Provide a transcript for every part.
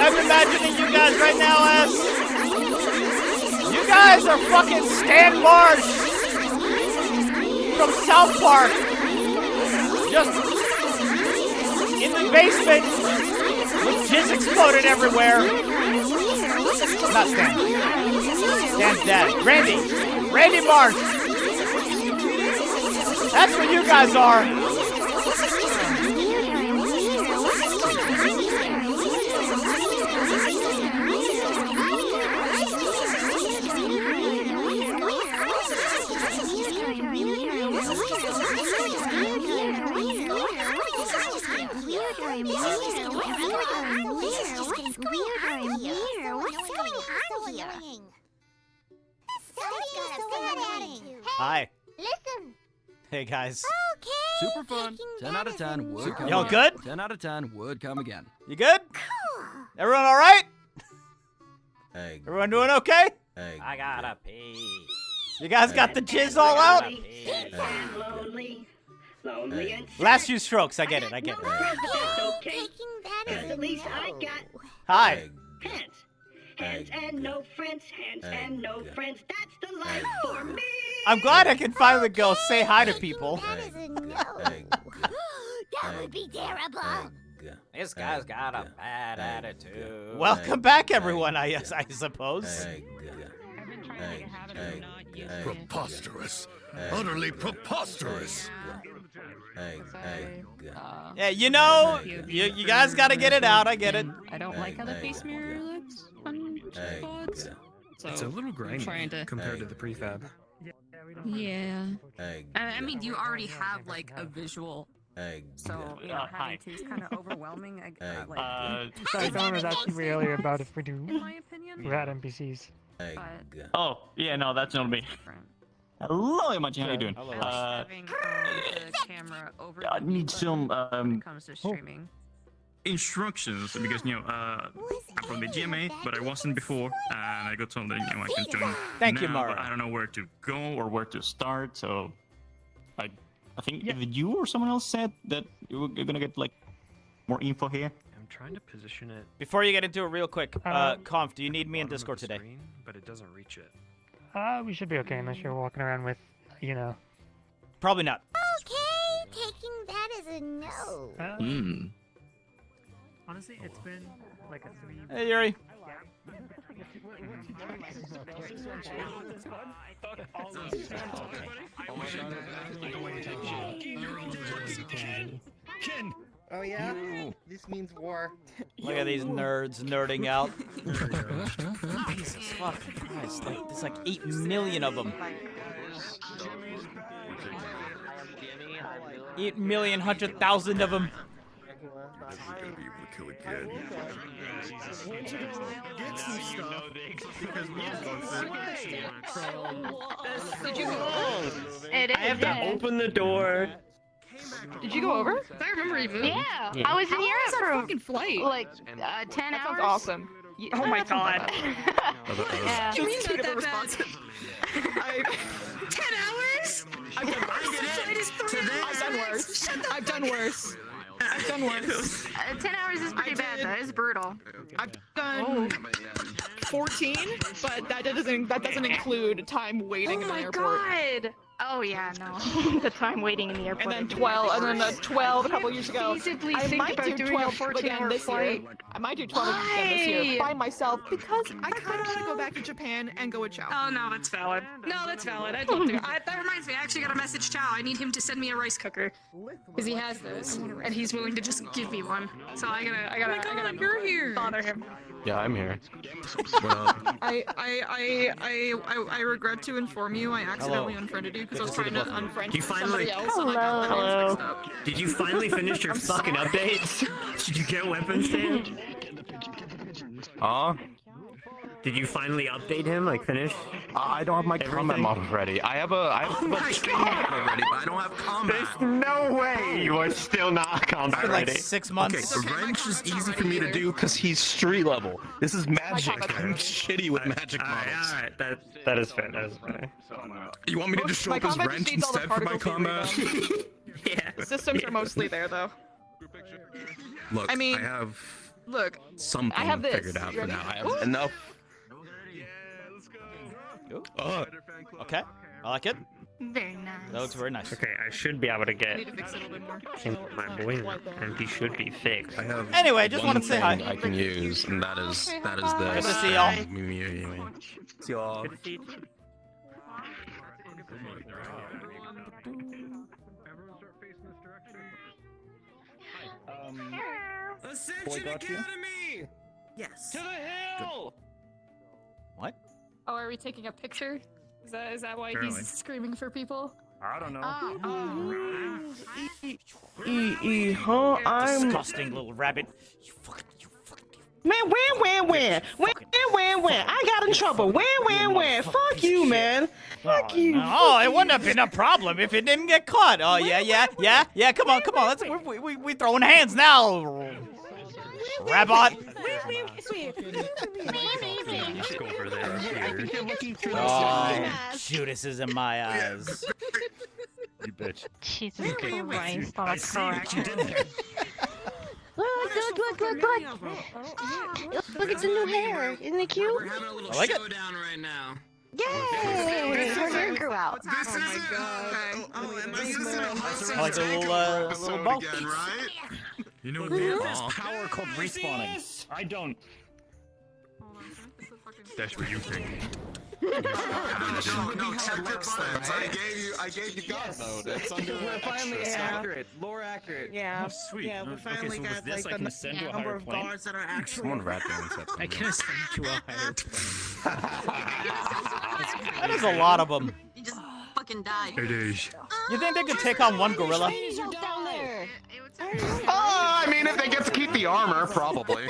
I'm imagining you guys right now as you guys are fucking Stan Marsh from South Park, just in the basement with jizz exploded everywhere. Not Stan. Stan's dead. Randy Marsh. That's what you guys are. Hi. Listen. Hey guys. Okay. Super fun. 10 out of 10 would come Y'all again. good? 10 out of 10 would come again. You good? Cool. Everyone all right? Egg. Everyone doing okay? Egg. I gotta pee. You guys got the jizz all out? Lonely and Last few strokes. I get it. That's okay. Taking that as At least I got Hi. Egg. pants. hands and no friends, hands and no friends. That's the life for me. I'm glad I can finally go say hi to people. That is a no. That would be terrible. This guy's got a bad attitude. Welcome back, everyone, I suppose. Preposterous. Utterly preposterous. Yeah, you know, you guys gotta get it out, I get it. I don't like how the face mirror looks on pods. So It's a little grainy trying to... compared to the prefab. Yeah. I mean, you already have, like, a visual... So, you know, having to is kind of overwhelming. Sorry, someone was asking me earlier about if we do. In my opinion. We're at NPCs. Oh, yeah, no, that's not me. Hello, Imagine, how you doing? Having the camera over I need some, when it comes to streaming. Instructions, because, you know, I'm from the GMA, but I wasn't before, and I got told that, you know, I can join Thank you, now, Mara. but I don't know where to go or where to start, so I think either you or someone else said that you're gonna get, like, more info here. I'm trying to position it. Before you get into it real quick, Conf, do you need me in Discord today? Screen, but it doesn't reach it. We should be okay unless you're walking around with, you know. Probably not. Okay, taking that as a no. Honestly, it's been like a 3. Hey, Yuri. Ken! Oh yeah? This means war. Look at these nerds nerding out. Jesus fucking Christ. Like, there's like 8 million of them. 8,100,000 of them. Never gonna be able to kill a kid. Get some stuff. Because we Did you go over? I have to open the door. Did you go over? I remember you moved. Yeah, I was in Europe for a fucking flight. like 10 That hours. sounds awesome. Oh my god. Yeah. Can we not that bad? 10 hours? I've done worse. I've done worse. I've done worse. 10 hours is pretty bad though. It's brutal. I've done 14, but that doesn't include time waiting in the airport. Oh my god. Oh yeah, no. The time waiting in the airport. And then 12, and then the 12 a couple years ago. Feasibly I think might about do doing 12 a 14-hour again this flight. year. I might do 12 again this year Why? by myself because I kind of want to go back to Japan and go with Chow. Oh no, that's valid. No, that's valid. I'd love to. That reminds me. I actually got to message Chow. I need him to send me a rice cooker because he has those, and he's willing to just give me one. So I gotta You're here. bother him. Yeah, I'm here. I regret to inform you I accidentally unfriended you because I was trying to unfriend somebody else. Hello. And I got my names mixed up. Did you finally finish your fucking updates? Did you get weapons stand? Did you finally update him? Like finish? I don't have my combat model ready. I have a model ready, but I don't have combat. There's no way you are still not combat Been like ready. 6 months. Okay, wrench is easy for me to do because he's street level. This is magic. I'm shitty with magic models. Alright, that is fair. That is fair. You want me to just show My up as combat wrench needs all the instead for my particles being combat? Yeah. The systems are mostly there though. Look, I mean, I have Look, something I have this. figured out You for ready? now. I have enough. Okay, I like it. Very nice. That looks very nice. Okay, I should be able to I get need to fix it a little bit more. my boy, and he should be fixed. I have Anyway, just one wanted to say hi. thing I can use, and that is this. Good to see y'all. See y'all. Ascension Academy! Yes. To the hill! What? Oh, are we taking a picture? Is that why Apparently. he's screaming for people? I don't know. Disgusting little rabbit. You fucking. Man, where? I got in trouble. Where? Fuck you, man. Fuck you. Oh, it wouldn't have been a problem if it didn't get caught. Oh, yeah. Come on. Let's we throwing hands now. Rabbit. You should go over there. Oh, Judas is in my eyes. You bitch. Jesus Christ. I see what you did there. Well, don't look, look, look! Look, it's a new hair. Isn't it cute? We're having a little I like it. showdown right now. Yay! Her hair grew out. This is my god. Oh, am I using I like the little bump. Again, right? You know what? There's power called respawning. I don't. That's what you think. No, check your buttons. I gave you God mode. It's under. We're finally accurate. Lore accurate. Yeah. Oh, sweet. Yeah, we finally so with got this, I like can the ascend to a number higher of plane? guards that are actually. Someone rat dance at I can ascend to a higher That is a lot of them. You just fucking die. It is. You think they could take on one gorilla? Down there. I mean, if they get to keep the armor, probably.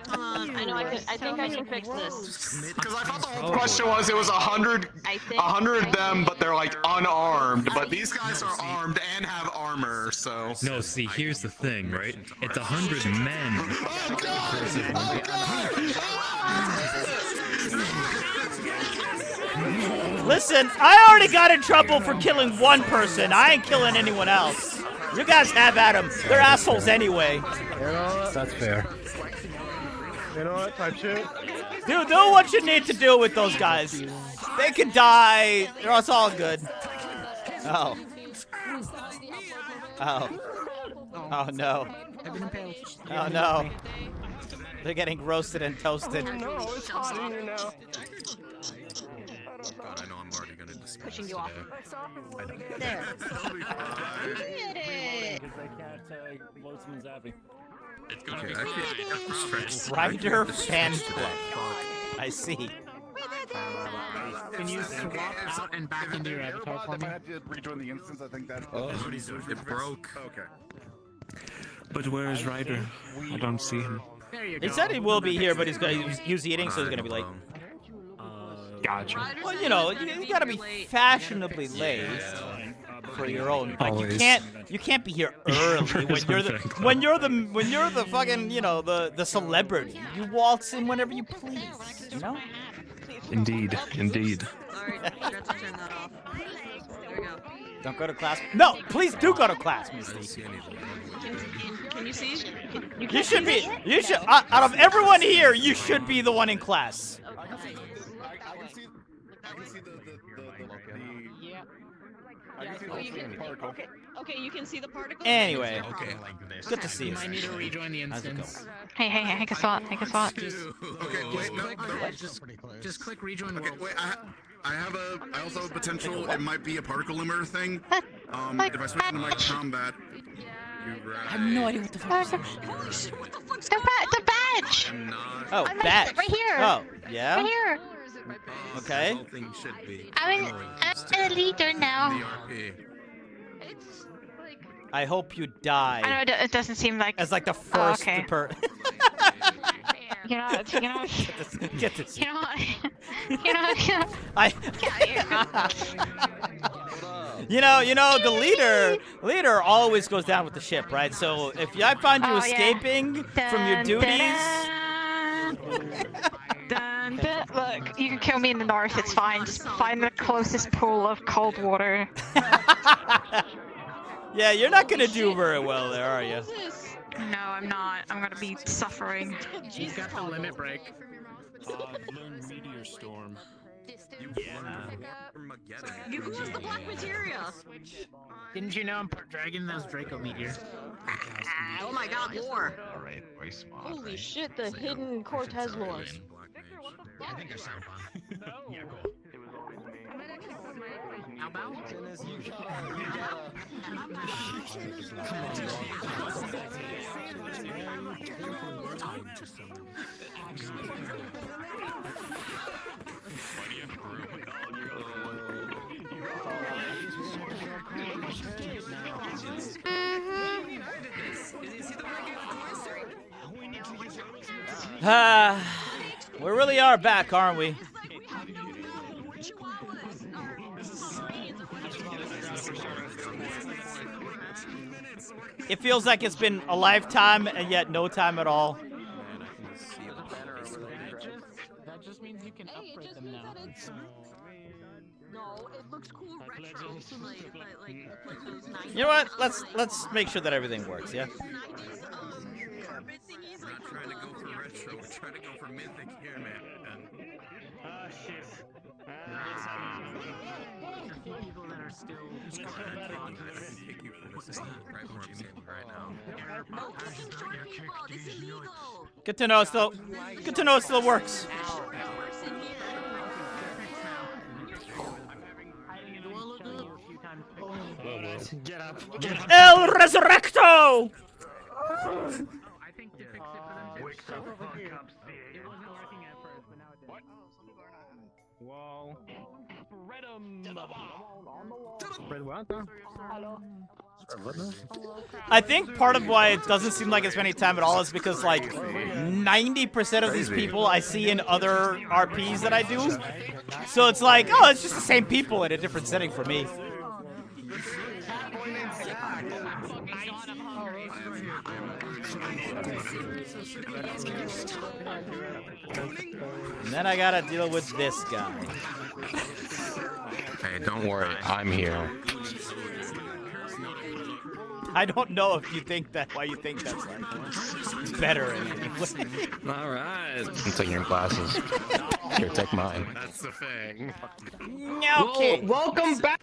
I know. I think I can fix this. Because I thought the whole question was it was 100 of them, but they're like unarmed. But these guys are armed and have armor, so. No, see, here's the thing, right? It's 100 men. Oh God! Listen, I already got in trouble for killing one person. I ain't killing anyone else. You guys have at them. They're assholes anyway. That's fair. You know what? Type shit. Do what you need to do with those guys. They can die. It's all good. Oh. Oh. Oh no. Oh no. They're getting roasted and toasted. No, it's hot in here now. God, I know I'm already gonna dismiss Pushing you off. There. It's gonna Okay, be I can't. Ryder fan club. I see. Can you swap out and back into your avatar for me? to rejoin the instance, I think that. It broke. Okay. But where is Ryder? I don't see him. There you go. He said he will be here, but he's eating, so he's gonna be late. Gotcha. Well, you know, you gotta be fashionably late for your own. Like Always. you can't be here early when you're the fucking, you know, the celebrity. You waltz in whenever you please. You know. Indeed, indeed. Alright, you got to turn that off. There we go. Don't go to class. No, please do go to class, Misty. Can you see? You should be. You should. Out of everyone here, you should be the one in class. Okay, you can see the particle. Anyway, Okay. good to see you. I need to rejoin the How's it instance. Hey, guess what? Okay, wait, no. Just click rejoin Okay, world. wait. I also have a potential. It might be a particle limiter thing. If I switch into my combat, I have no idea what the fuck. The badge. I'm not. Oh, I'm badge. right here. Oh, yeah. Right here. Okay. The whole thing should be. I'm a leader now. VRP. I hope you I die know it doesn't seem like. as like the first okay. per. You know, Get this. you know, I. You know, the leader always goes down with the ship, right? So if I find you Oh, yeah. escaping from your duties, Dun, dun. Look, you can kill me in the north. It's fine. Just find the closest pool of cold water. yeah, you're not gonna do very well there, are you? No, I'm not. I'm gonna be suffering. He's got the limit break. Meteor storm. You who has the black materia? Didn't you know I'm dragging those Draco meteor? Oh my god, lore. Alright, way smart. Holy shit, the hidden Cortez lore. I think I sound fun. Yeah, cool. How about? We really are back, aren't we? It feels like it's been a lifetime and yet no time at all. That just means you can upgrade them now. No, it looks cool retro to like those 90s. You know what? Let's make sure that everything works. Yeah. Carpet thingies, We're not trying to go for retro. We're trying to go for mythic here, man. Ah, shit. A few people that are still Thank you for this. This is not right where I'm sitting right now. No kicking short people. This is illegal. Good to know it still. Good to know it still works. Get up. El Resurrecto! I think to fix it for them to shut the fuck up. It wasn't working at first, but now it did. Whoa. Spread 'em. Spread what? I think part of why it doesn't seem like it's spending time at all is because like 90% of these people I see in other RPs that I do. So it's like, oh, it's just the same people in a different setting for me. And then I gotta deal with this guy. Hey, don't worry, I'm here. I don't know if you think that, why you think that's like better in any way. All right. I'm taking your glasses. Here, take mine. That's the thing. Okay. Welcome back,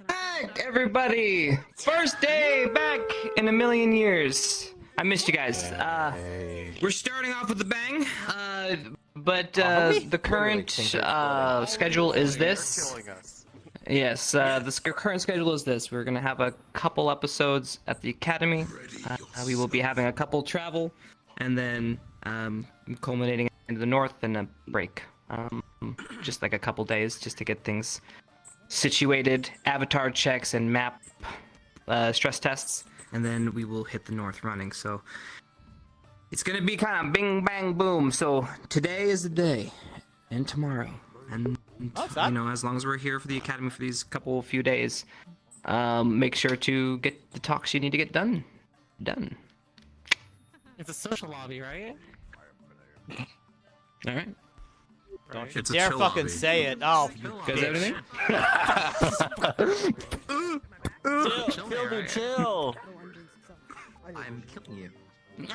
everybody. First day back in a million years. I missed you guys. We're starting off with a bang, but the current schedule is this. Yes, the current schedule is this. We're going to have a couple episodes at the Academy. We will be having a couple travel, and then culminating into the north and a break. Just like a couple days, just to get things situated, avatar checks, and map stress tests. And then we will hit the north running. So it's going to be kind of bing, bang, boom. So today is the day, and tomorrow. And, you know, as long as we're here for the Academy for these few days, make sure to get the talks you need to get done. It's a social lobby, right? All right. Don't you dare fucking say it. Oh, Guys, everything? Chill. I'm killing you.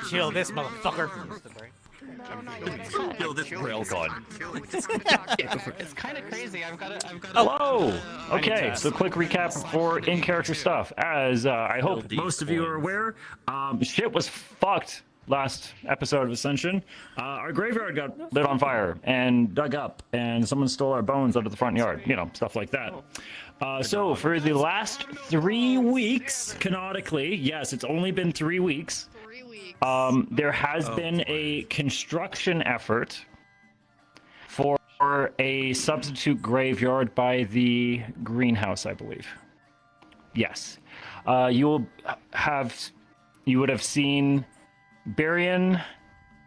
Chill this motherfucker. Kill this railgun. It's kind of crazy. I've got Hello! Okay, so quick recap for in-character stuff. As I hope most of you are aware, shit was fucked last episode of Ascension. Our graveyard got lit on fire and dug up, and someone stole our bones out of the front yard. You know, stuff like that. So for the last 3 weeks, canonically, yes, it's only been 3 weeks, there has been a construction effort for a substitute graveyard by the greenhouse, I believe. Yes. You would have seen Barian,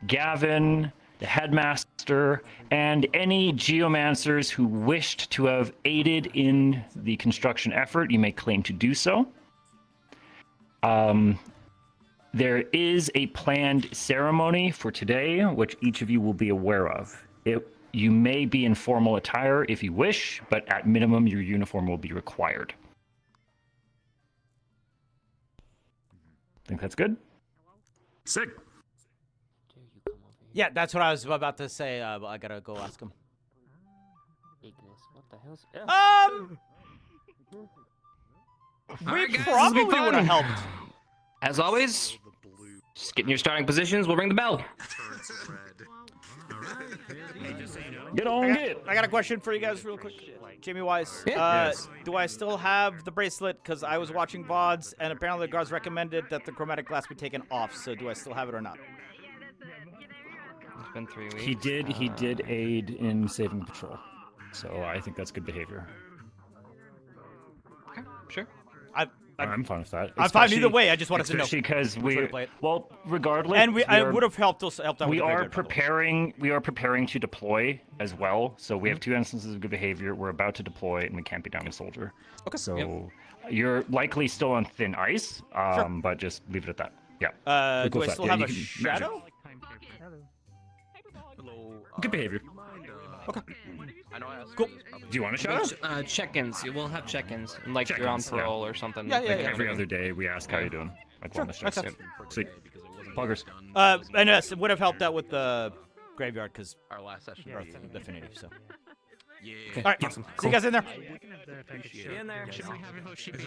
Gavin, the headmaster, and any geomancers who wished to have aided in the construction effort. You may claim to do so. There is a planned ceremony for today, which each of you will be aware of. You may be in formal attire if you wish, but at minimum, your uniform will be required. Think that's good? Sick. Yeah, that's what I was about to say. But I gotta go ask him. What the hell's... Alright, We guys, probably this will be would have fun. helped. As always, just get in your starting positions. We'll ring the bell. Get on, get. I got a question for you guys real quick. Jamie Wise, do I still have the bracelet? Because I was watching VODs, and apparently the guards recommended that the chromatic glass be taken off, so do I still have it or not? It's been 3 weeks. He did aid in saving patrol, so I think that's good behavior. Okay, sure. I'm fine with that. I'm fine either way. I just wanted to know. Especially because well, regardless, and I would have helped out. We are preparing to deploy as well. So we have 2 instances of good behavior. We're about to deploy, and we can't be down a soldier. Okay. So you're likely still on thin ice. But just leave it at that. Yeah. Do I still have a shadow? Good behavior. Okay. I know I asked Cool. this Do you want to shout out? Check-ins. We'll have check-ins. Like you're on Check-ins, yeah. parole or something. Yeah, Like every other day, we ask how you doing. Like Sure, wellness makes checks. sense. Sweet. Pluggers. And yes, it would have helped out with the graveyard because Our last session. definitive. So. Yeah. All right, awesome. See you guys in there. See you in there. Should we have Hoshi be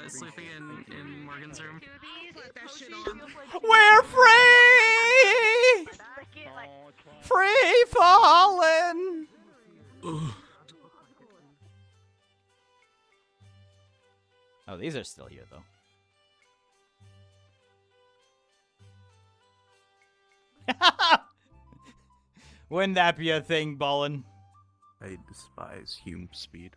sleeping in Morgan's room? We're free! Free falling! Oh, these are still here, though. Wouldn't that be a thing, Ballin? I despise hume speed.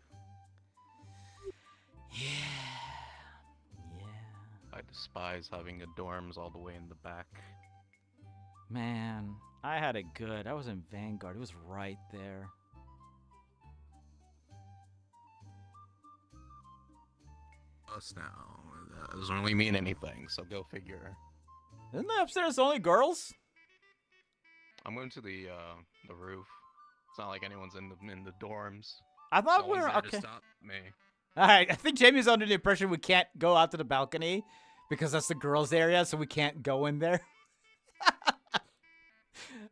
I despise having a dorms all the way in the back. Man, I had it good. I was in Vanguard. It was right there. Us now. That doesn't really mean anything, so go figure. Isn't the upstairs only girls? I'm going to the roof. It's not like anyone's in the dorms. I thought No we one's were there to okay. stop me. All right, I think Jamie's under the impression we can't go out to the balcony because that's the girls' area, so we can't go in there.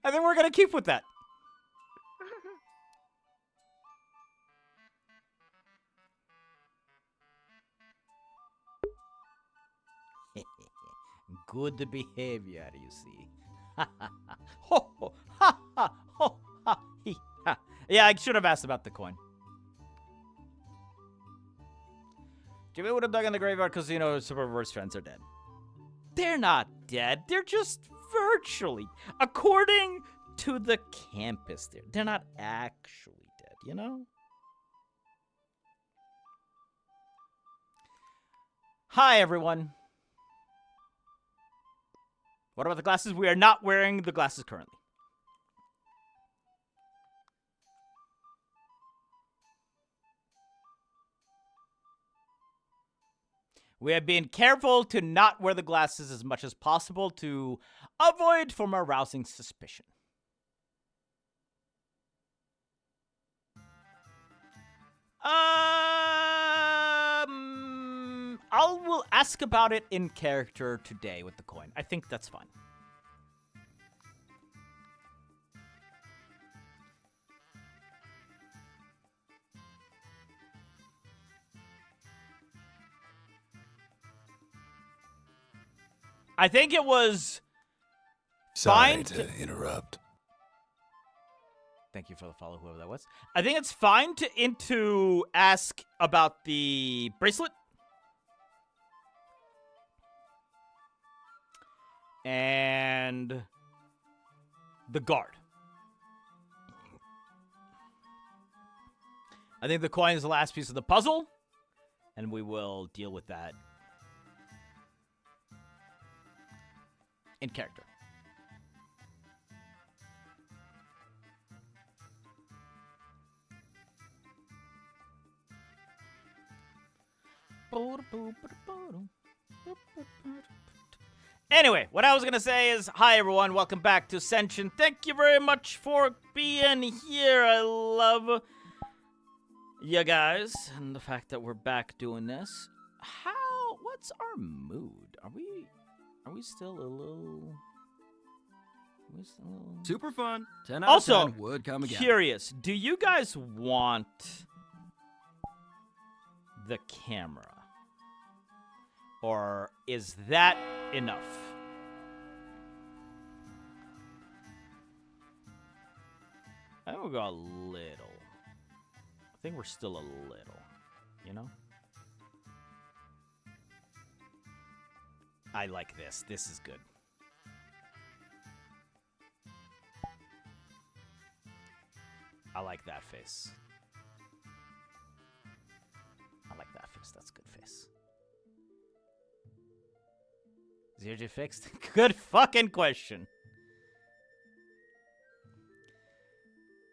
I think we're gonna keep with that. Good behavior, you see. Ho, ho, ha, ha, ho, ha, he, ha. Yeah, I should have asked about the coin. Jimmy would have dug in the graveyard because, you know, some of Robert's friends are dead. They're not dead. They're just virtually. According to the campus, they're not actually dead, you know? Hi, everyone. What about the glasses? We are not wearing the glasses currently. We have been careful to not wear the glasses as much as possible to avoid from arousing suspicion. I will ask about it in character today with the coin. I think that's fine. I think it was fine to interrupt. Thank you for the follow, whoever that was. I think it's fine to ask about the bracelet. And the guard. I think the coin is the last piece of the puzzle, and we will deal with that in character. Anyway, what I was going to say is, hi everyone, welcome back to Ascension. Thank you very much for being here. I love you guys and the fact that we're back doing this. What's our mood? Are we still a little... Super fun. 10 out Also, of 10 would come again. Curious, do you guys want the camera? Or is that enough? I think we'll go a little. I think we're still a little, you know? I like this. This is good. I like that face. I like that face. That's a good face. Is your fixed? Good fucking question.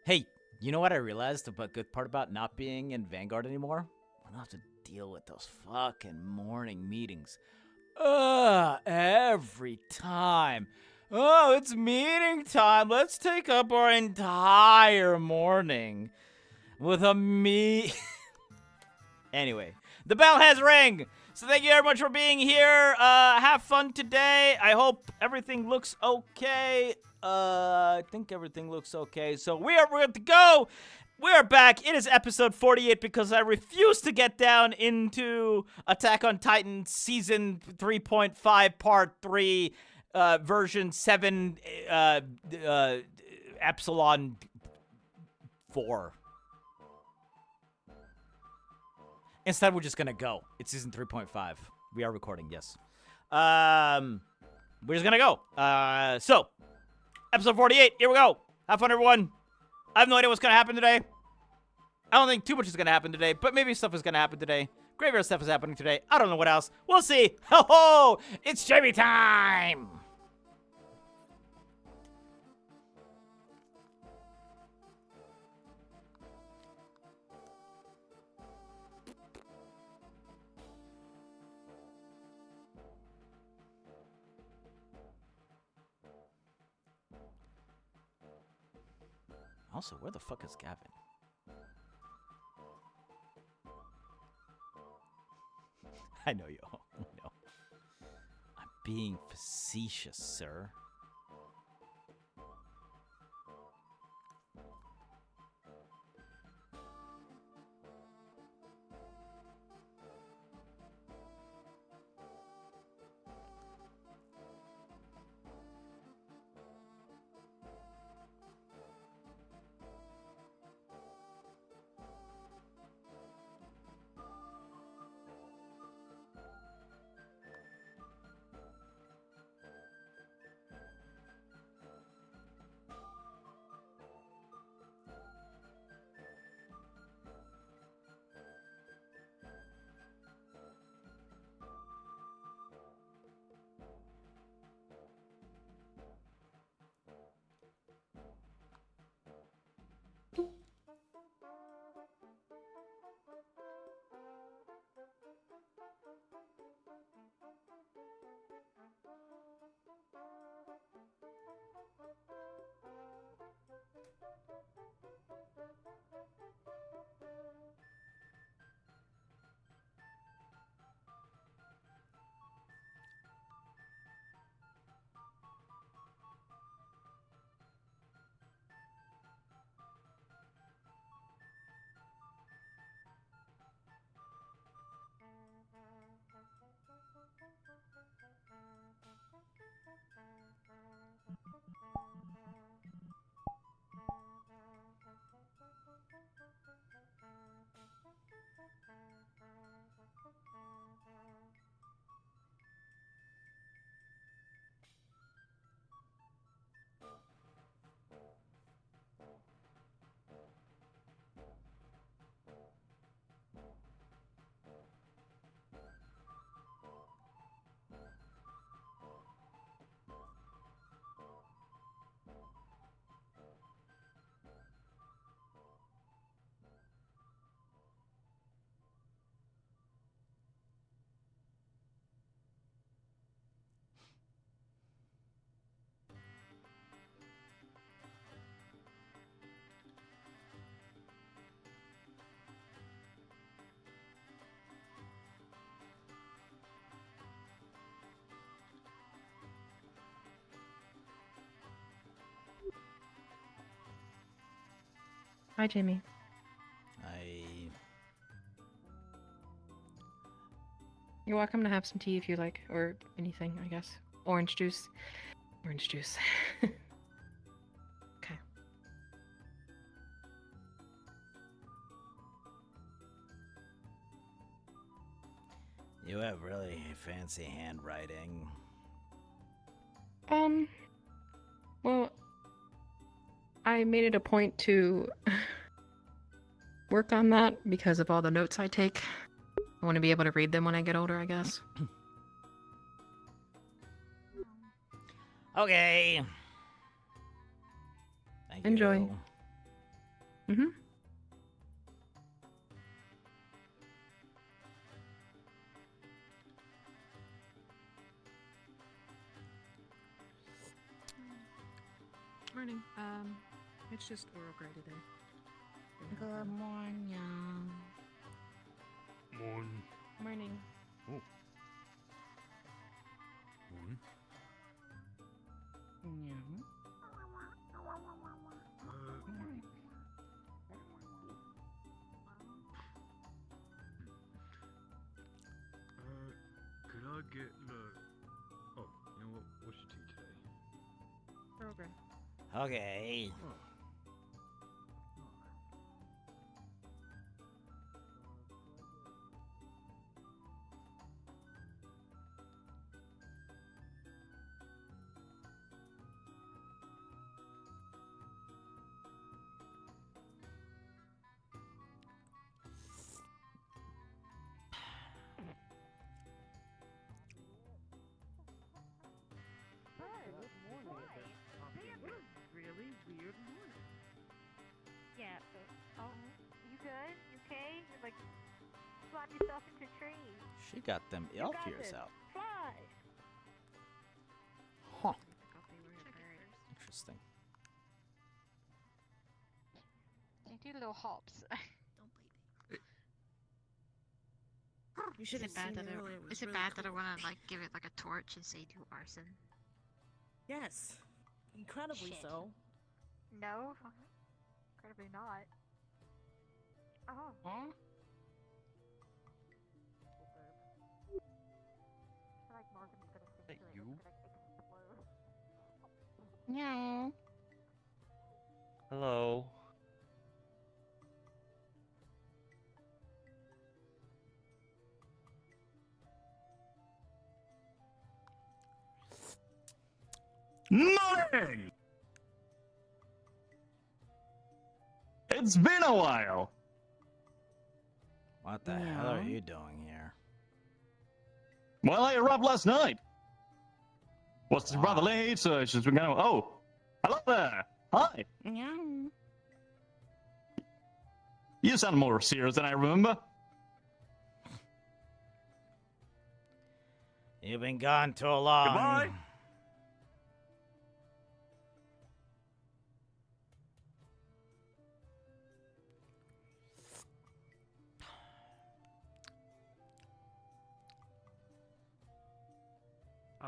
Hey, you know what I realized about good part about not being in Vanguard anymore? I don't have to deal with those fucking morning meetings. Every time. Oh, it's meeting time. Let's take up our entire morning with a Anyway, the bell has rang. So thank you very much for being here. Have fun today. I hope everything looks okay. I think everything looks okay. So we are good to go. We're back. It is episode 48 because I refuse to get down into Attack on Titan season 3.5 part 3 version 7 epsilon 4. Instead, we're just gonna go. It's season 3.5. We are recording, yes. We're just gonna go. So, episode 48, here we go. Have fun, everyone. I have no idea what's gonna happen today. I don't think too much is gonna happen today, but maybe stuff is gonna happen today. Graveyard stuff is happening today. I don't know what else. We'll see. Ho ho! It's Jamie time! Also, where the fuck is Gavin? I know you all. I know. I'm being facetious, sir. Hi, Jamie. You're welcome to have some tea if you like, or anything, I guess. Orange juice. Orange juice. Okay. You have really fancy handwriting. Well, I made it a point to work on that because of all the notes I take. I want to be able to read them when I get older, I guess. Okay. Thank you. Enjoy. Mm-hmm. It's just oral grade today. Good morning. Morning. Oh. Could I get oh, you know what? What's your tea today? Program. Okay. Really weird morning. Yeah, but you good? You okay? You're like slap yourself into trees. She got them You elf got ears this. out. Fly. Huh. Interesting. You do little hops. You should have seen it earlier. Is it bad that I want to like give it like a torch and say do arson? Yes. Incredibly Shit. so. No, incredibly not. Oh. Huh? I feel like Morgan's gonna stick to it. You? It's gonna explode. Meow. Hello. Morning! It's been a while. What the hell are you doing here? Well, I arrived last night. Was rather late, so it's just been kind of. Oh, hello there. Hi. Meow. You sound more serious than I remember. You've been gone too long. Goodbye.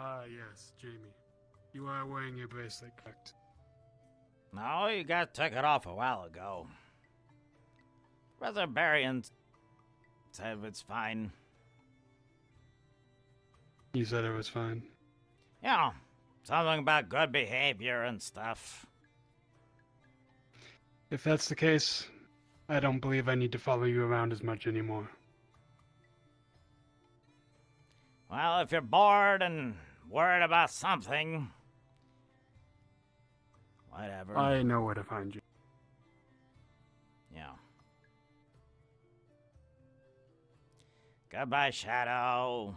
Ah, yes, Jamie. You are wearing your bracelet, correct? No, you got took it off a while ago. Brother Barian said it's fine. You said it was fine. Yeah, something about good behavior and stuff. If that's the case, I don't believe I need to follow you around as much anymore. Well, if you're bored and worried about something, whatever. I know where to find you. Yeah. Goodbye, Shadow.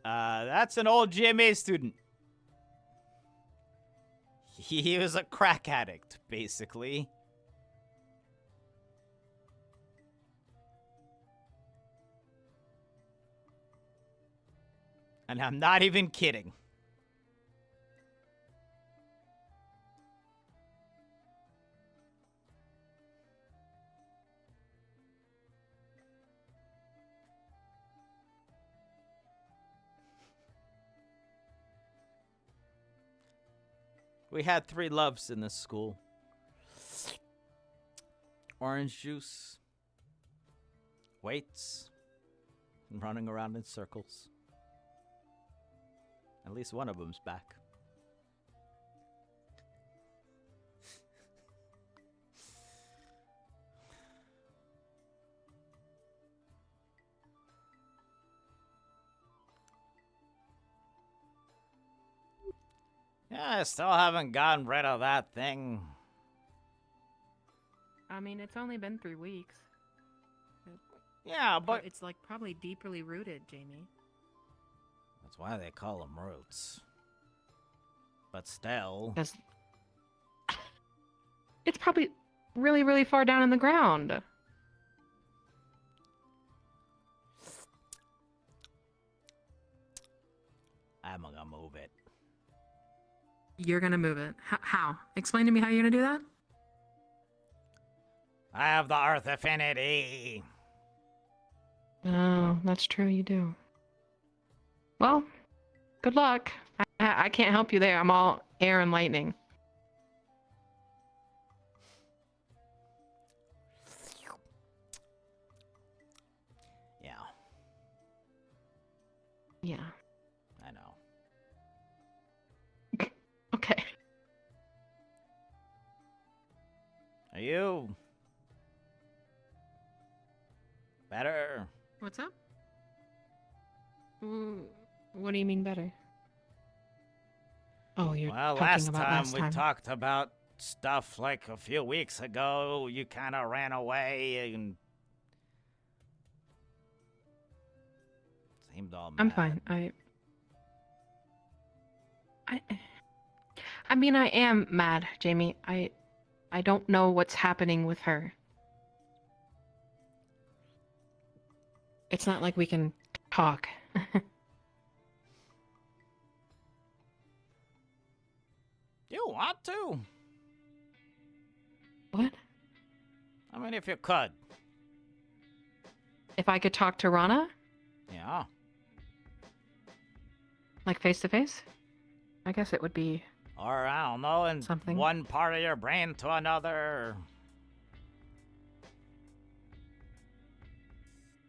That's an old GMA student. He was a crack addict, basically. And I'm not even kidding. We had 3 loves in this school. Orange juice, weights, and running around in circles. At least one of them's back. Yeah, I still haven't gotten rid of that thing. I mean, it's only been 3 weeks. Yeah, but it's like probably deeply rooted, Jamie. That's why they call them roots. But still. It's probably really, really far down in the ground. I'm gonna move it. You're gonna move it. How? Explain to me how you're gonna do that. I have the Earth Affinity. Oh, that's true. You do. Well, good luck. I can't help you there. I'm all air and lightning. Yeah. Yeah. I know. Okay. Are you better? What's up? What do you mean better? Oh, you're Well, talking about last time last we talked about stuff like a few weeks ago. You kind of ran away and seemed all mad. I'm fine. I mean, I am mad, Jamie. I don't know what's happening with her. It's not like we can talk. You want to? What? I mean, if you could. If I could talk to Rana, Yeah. like face to face, I guess it would be. Or, I don't know, in Something. one part of your brain to another.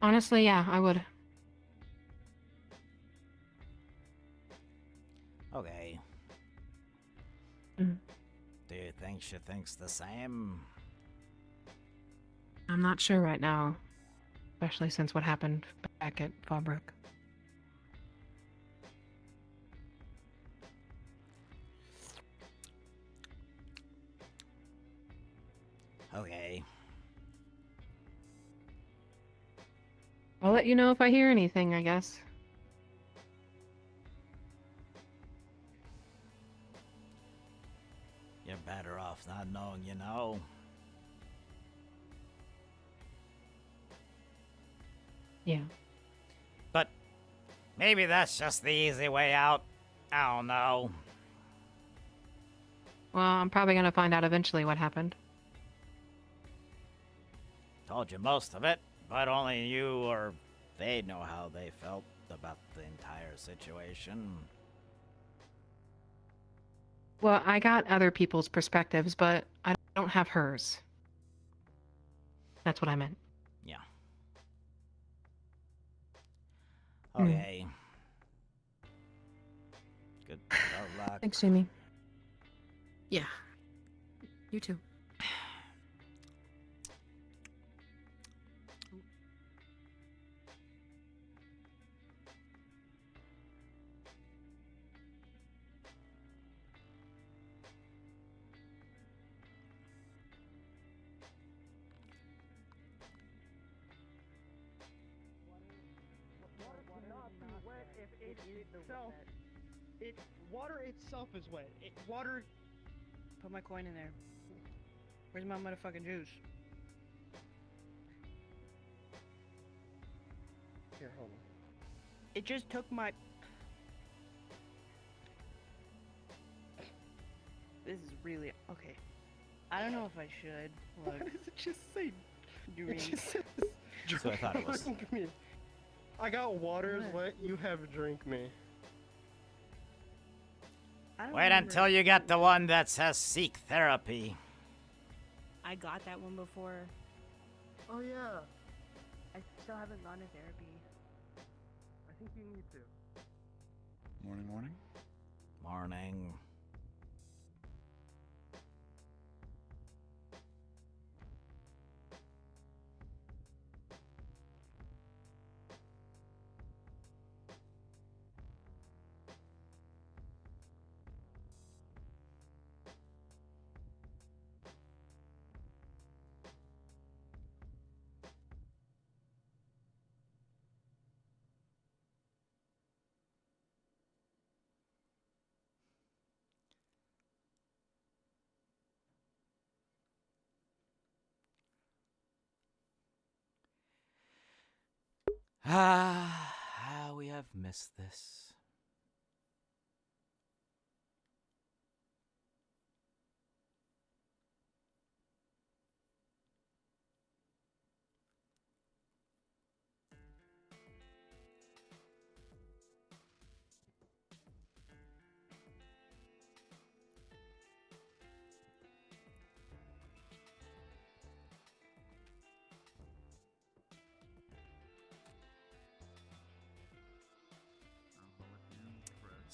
Honestly, yeah, I would. Okay. Mm. Do you think she thinks the same? I'm not sure right now, especially since what happened back at Fallbrook. Okay. I'll let you know if I hear anything, I guess. You're better off not knowing, you know. Yeah. But maybe that's just the easy way out. I don't know. Well, I'm probably gonna find out eventually what happened. Told you most of it, but only you or they know how they felt about the entire situation. Well, I got other people's perspectives, but I don't have hers. That's what I meant. Yeah. Mm. Okay. Good luck. Thanks, Jamie. Yeah. You too. Water itself is wet. Water. Put my coin in there. Where's my motherfucking juice? Here, hold on. It just took my. This is really okay. I don't know if I should. Look. Why does it just say drink? It just says That's what I thought it was. drink me. I got water is wet. You have drink me. Wait until you get the one that says seek therapy. I got that one before. Oh yeah. I still haven't gone to therapy. I think you need to. Morning, morning. Morning. We have missed this.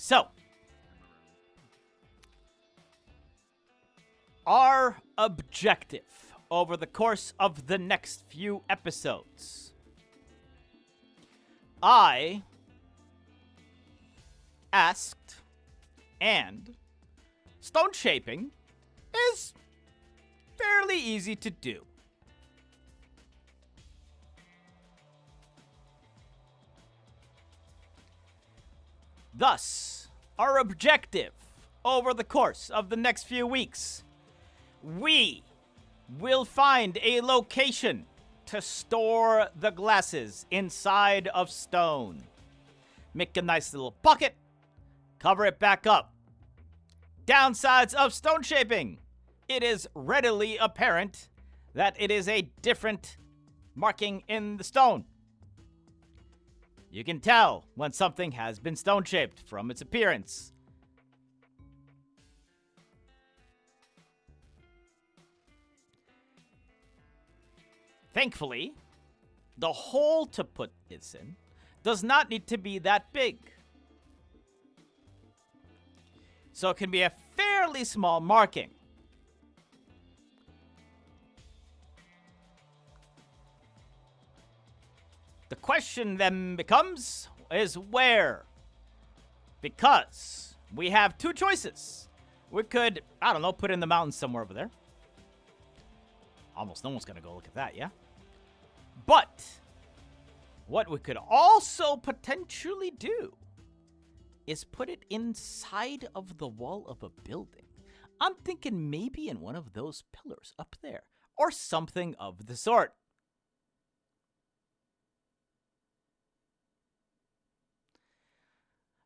So, our objective over the course of the next few episodes. I asked, and stone shaping is fairly easy to do. Thus, our objective over the course of the next few weeks, we will find a location to store the glasses inside of stone. Make a nice little pocket, cover it back up. Downsides of stone shaping. It is readily apparent that it is a different marking in the stone. You can tell when something has been stone shaped from its appearance. Thankfully, the hole to put this in does not need to be that big. So it can be a fairly small marking. The question then becomes, is where? Because we have two choices. We could, I don't know, put it in the mountains somewhere over there. Almost no one's gonna go look at that, yeah? But what we could also potentially do is put it inside of the wall of a building. I'm thinking maybe in one of those pillars up there, or something of the sort.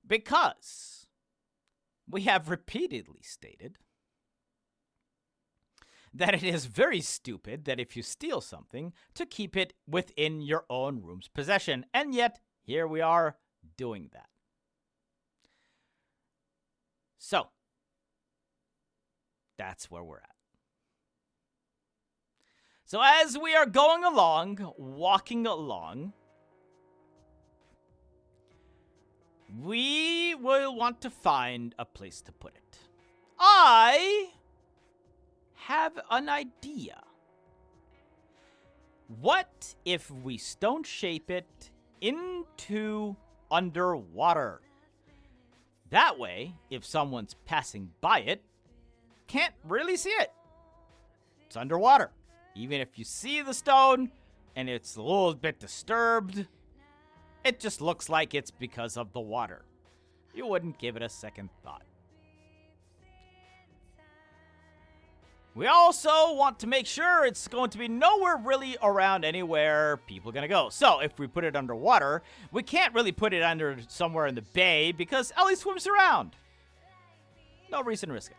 Because we have repeatedly stated that it is very stupid that if you steal something, to keep it within your own room's possession. And yet, here we are doing that. So, that's where we're at. So as we are going along, walking along, we will want to find a place to put it. I have an idea. What if we stone shape it into underwater? That way, if someone's passing by it, can't really see it. It's underwater. Even if you see the stone and it's a little bit disturbed, it just looks like it's because of the water. You wouldn't give it a second thought. We also want to make sure it's going to be nowhere really around anywhere people are going to go. So if we put it underwater, we can't really put it under somewhere in the bay because Ellie swims around. No reason to risk it.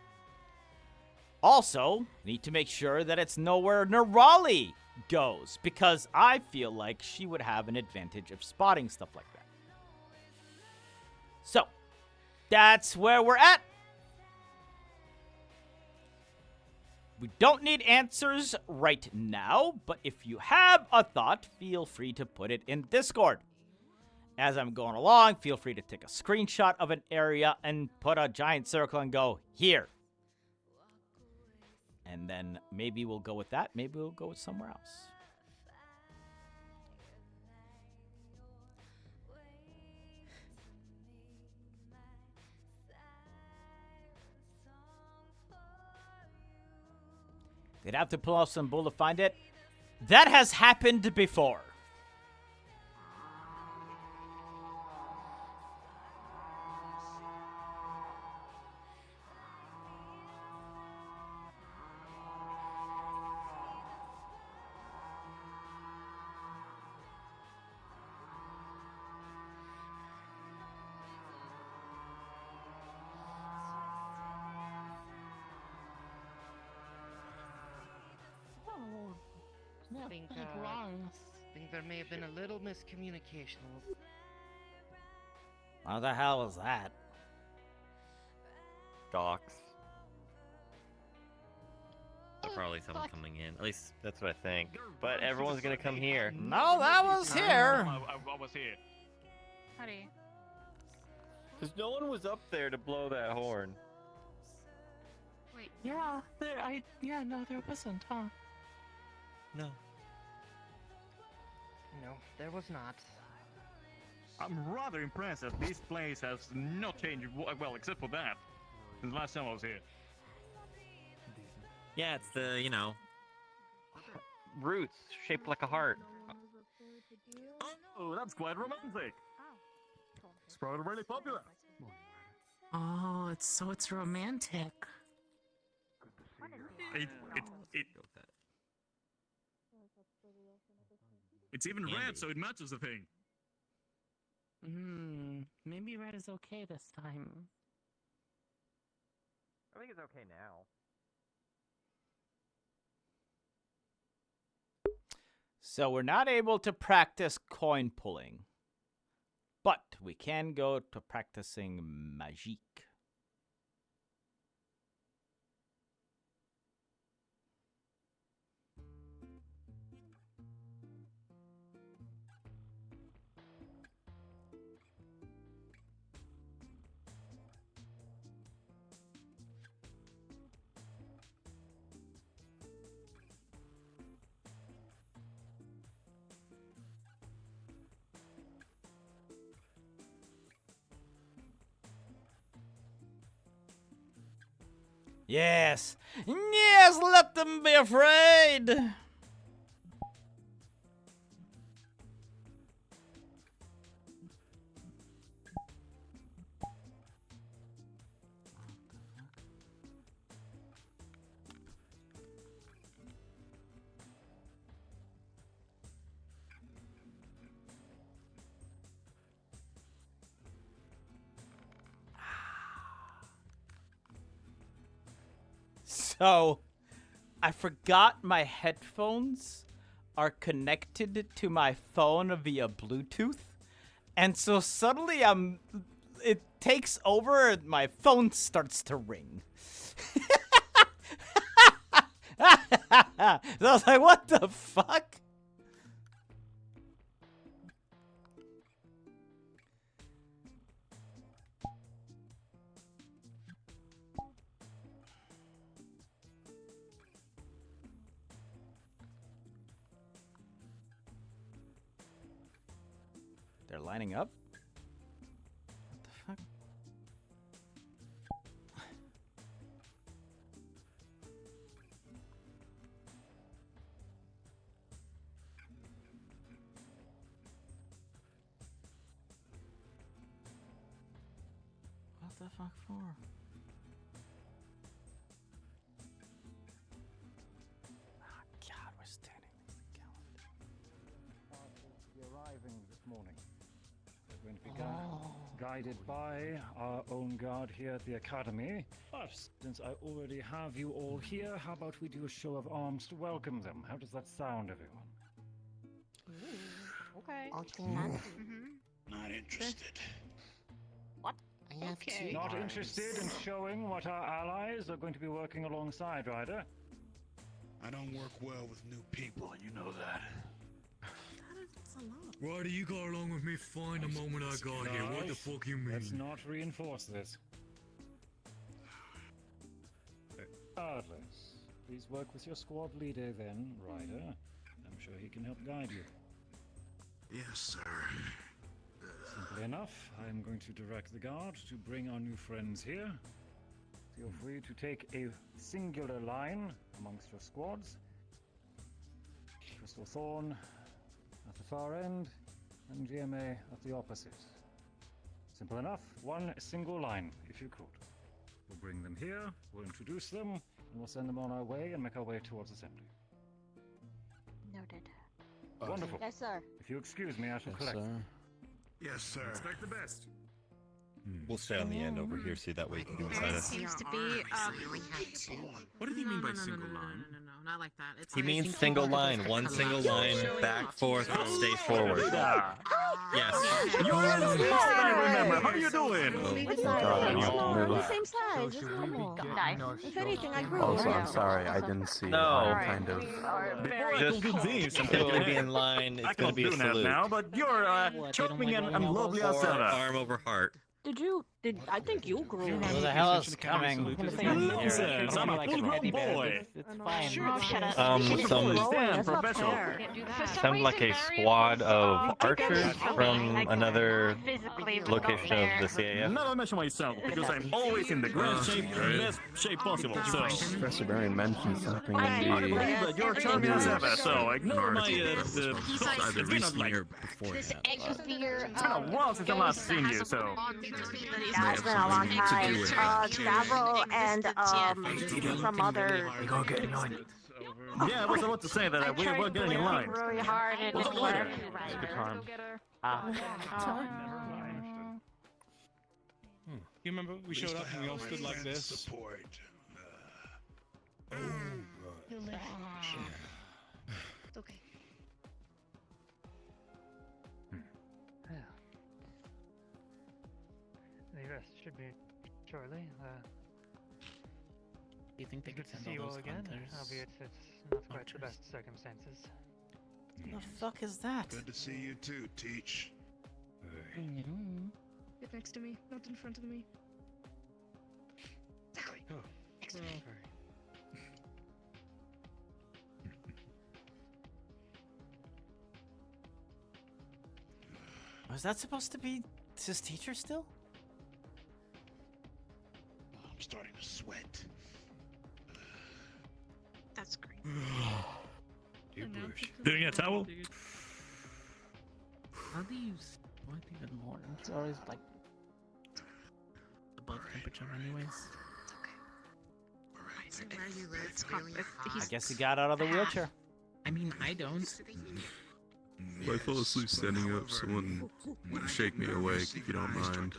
Also, need to make sure that it's nowhere Nerali goes because I feel like she would have an advantage of spotting stuff like that. So, that's where we're at. We don't need answers right now, but if you have a thought, feel free to put it in Discord. As I'm going along, feel free to take a screenshot of an area and put a giant circle and go, here. And then maybe we'll go with that. Maybe we'll go with somewhere else. They'd have to pull off some bull to find it. That has happened before. I think there may have been a little miscommunication. What the hell was that? Docs. There's probably someone coming in. At least that's what I think. But everyone's gonna come here. No, that was here. I was here. Howdy. Because no one was up there to blow that horn. Wait. Yeah, no, there wasn't, huh? No. No, there was not. I'm rather impressed that this place has not changed, well, except for that, since last time I was here. Yeah, it's the, you know, Roots shaped like a heart. Oh, that's quite romantic. It's probably really popular. Oh, it's romantic. It's even red, so it matches the thing. Maybe red is okay this time. I think it's okay now. So we're not able to practice coin pulling, but we can go to practicing magique. Yes! Yes, let them be afraid! So, I forgot my headphones are connected to my phone via Bluetooth. And so suddenly it takes over and my phone starts to ring. So I was like, what the fuck? They're lining up? What the fuck? What the fuck for? God, we're standing next to calendar. Be arriving this morning. We're going to be guided by our own guard here at the Academy. But since I already have you all here, how about we do a show of arms to welcome them? How does that sound, everyone? Okay. Not interested. What? Okay. Not interested in showing what our allies are going to be working alongside, Ryder? I don't work well with new people, you know that. Ryder, you got along with me fine the moment I got here. What the fuck you mean? Let's not reinforce this. Regardless, please work with your squad leader then, Ryder. I'm sure he can help guide you. Yes, sir. Simply enough, I'm going to direct the guard to bring our new friends here. Feel free to take a singular line amongst your squads. Crystal Thorn at the far end, and GMA at the opposite. Simple enough, one single line, if you could. We'll bring them here, we'll introduce them, and we'll send them on our way and make our way towards assembly. Noted. Wonderful. Yes, sir. If you excuse me, I shall collect them. Yes, sir. Expect the best. We'll stay on the end over here, so that way you can do beside It us. seems to be. What did he mean by single line? No, not like that. It's He like- means single line, one single line, back, forth, stay forward. Yes. You're the first I remember. How you doing? We're the same size. Just normal. If anything, I grew Also, up. I'm sorry, I didn't see No. kind of. Just simply be in line. It's going to be a do that salute. now, but you're charming and lovely as Or ever. arm over heart. I think you grew. Who the hell is coming? Nonsense, I'm a full-grown boy. It's fine. Sounds like a squad of archers from another location of the CAF. Never mention myself because I'm always in the best shape possible. So Professor Baron mentioned something in but you're charming as ever. So ignore my Either recently or before This that. exosphere. It's been a while since I last seen you, so. Yeah, it's been a long time. Davro and some other. Yeah, I was about to say that we were getting in line. Really hard and it worked. You remember we showed up and we all stood like this? It's okay. The rest should be shortly. Do you think they could Good to send see you all all those again, hunters? albeit it's not quite the best circumstances. What the fuck is that? Good to see you too, Teach. Get next to me, not in front of me. Exactly. Next to me. Was that supposed to be his teacher still? I'm starting to sweat. That's great. Doing a towel? How do you sweat even more? It's always like above temperature, anyways. Where you live, it's really hot. I guess he got out of the wheelchair. I mean, I don't. If I fall asleep standing up, someone shake me awake if you don't mind.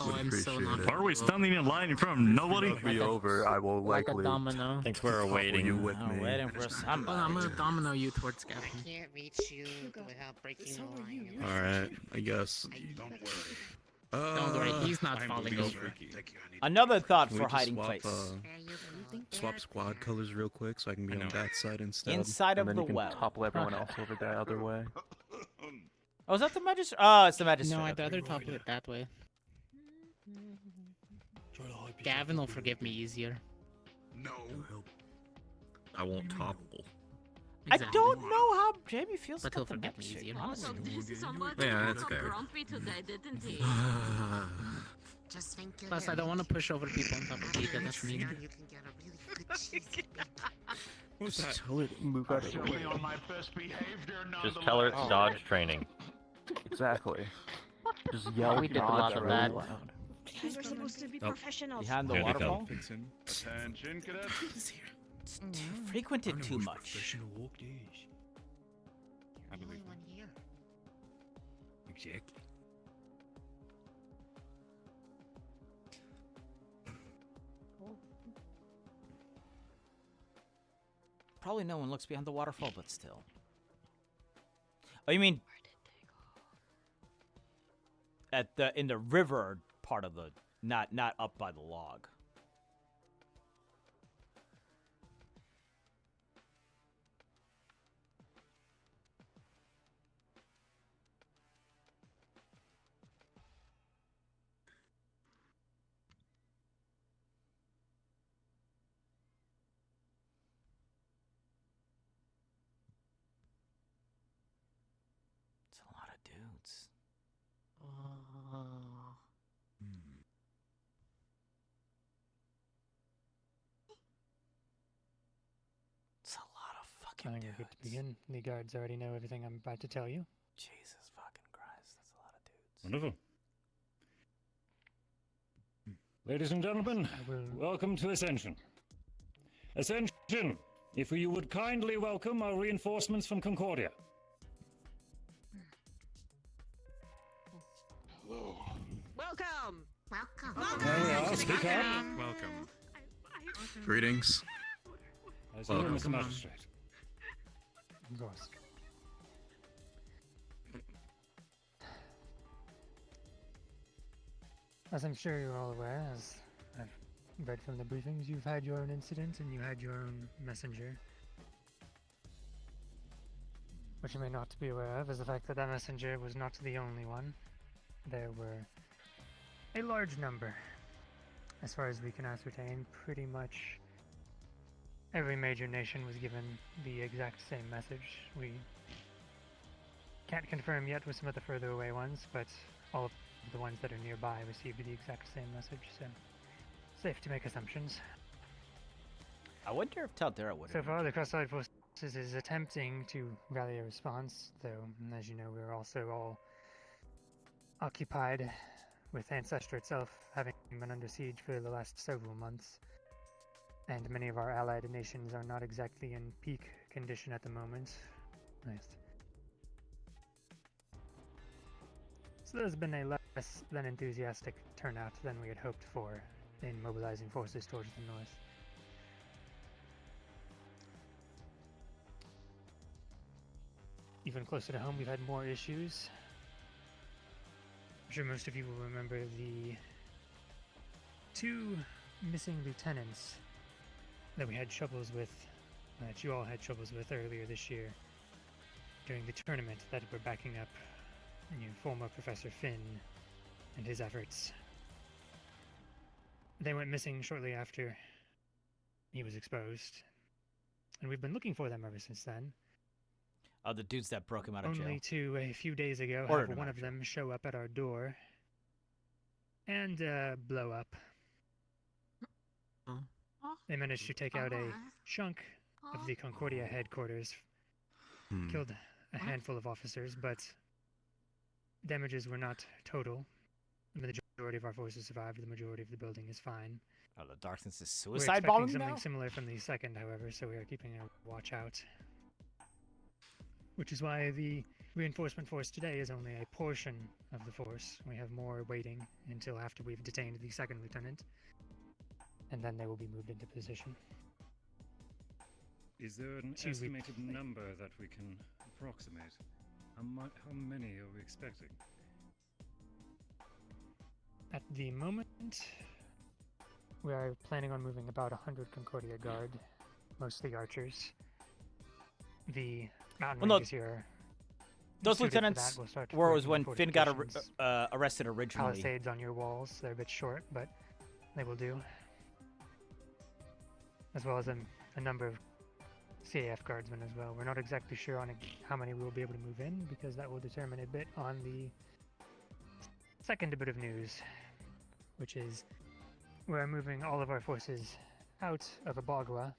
Oh, Would I'm so appreciate not. it. Are we standing in line in front of nobody? It'll be over. I will Like a likely. domino. Thanks for waiting. You with I'm me? waiting for somebody. Well, I'm gonna domino you towards Gavin. I can't reach you without breaking the line. All right. I guess. Don't worry. Don't worry, he's not falling over. Another thought Can for we just hiding swap, place. Swap squad colors real quick so I can be on that side instead. Inside of and then the you can well. topple everyone else over the other way. Oh, is that the magistrate? Oh, it's the magistrate. No, I'd rather topple it that way. Gavin will forgive me easier. No. I won't topple. I don't know how Jamie feels But he'll about the forgive me magistrate, easier. honestly. Yeah, that's fair. today, didn't he? Just think Plus, I don't want to push over people on top of Pika. That's mean. you can get a really good cheese. Just tell her to move out of the way. On my best behavior, Just tell her it's dodge training. Exactly. Just yell We did a lot dodge of really that. loud. We're supposed to be professionals. Behind the Yeah, they waterfall? Attention, cadets. It's frequented too much. Only one here. Exactly. Probably no one looks behind the waterfall, but still. Oh, you mean at the in the river part of the not up by the log. It's a lot of dudes. It's a lot of fucking We're dudes. good to begin. The guards already know everything I'm about to tell you. Jesus fucking Christ, that's a lot of dudes. Wonderful. Ladies and gentlemen, welcome to Ascension. Ascension, if you would kindly welcome our reinforcements from Concordia. Welcome. There we are, speak up. Welcome. Greetings. As you hear, Mr. Magistrate. Of course. As I'm sure you're all aware, as I've read from the briefings, you've had your own incident and you had your own messenger. What you may not be aware of is the fact that that messenger was not the only one. There were A large number. As far as we can ascertain, pretty much every major nation was given the exact same message. We can't confirm yet with some of the further away ones, but all of the ones that are nearby received the exact same message, so safe to make assumptions. I wonder if Taldera would. So far, the Cross-Eyed Forces is attempting to rally a response, though, as you know, we're also all occupied with Ancestor itself having been under siege for the last several months, and many of our allied nations are not exactly in peak condition at the moment. So there's been a less than enthusiastic turnout than we had hoped for in mobilizing forces towards the north. Even closer to home, we've had more issues. I'm sure most of you will remember the 2 missing lieutenants that we had troubles with, that you all had troubles with earlier this year during the tournament that were backing up former Professor Finn and his efforts. They went missing shortly after he was exposed, and we've been looking for them ever since then. Oh, the dudes that broke him out of jail. Only to a few days ago Ordered have one of them show up at our door and blow up. They managed to take out a chunk of the Concordia headquarters, killed a handful of officers, but damages were not total. The majority of our forces survived. The majority of the building is fine. Oh, the Darkness is We're suicide expecting bombing something now? similar from the second, however, so we are keeping a watch out. Which is why the reinforcement force today is only a portion of the force. We have more waiting until after we've detained the second lieutenant, and then they will be moved into position. Is there an estimated number that we can approximate? How many are we expecting? At the moment, we are planning on moving about 100 Concordia Guard, mostly archers. The mountain ranges here. Those suited for lieutenants that. We'll start were working when on Finn got fortifications. arrested originally. Palisades on your walls. They're a bit short, but they will do. As well as a number of CAF guardsmen as well. We're not exactly sure on how many we will be able to move in, because that will determine a bit on the second bit of news, which is we're moving all of our forces out of Abagua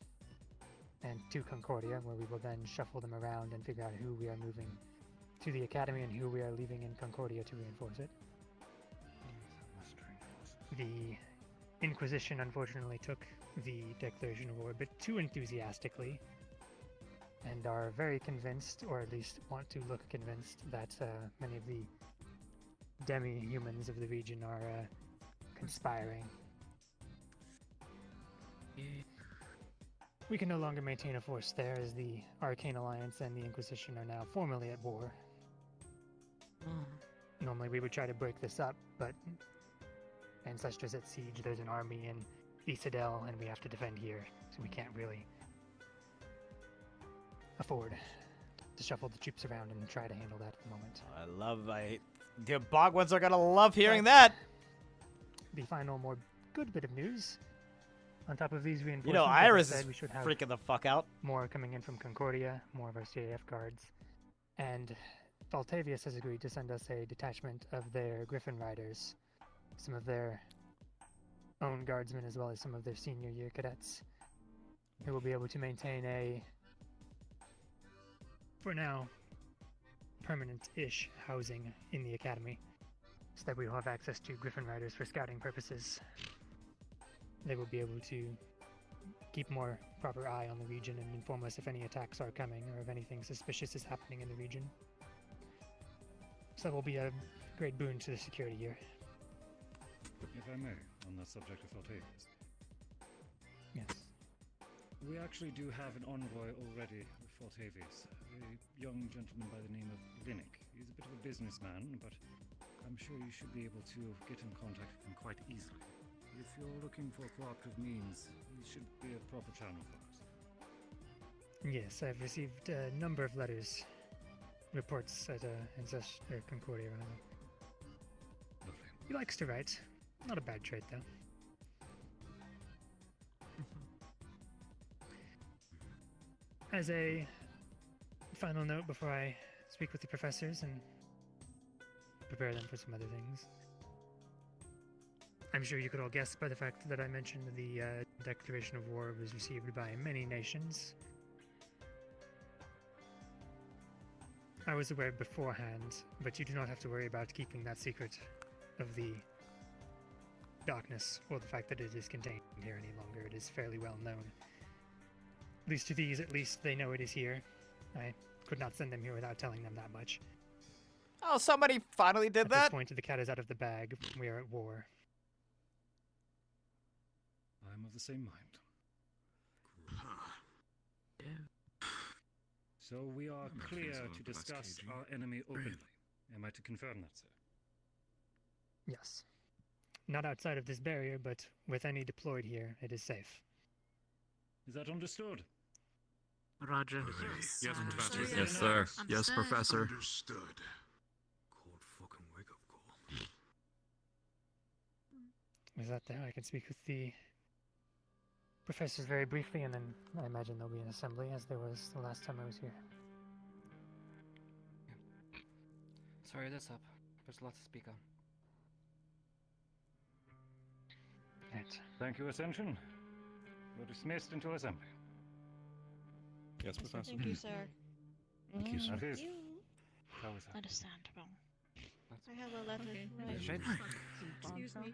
and to Concordia, where we will then shuffle them around and figure out who we are moving to the academy and who we are leaving in Concordia to reinforce it. The Inquisition unfortunately took the declaration of war a bit too enthusiastically, and are very convinced, or at least want to look convinced, that many of the demi-humans of the region are conspiring. We can no longer maintain a force there, as the Arcane Alliance and the Inquisition are now formally at war. Normally we would try to break this up, but Ancestors at siege, there's an army in Isadel, and we have to defend here, so we can't really afford to shuffle the troops around and try to handle that at the moment. The Bogwans are gonna love hearing that. The final, more good bit of news. On top of these reinforcements, You know, as I Iris said, is we should have freaking the fuck out. more coming in from Concordia, more of our CAF guards, and Valtavius has agreed to send us a detachment of their Griffin Riders, some of their own guardsmen as well as some of their senior year cadets, who will be able to maintain a, for now, permanent-ish housing in the academy, so that we will have access to Griffin Riders for scouting purposes. They will be able to keep more proper eye on the region and inform us if any attacks are coming or if anything suspicious is happening in the region. So that will be a great boon to the security here. If I may, on the subject of Valtavius. Yes. We actually do have an envoy already with Valtavius, a young gentleman by the name of Vinnick. He's a bit of a businessman, but I'm sure you should be able to get in contact with him quite easily. If you're looking for cooperative means, he should be a proper channel for us. Yes, I've received a number of letters, reports at Concordia. He likes to write. Not a bad trait, though. As a final note before I speak with the professors and prepare them for some other things, I'm sure you could all guess by the fact that I mentioned the declaration of war was received by many nations. I was aware beforehand, but you do not have to worry about keeping that secret of the darkness or the fact that it is contained here any longer. It is fairly well known. At least to these, at least they know it is here. I could not send them here without telling them that much. Oh, somebody finally did At that? this point, the cat is out of the bag. We are at war. I'm of the same mind. So we are clear to discuss our enemy openly. Am I to confirm that, sir? Yes. Not outside of this barrier, but with any deployed here, it is safe. Is that understood? Roger. Yes, Professor. Yes, sir. Yes, Professor. Understood. Cold fucking wake up call. Is that there? I can speak with the professors very briefly, and then I imagine there'll be an assembly, as there was the last time I was here. Sorry, that's up. There's a lot to speak on. Right. Thank you, Ascension. You're dismissed into assembly. Yes, Professor. Thank you, sir. Thank you, sir. That is. You. How is that? Understandable. I have a letter. Right. Excuse me.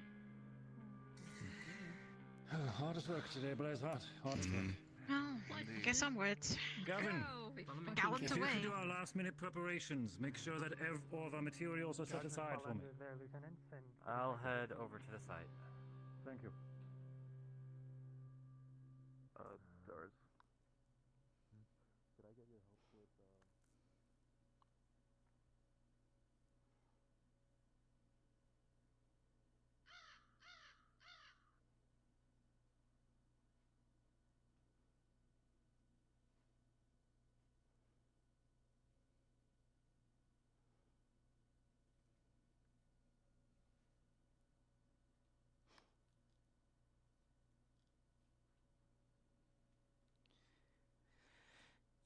Hard at work today, Blaze. Hard at work. No, I guess onwards. Gavin, Galloped if you away. can do our last-minute preparations, make sure that all of our materials are set aside for me. I'll head over to the site. Thank you. Stars. Could I get your help with,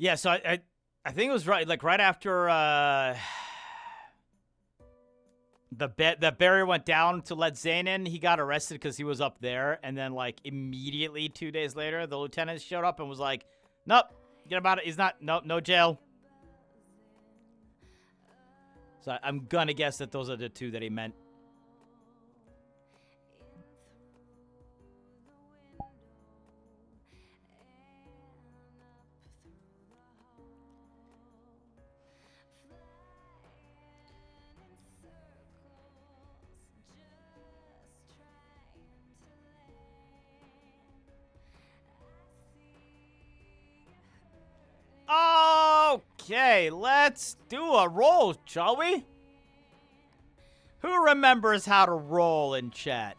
Yeah, so I think it was right after the barrier went down to let Zane in, he got arrested because he was up there, and then like immediately 2 days later, the lieutenant showed up and was like, "Nope, get him out. He's not. Nope, no jail." So I'm gonna guess that those are the two that he meant. Okay, let's do a roll, shall we? Who remembers how to roll in chat?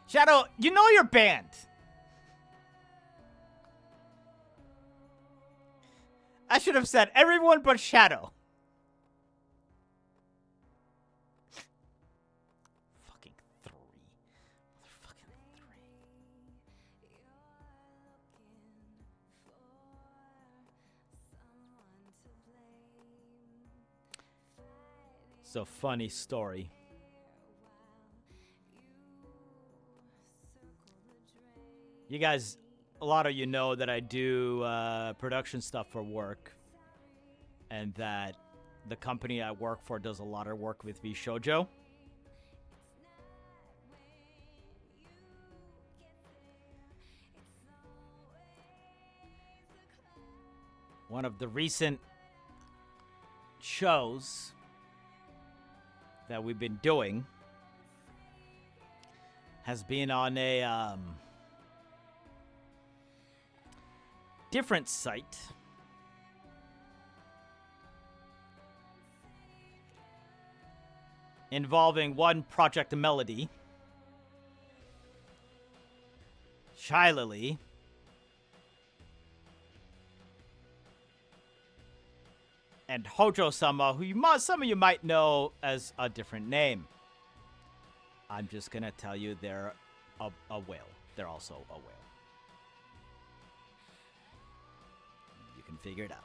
Shadow, you know you're banned. I should have said everyone but Shadow. Fucking 3. Fucking 3. So funny story. You guys, a lot of you know that I do production stuff for work, and that the company I work for does a lot of work with V Shoujo. One of the recent shows that we've been doing has been on a different site. Involving one Project Melody. Shylily, and Hojo-sama, who some of you might know as a different name. I'm just gonna tell you they're a whale. They're also a whale. You can figure it out.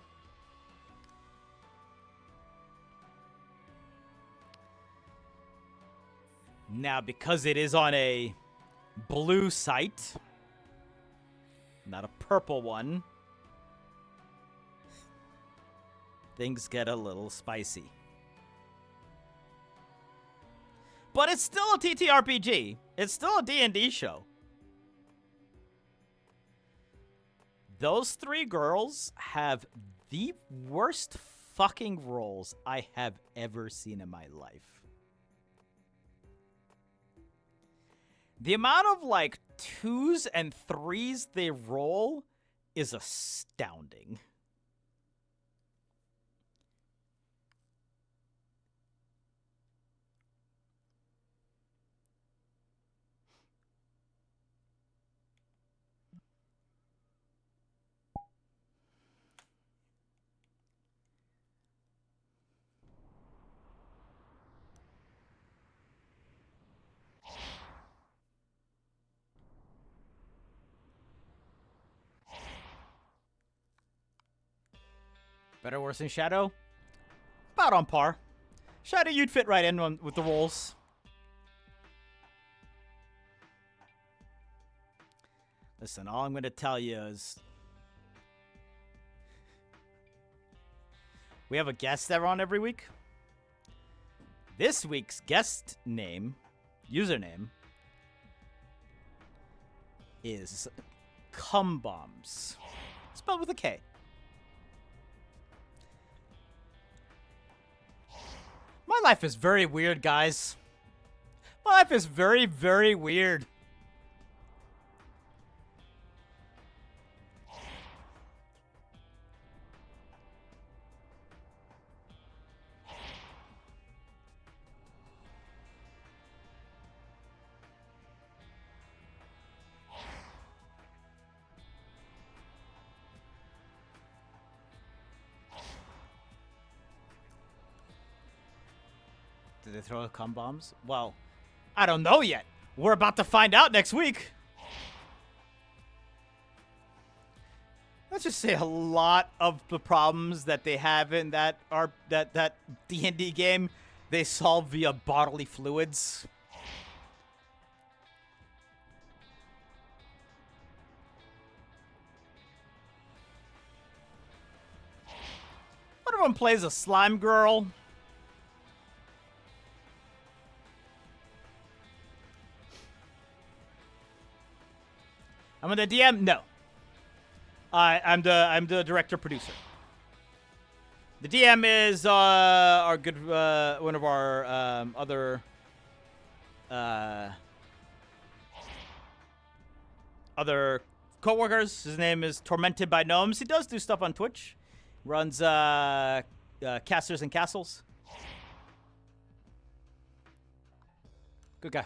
Now, because it is on a blue site, not a purple one, things get a little spicy. But it's still a TTRPG. It's still a D&D show. Those three girls have the worst fucking roles I have ever seen in my life. The amount of, like, 2s and 3s they roll is astounding. Better, worse than Shadow? About on par. Shadow, you'd fit right in with the roles. Listen, all I'm going to tell you is we have a guest that on every week. This week's guest username, is Cumbombs. Spelled with a K. My life is very weird, guys. My life is very, very weird. Did they throw cum bombs? Well, I don't know yet. We're about to find out next week. Let's just say a lot of the problems that they have in that D&D game, they solve via bodily fluids. One of them plays a slime girl. I'm the DM? No. I'm the director producer. The DM is our good one of our other co-workers. His name is Tormented by Gnomes. He does do stuff on Twitch. Runs Casters and Castles. Good guy.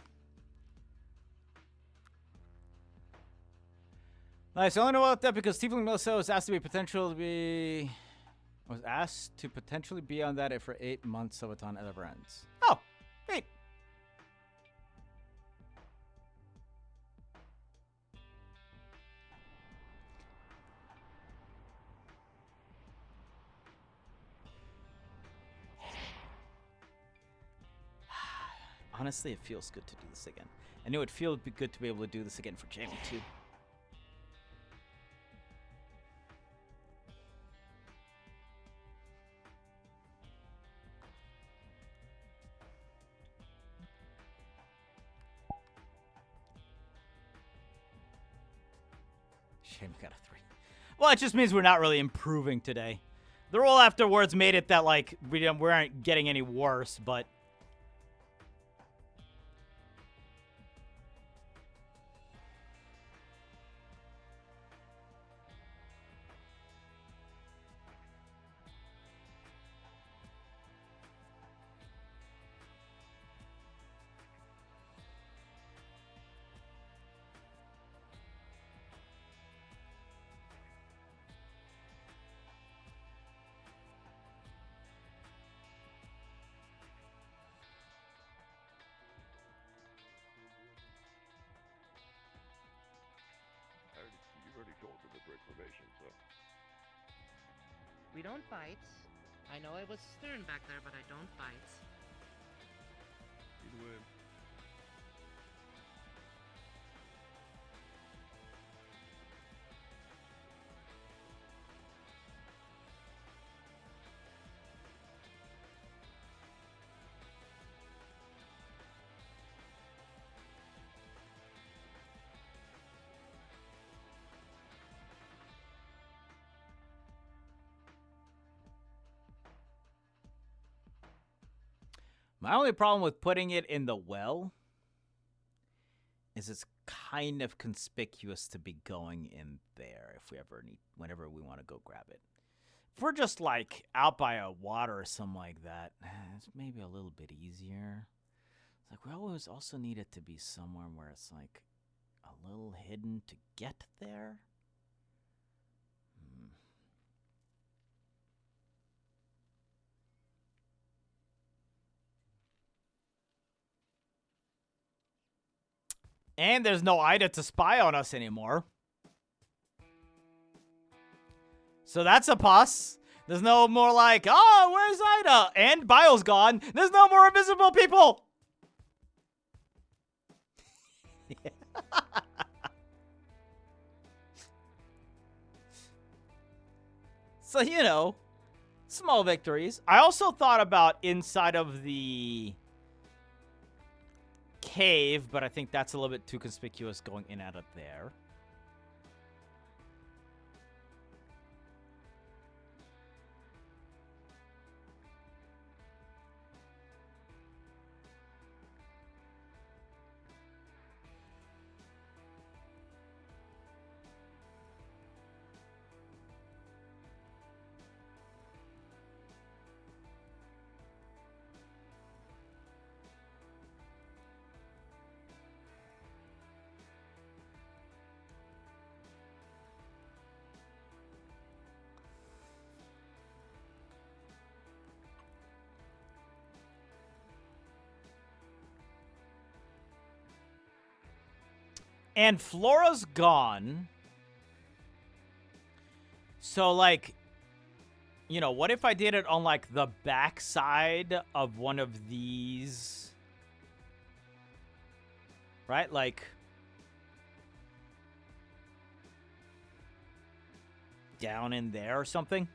Nice. I only know about that because Tiefling Melissa was asked to potentially be on that for 8 months so it never ends. Oh, great. Honestly, it feels good to do this again. I knew it'd feel good to be able to do this again for Jamie too. Shame we got a 3. Well, it just means we're not really improving today. The roll afterwards made it that, like, we aren't getting any worse, but... We don't bite. I know I was stern back there, but I don't bite. Either way. My only problem with putting it in the well is it's kind of conspicuous to be going in there if we ever need, whenever we want to go grab it. If we're just like out by a water or something like that, it's maybe a little bit easier. It's like we always also need it to be somewhere where it's like a little hidden to get there. And there's no Ida to spy on us anymore. So that's a plus. There's no more like, oh, where's Ida? And Bio's gone. There's no more invisible people. So, you know, small victories. I also thought about inside of the cave, but I think that's a little bit too conspicuous going in out of there. And Flora's gone. So, like, you know, what if I did it on, like, the back side of one of these? Right? Like, down in there or something?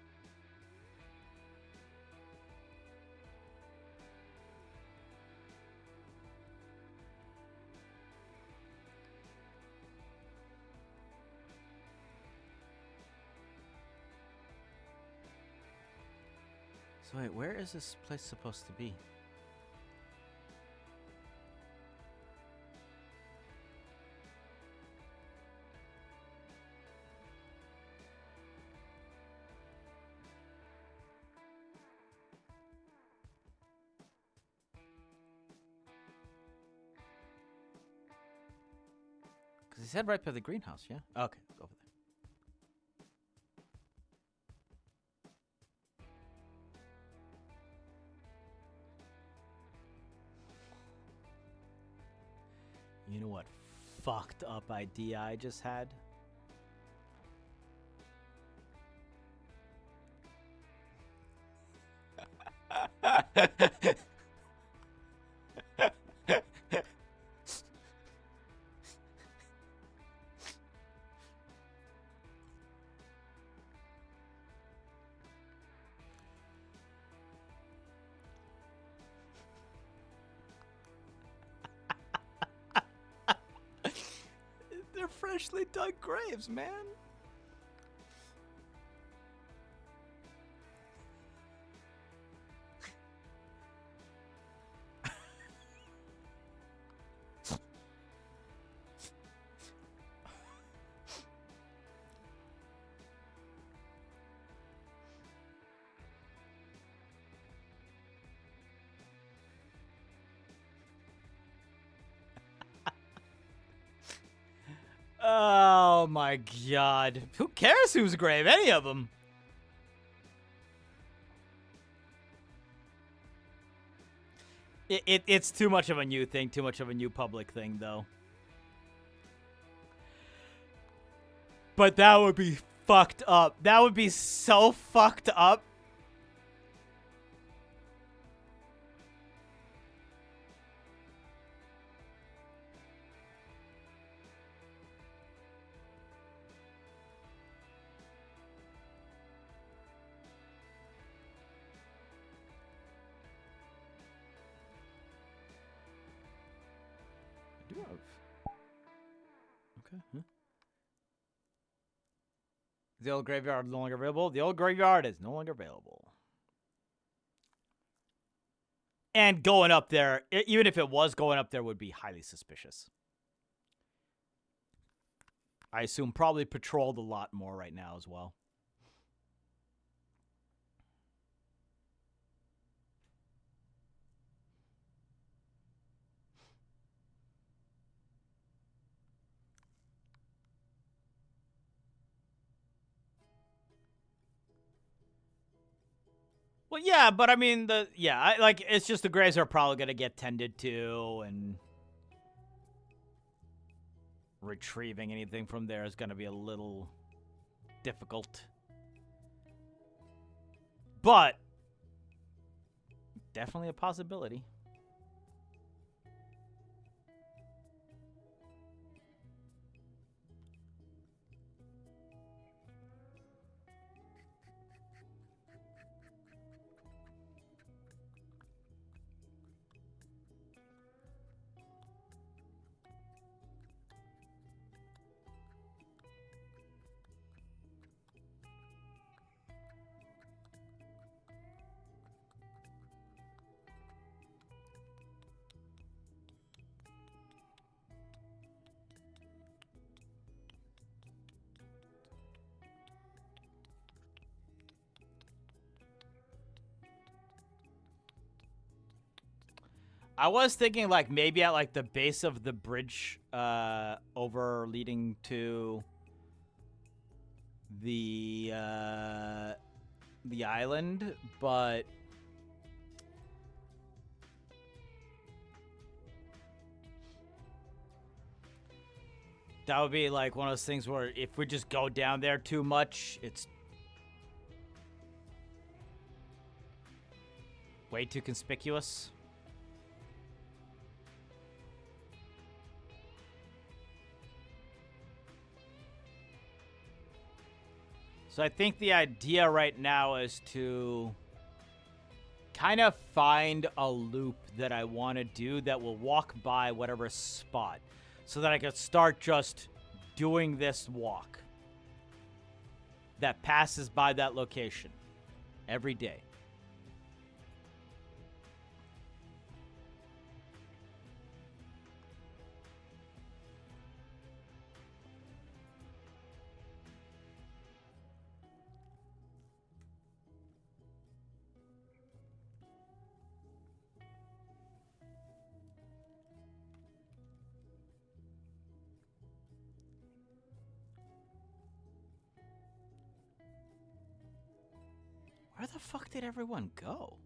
So wait, where is this place supposed to be? Because he said right by the greenhouse, yeah? Okay, over there. You know what fucked up idea I just had? They're freshly dug graves, man. Oh my god. Who cares whose grave? Any of them. It's too much of a new thing, too much of a new public thing, though. But that would be fucked up. That would be so fucked up. I do have. Okay. Huh? The old graveyard no longer available. The old graveyard is no longer available. And going up there, even if it was going up there, would be highly suspicious. I assume probably patrolled a lot more right now as well. Well, yeah, but I mean, it's just the graves are probably going to get tended to, and retrieving anything from there is going to be a little difficult. But definitely a possibility. I was thinking, like, maybe at, like, the base of the bridge over leading to the island, but that would be, like, one of those things where if we just go down there too much, it's way too conspicuous. So I think the idea right now is to kind of find a loop that I want to do that will walk by whatever spot so that I can start just doing this walk that passes by that location every day. Where the fuck did everyone go?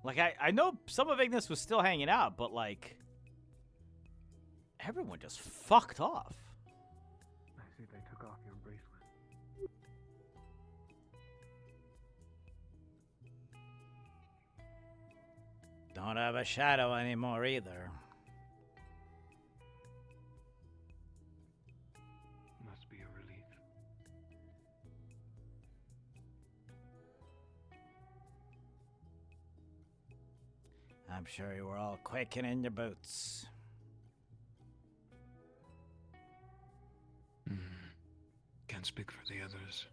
Like, I know some of Ignis was still hanging out, but, like, everyone just fucked off. I see they took off your bracelet. Don't have a shadow anymore either. Must be a relief. I'm sure you were all quaking in your boots. Can't speak for the others.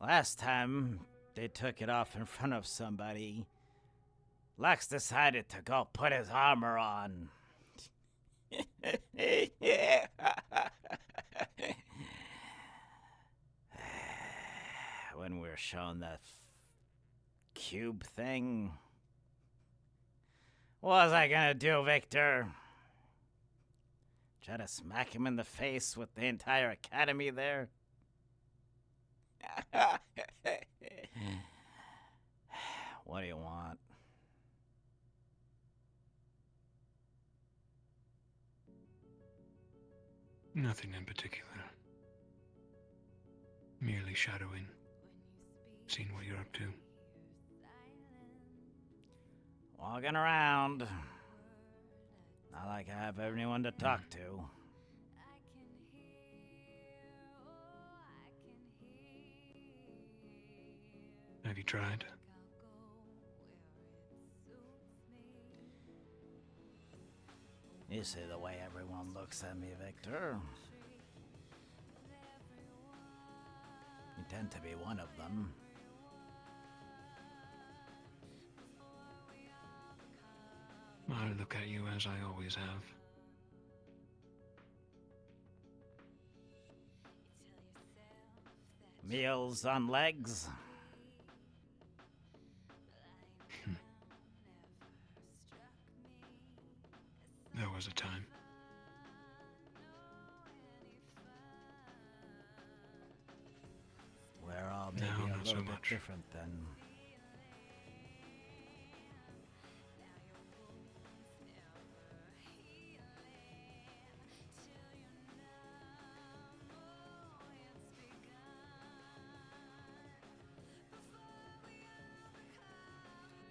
Last time they took it off in front of somebody, Lex decided to go put his armor on. When we were shown that cube thing. What was I gonna do, Victor? Try to smack him in the face with the entire academy there? What do you want? Nothing in particular. Merely shadowing. Seeing what you're up to. Walking around. Not like I have anyone to talk to. Have you tried? You see the way everyone looks at me, Victor. You tend to be one of them. I look at you as I always have. Meals on legs. There was a time. We're all maybe No, a not so little bit much. different then.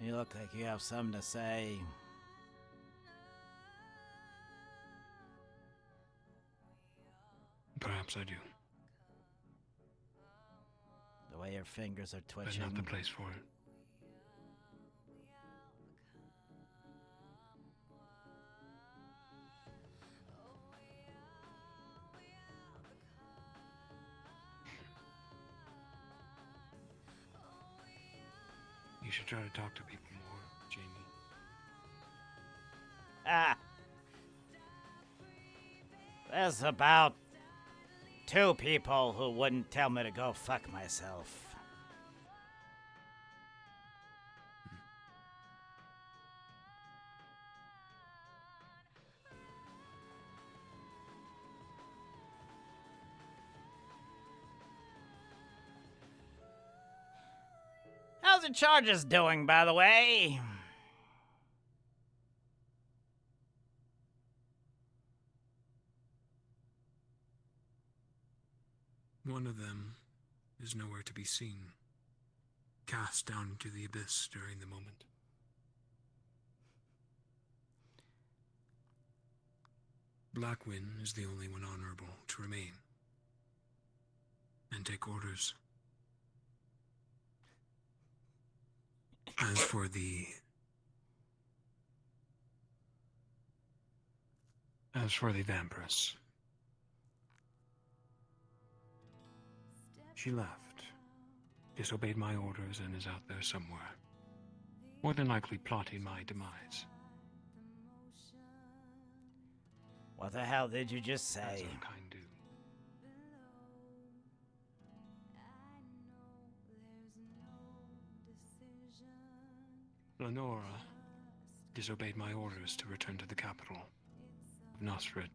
You look like you have something to say. Perhaps I do. The way your fingers are But twitching. not the place for it. You should try to talk to people more, Jamie. Ah. There's about 2 people who wouldn't tell me to go fuck myself. How's the charges doing, by the way? One of them is nowhere to be seen, cast down into the abyss during the moment. Blackwin is the only one honorable to remain and take orders. As for the Vampiress, she left, disobeyed my orders, and is out there somewhere, more than likely plotting my demise. What the hell did you just As say? our kind do. Lenora disobeyed my orders to return to the capital of Nosrid.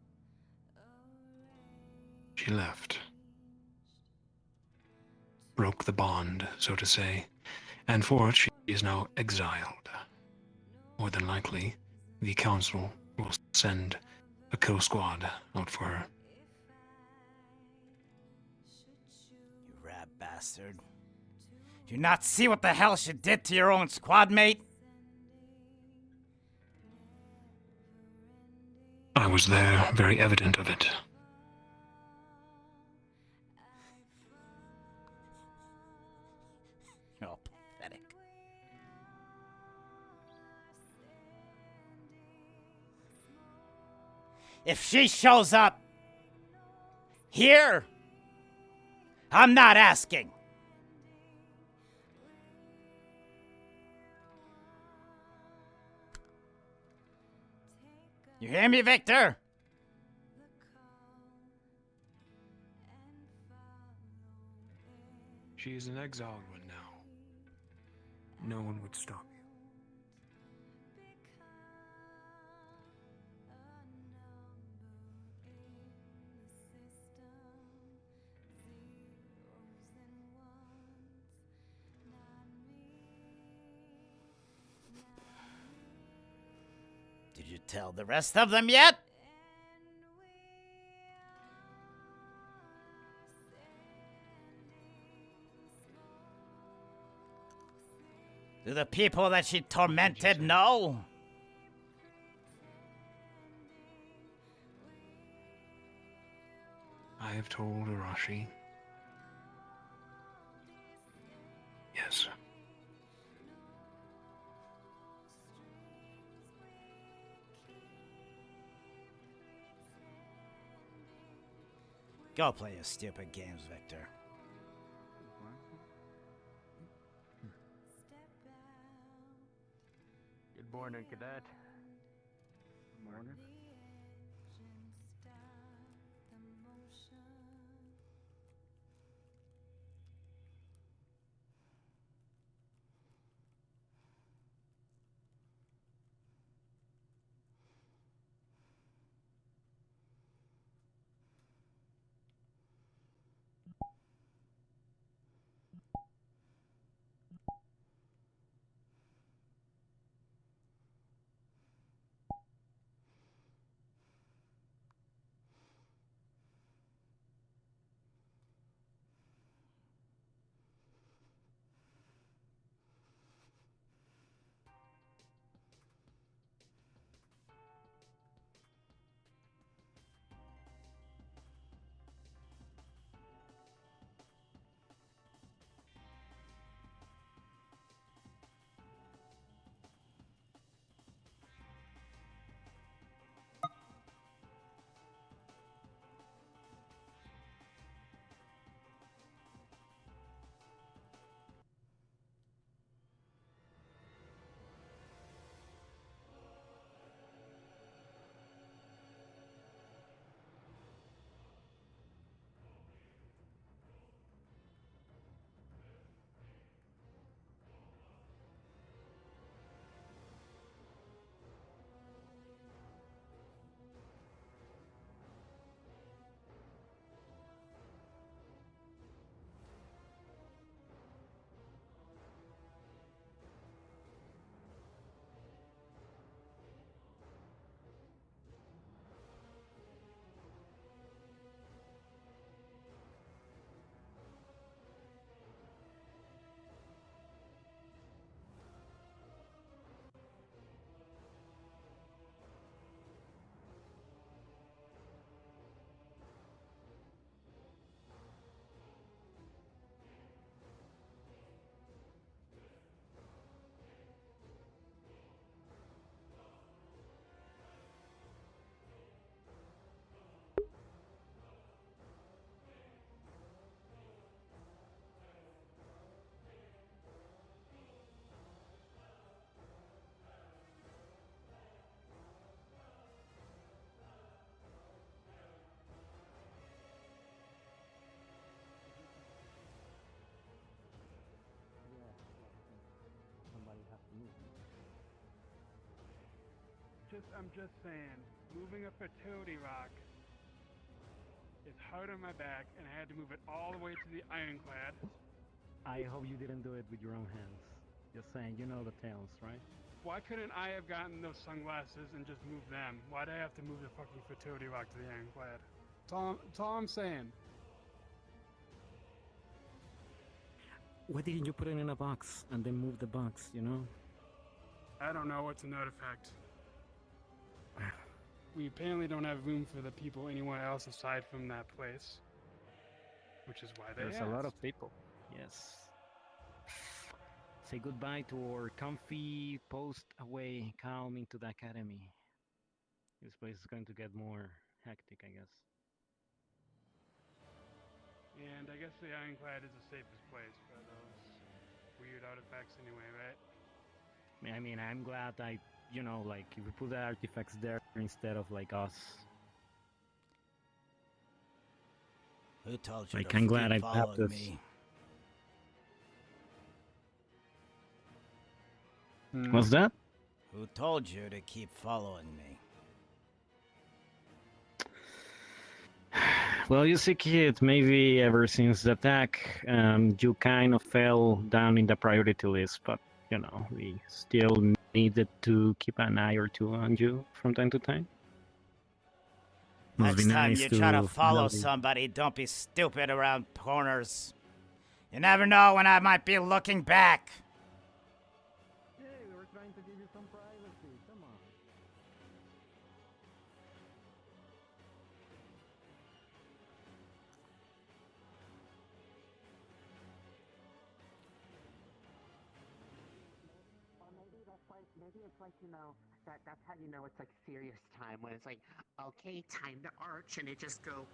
She left. Broke the bond, so to say, and for it she is now exiled. More than likely, the council will send a kill squad out for her. You rat bastard. Do you not see what the hell she did to your own squad mate? I was there, very evident of it. Oh, pathetic. If she shows up here, I'm not asking. You hear me, Victor? She is an exiled one now. No one would stop you. Did you tell the rest of them yet? the people that she tormented know? I have told Arashi. Yes. Go play your stupid games, Victor. Good morning, Cadet. Good morning. I'm just saying, moving a fertility rock is hard on my back, and I had to move it all the way to the ironclad. I hope you didn't do it with your own hands. Just saying, you know the tales, right? Why couldn't I have gotten those sunglasses and just moved them? Why'd I have to move the fucking fertility rock to the ironclad? That's all I'm saying. Why didn't you put it in a box and then move the box, you know? I don't know what's a note effect. We apparently don't have room for the people anywhere else aside from that place. Which is why There's a lot of people. Yes. Say goodbye to our comfy post away calm into the academy. This place is going to get more hectic, I guess. And I guess the ironclad is the safest place for those weird artifacts anyway, right? I mean, I'm glad you know, like, if we put the artifacts there instead of, like, us. Who told you like, to I'm glad keep I have following this. me? What's that? Who told you to keep following me? Well, you see, kid, maybe ever since the attack, you kind of fell down in the priority list, but, you know, we still needed to keep an eye or two on you from time to time. Must be Next time nice you try to follow know the- somebody, don't be stupid around corners. You never know when I might be looking back. We're trying to give you some privacy. Come on. Or maybe that's like, maybe it's like, you know, that's how you know it's like serious time, when it's like, okay, time to arch, and it just go.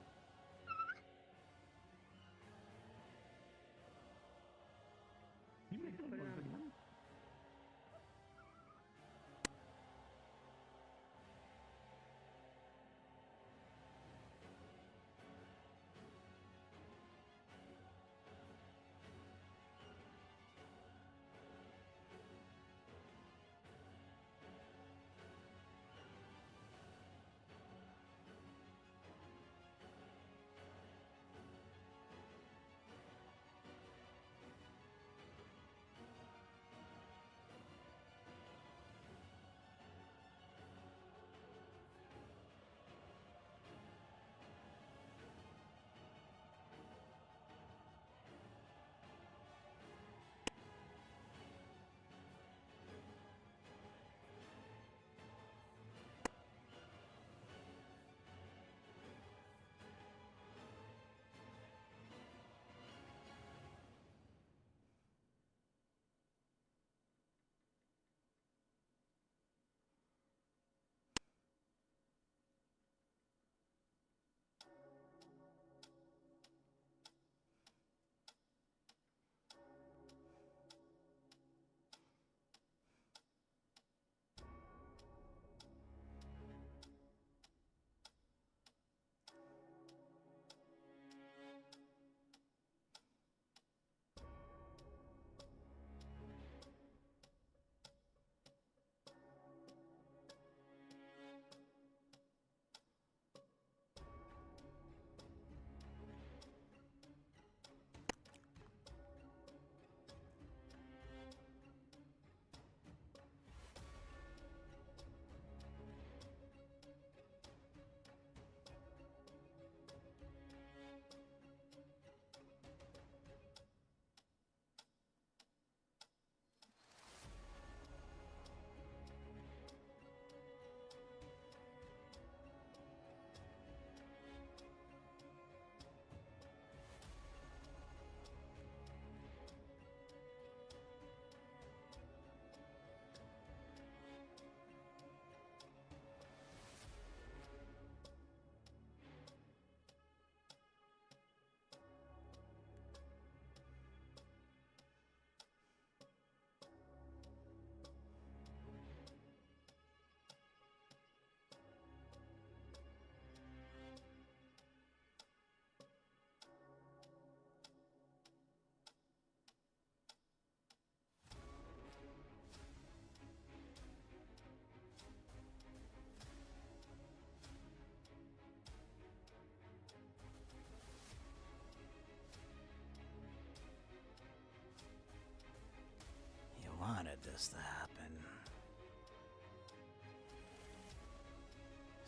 Wanted this to happen.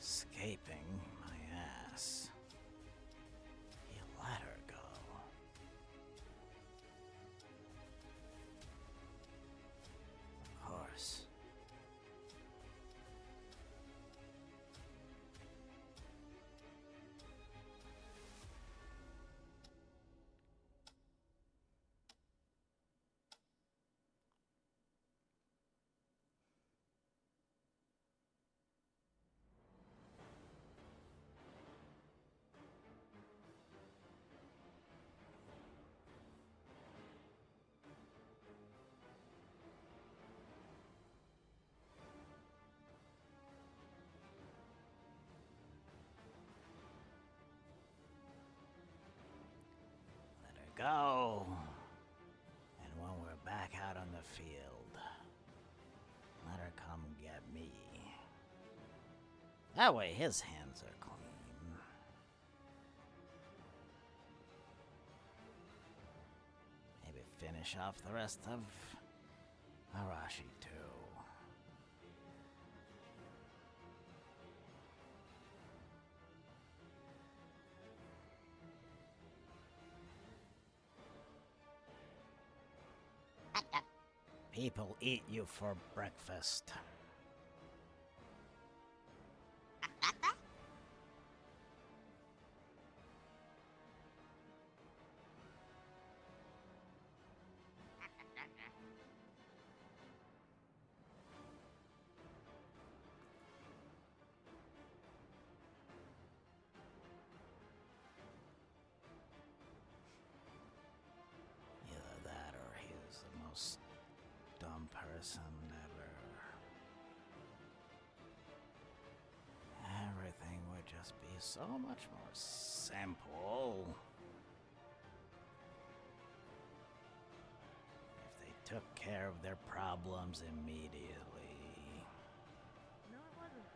Escaping my ass. You let her go. Of course. Go. And when we're back out on the field, let her come get me. That way his hands are clean. Maybe finish off the rest of Arashi too. People eat you for breakfast. Either that or he is the most dumb person ever. Everything would just be so much more simple if they took care of their problems immediately. No, it wasn't.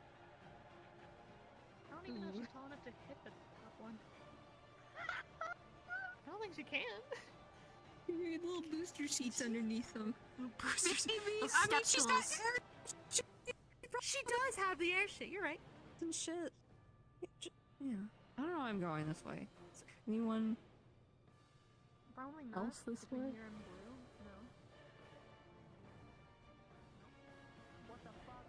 I don't even know if she's tall enough to hit the top one. I don't think she can. Your little booster seats underneath them. Maybe. Those I mean, she's got step air. She does have the air shit. You're right. Some shit. Yeah. I don't know why I'm going this way. Is anyone Probably not. else this Between way? here and blue. No. What the fuck?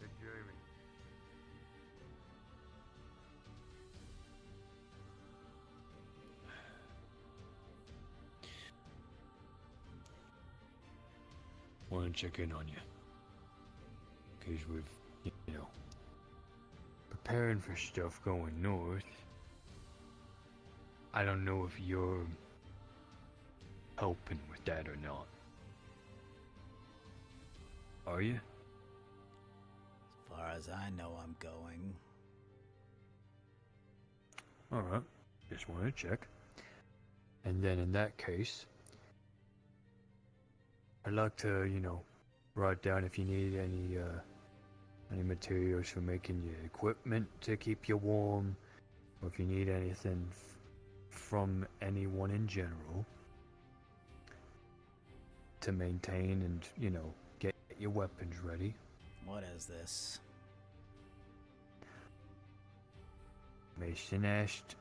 Hey, Jamie. Want to check in on you. Because we've, you know, preparing for stuff going north. I don't know if you're helping with that or not. Are you? As far as I know, I'm going. Alright, just want to check. And then in that case, I'd like to, you know, write down if you need any materials for making your equipment to keep you warm, or if you need anything from anyone in general to maintain and, you know, get your weapons ready. What is this? Mason asked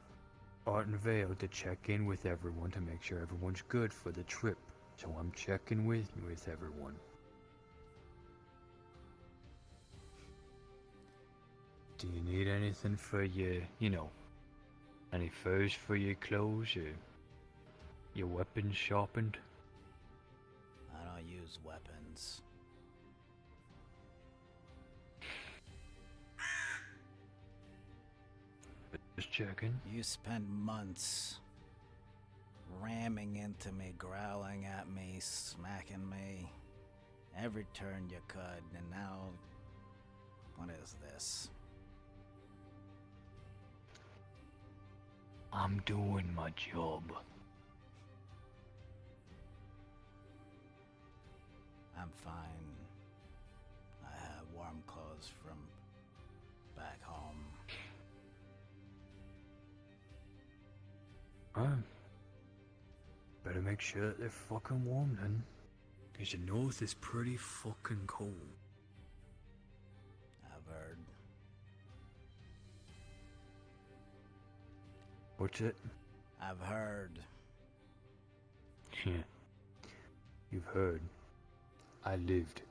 Art and Vale to check in with everyone to make sure everyone's good for the trip. So I'm checking with everyone. Do you need anything for your, you know, any furs for your clothes or your weapons sharpened? I don't use weapons. Just checking. You spent months ramming into me, growling at me, smacking me. Every turn you could, and now... What is this? I'm doing my job. I'm fine. I have warm clothes from back home. Better make sure that they're fucking warm then. Because the north is pretty fucking cold. I've heard. What's it? I've heard. Yeah. You've heard. I lived.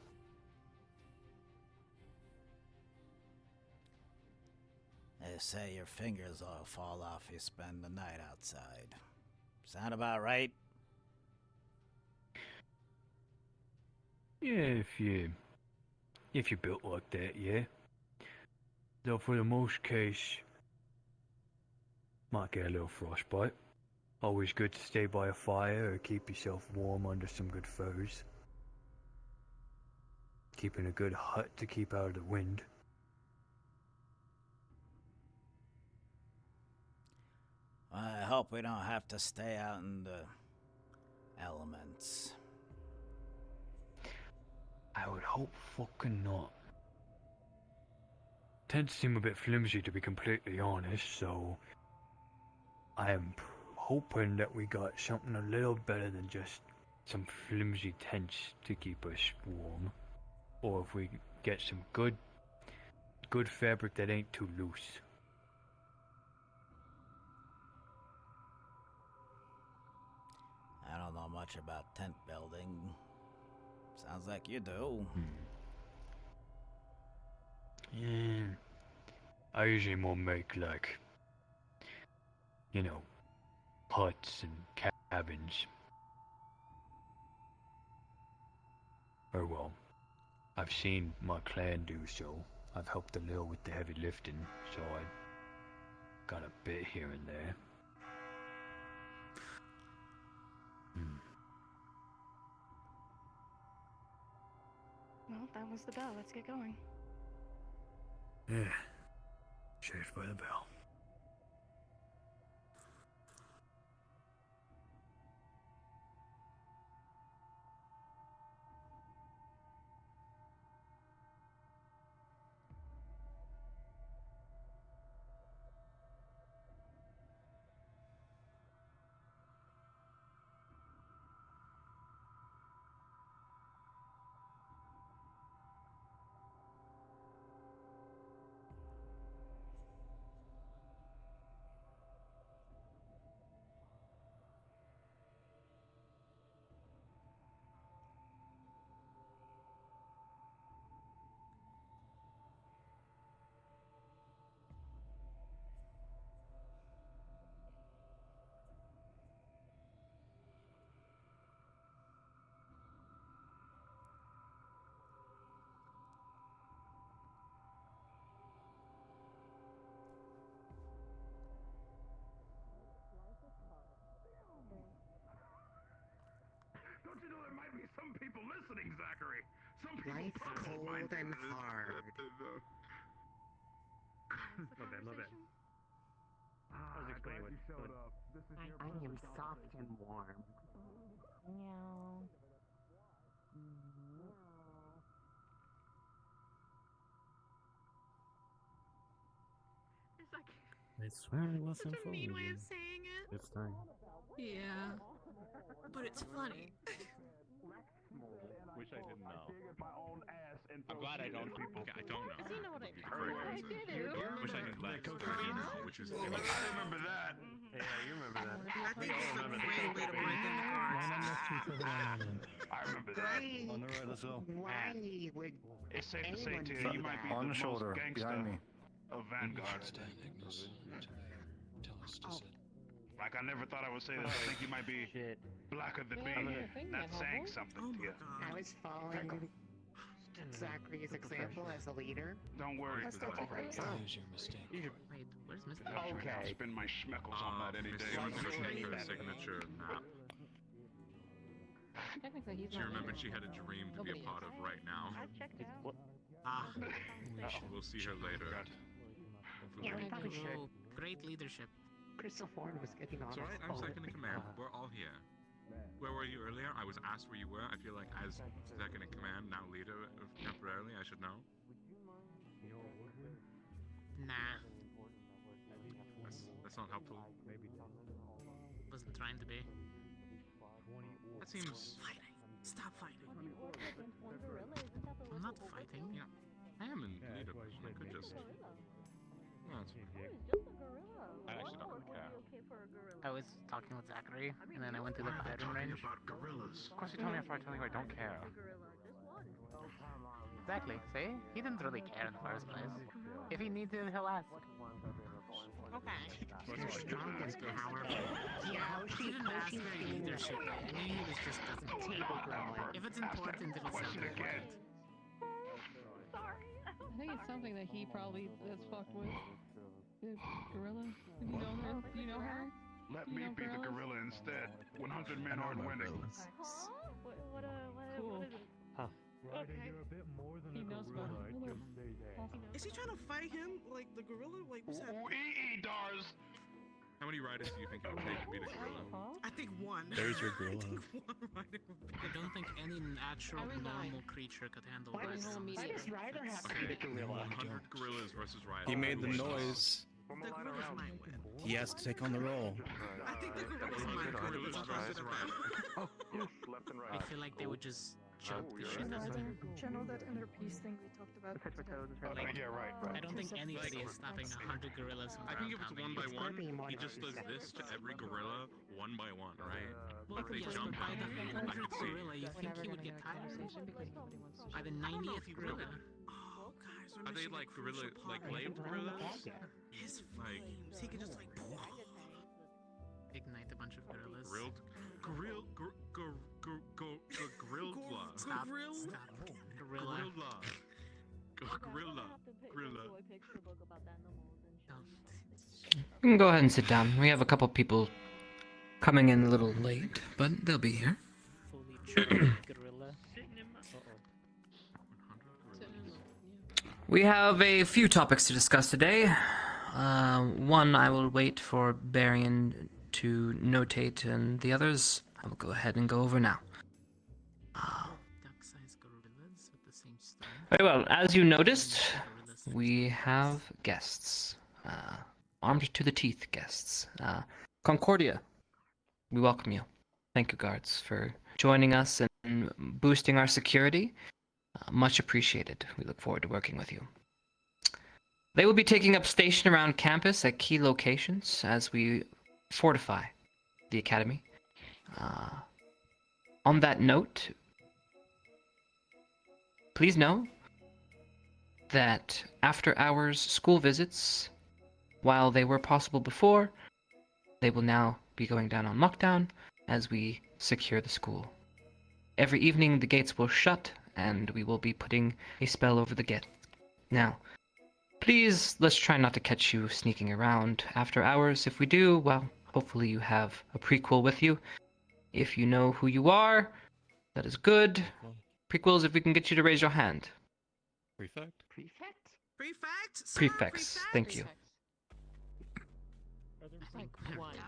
They say your fingers all fall off you spend the night outside. Sound about right? Yeah, if you're built like that, yeah. Though for the most case, might get a little frostbite. Always good to stay by a fire or keep yourself warm under some good furs. Keeping a good hut to keep out of the wind. I hope we don't have to stay out in the elements. I would hope fucking not. Tents seem a bit flimsy to be completely honest, so I am hoping that we got something a little better than just some flimsy tents to keep us warm. Or if we get some good fabric that ain't too loose. I don't know much about tent building. Sounds like you do. Yeah. I usually more make like, you know, huts and cabins. Or well, I've seen my clan do so. I've helped a little with the heavy lifting, so I got a bit here and there. Well, that was the bell. Let's get going. Yeah. Cheers by the bell. Don't you know there might be some people listening, Zachary? Some people Life's probably cold might and be hard. My bad. I was explaining what showed up. This is your I am perfect soft conversation. and warm. Meow. It's like I swear it wasn't such a mean way of saying it. It's time. Yeah. But it's funny. Wish I didn't know. I'm glad I don't. People. I don't know. You know what I I do. wish I knew less. I know, which is. I remember that. Yeah, you remember that. I think it's a great way to break in the cards. I remember that. On the right, let's go. Why would It's safe to say, anyone too, do you might be that? the On the most shoulder, gangster behind me. of Vanguard. Like, I never thought I would say this. I think you might be blacker than me. That's saying something to you. I was following Zachary's example as a leader. Don't worry. That's not right. your mistake. Wait, where's Mr. Okay. I'll spend my schmeckles on that any day. signature map. Technically, he's She not remembered leader. she had a dream to be a part of right now. I've checked out. We'll see her later. Yeah, we probably should. Oh, great leadership. Crystal Ford was getting on It's alright, I'm second in command. We're all here. Where were you earlier? I was asked where you were. I feel like as second in command, now leader temporarily, I should know. Nah, That's not helpful. wasn't trying to be. That seems... Fighting. Stop fighting. I'm not fighting. Yeah, I am in leader. I could just... No, it's fine. I actually don't really care. I was talking with Zachary, and then I went to the firing range. About gorillas. Of course you told me after I told you I don't care. Exactly. See? He didn't really care in the first place. If he needs it, he'll ask. Okay. He's strongest, however. Yeah, he didn't ask for leadership. He was just a table grumbling. If it's important, it'll sound important. I think it's something that he probably is fucked with. The gorilla. You know her? You know her? Let me be the gorilla instead. 100 men aren't winning. Cool. Ryder, you're a bit more than He knows about it. Is he trying to fight him? Like the gorilla? Like what's happening? Dars! How many riders do you think it would take to beat a gorilla? I think one. There's your gorilla. I don't think any natural, normal creature could handle this. Why does Ryder have to be the gorilla? 100 gorillas versus Ryder. He made the noise. The gorillas might win. He has to take on the role. I think the gorillas might win. Left and right. I feel like they would just choke the shit out of him. Channel that inner peace thing we talked about. Yeah, right. I don't think anybody is stopping 100 gorillas from I think if it's ground one by pounding. one, he just does this to every gorilla one by one, right? Well, If they yes, jump but by on the him, I 100th could see. gorilla, you think he would get tired? By the 90th gorilla. Oh, guys, Are they like gorilla, like labeled gorillas? His Like flames. He could just like ignite a bunch of gorillas. grilled, gorilla. Stop. Gorilla. Stop. Gorilla. Gorilla. You can go ahead and sit down. We have a couple people coming in a little late, but they'll be here. We have a few topics to discuss today. One I will wait for Barian to notate, and the others I will go ahead and go over now. Very well, as you noticed, we have guests. Armed to the teeth guests. Concordia, we welcome you. Thank you, guards, for joining us and boosting our security. Much appreciated. We look forward to working with you. They will be taking up station around campus at key locations as we fortify the academy. On that note, please know that after hours school visits, while they were possible before, they will now be going down on lockdown as we secure the school. Every evening the gates will shut and we will be putting a spell over the gate. Now, please, let's try not to catch you sneaking around after hours. If we do, well, hopefully you have a prequel with you. If you know who you are, that is good. Prequels, if we can get you to raise your hand. Prefect? Prefects, thank you.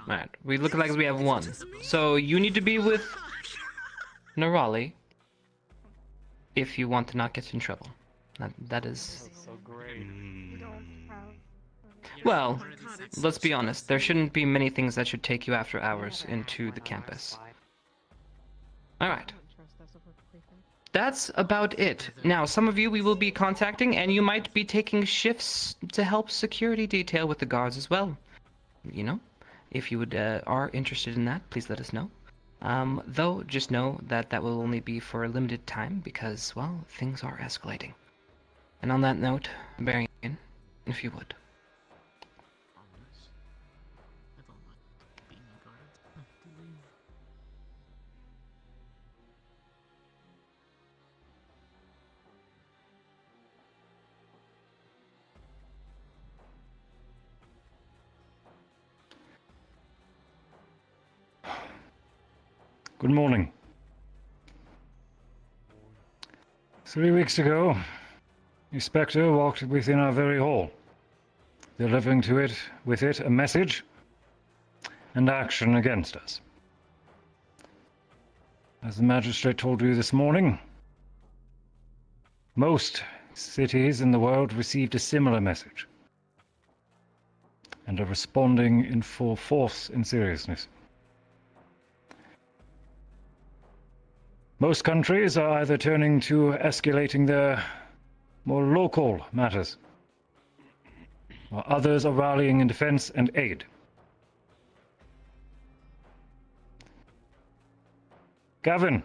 Alright, we look like we have one. So you need to be with Nerali if you want to not get in trouble. That is... So great. Well, let's be honest. There shouldn't be many things that should take you after hours into the campus. Alright. That's about it. Now, some of you we will be contacting, and you might be taking shifts to help security detail with the guards as well. You know, if you would are interested in that, please let us know. Though, just know that that will only be for a limited time because, well, things are escalating. And on that note, Barian, if you would. Good morning. 3 weeks ago, the Spectre walked within our very hall, delivering with it a message and action against us. As the magistrate told you this morning, most cities in the world received a similar message and are responding in full force and seriousness. Most countries are either turning to escalating their more local matters, while others are rallying in defense and aid. Gavin,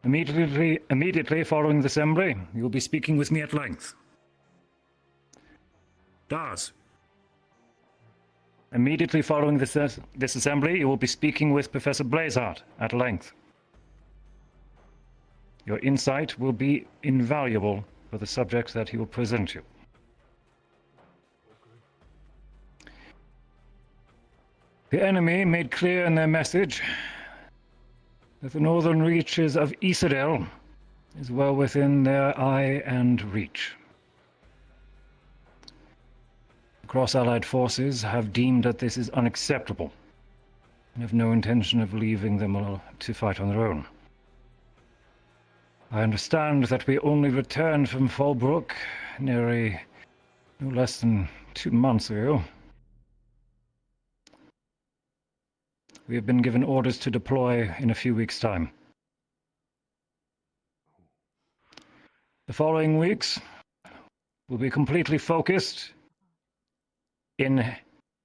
Immediately following the assembly, you will be speaking with me at length. Daz. Immediately following this assembly, you will be speaking with Professor Blazehart at length. Your insight will be invaluable for the subject that he will present you. The enemy made clear in their message that the northern reaches of Isidel is well within their eye and reach. The cross-allied forces have deemed that this is unacceptable and have no intention of leaving them to fight on their own. I understand that we only returned from Fallbrook nearly no less than 2 months ago. We have been given orders to deploy in a few weeks' time. The following weeks will be completely focused in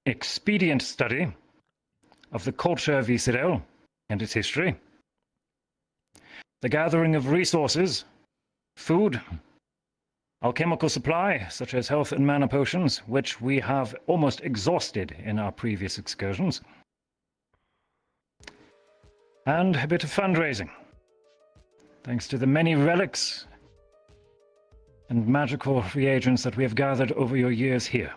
expedient study of the culture of Isidel and its history, the gathering of resources, food, alchemical supply, such as health and mana potions, which we have almost exhausted in our previous excursions, and a bit of fundraising, thanks to the many relics and magical reagents that we have gathered over your years here.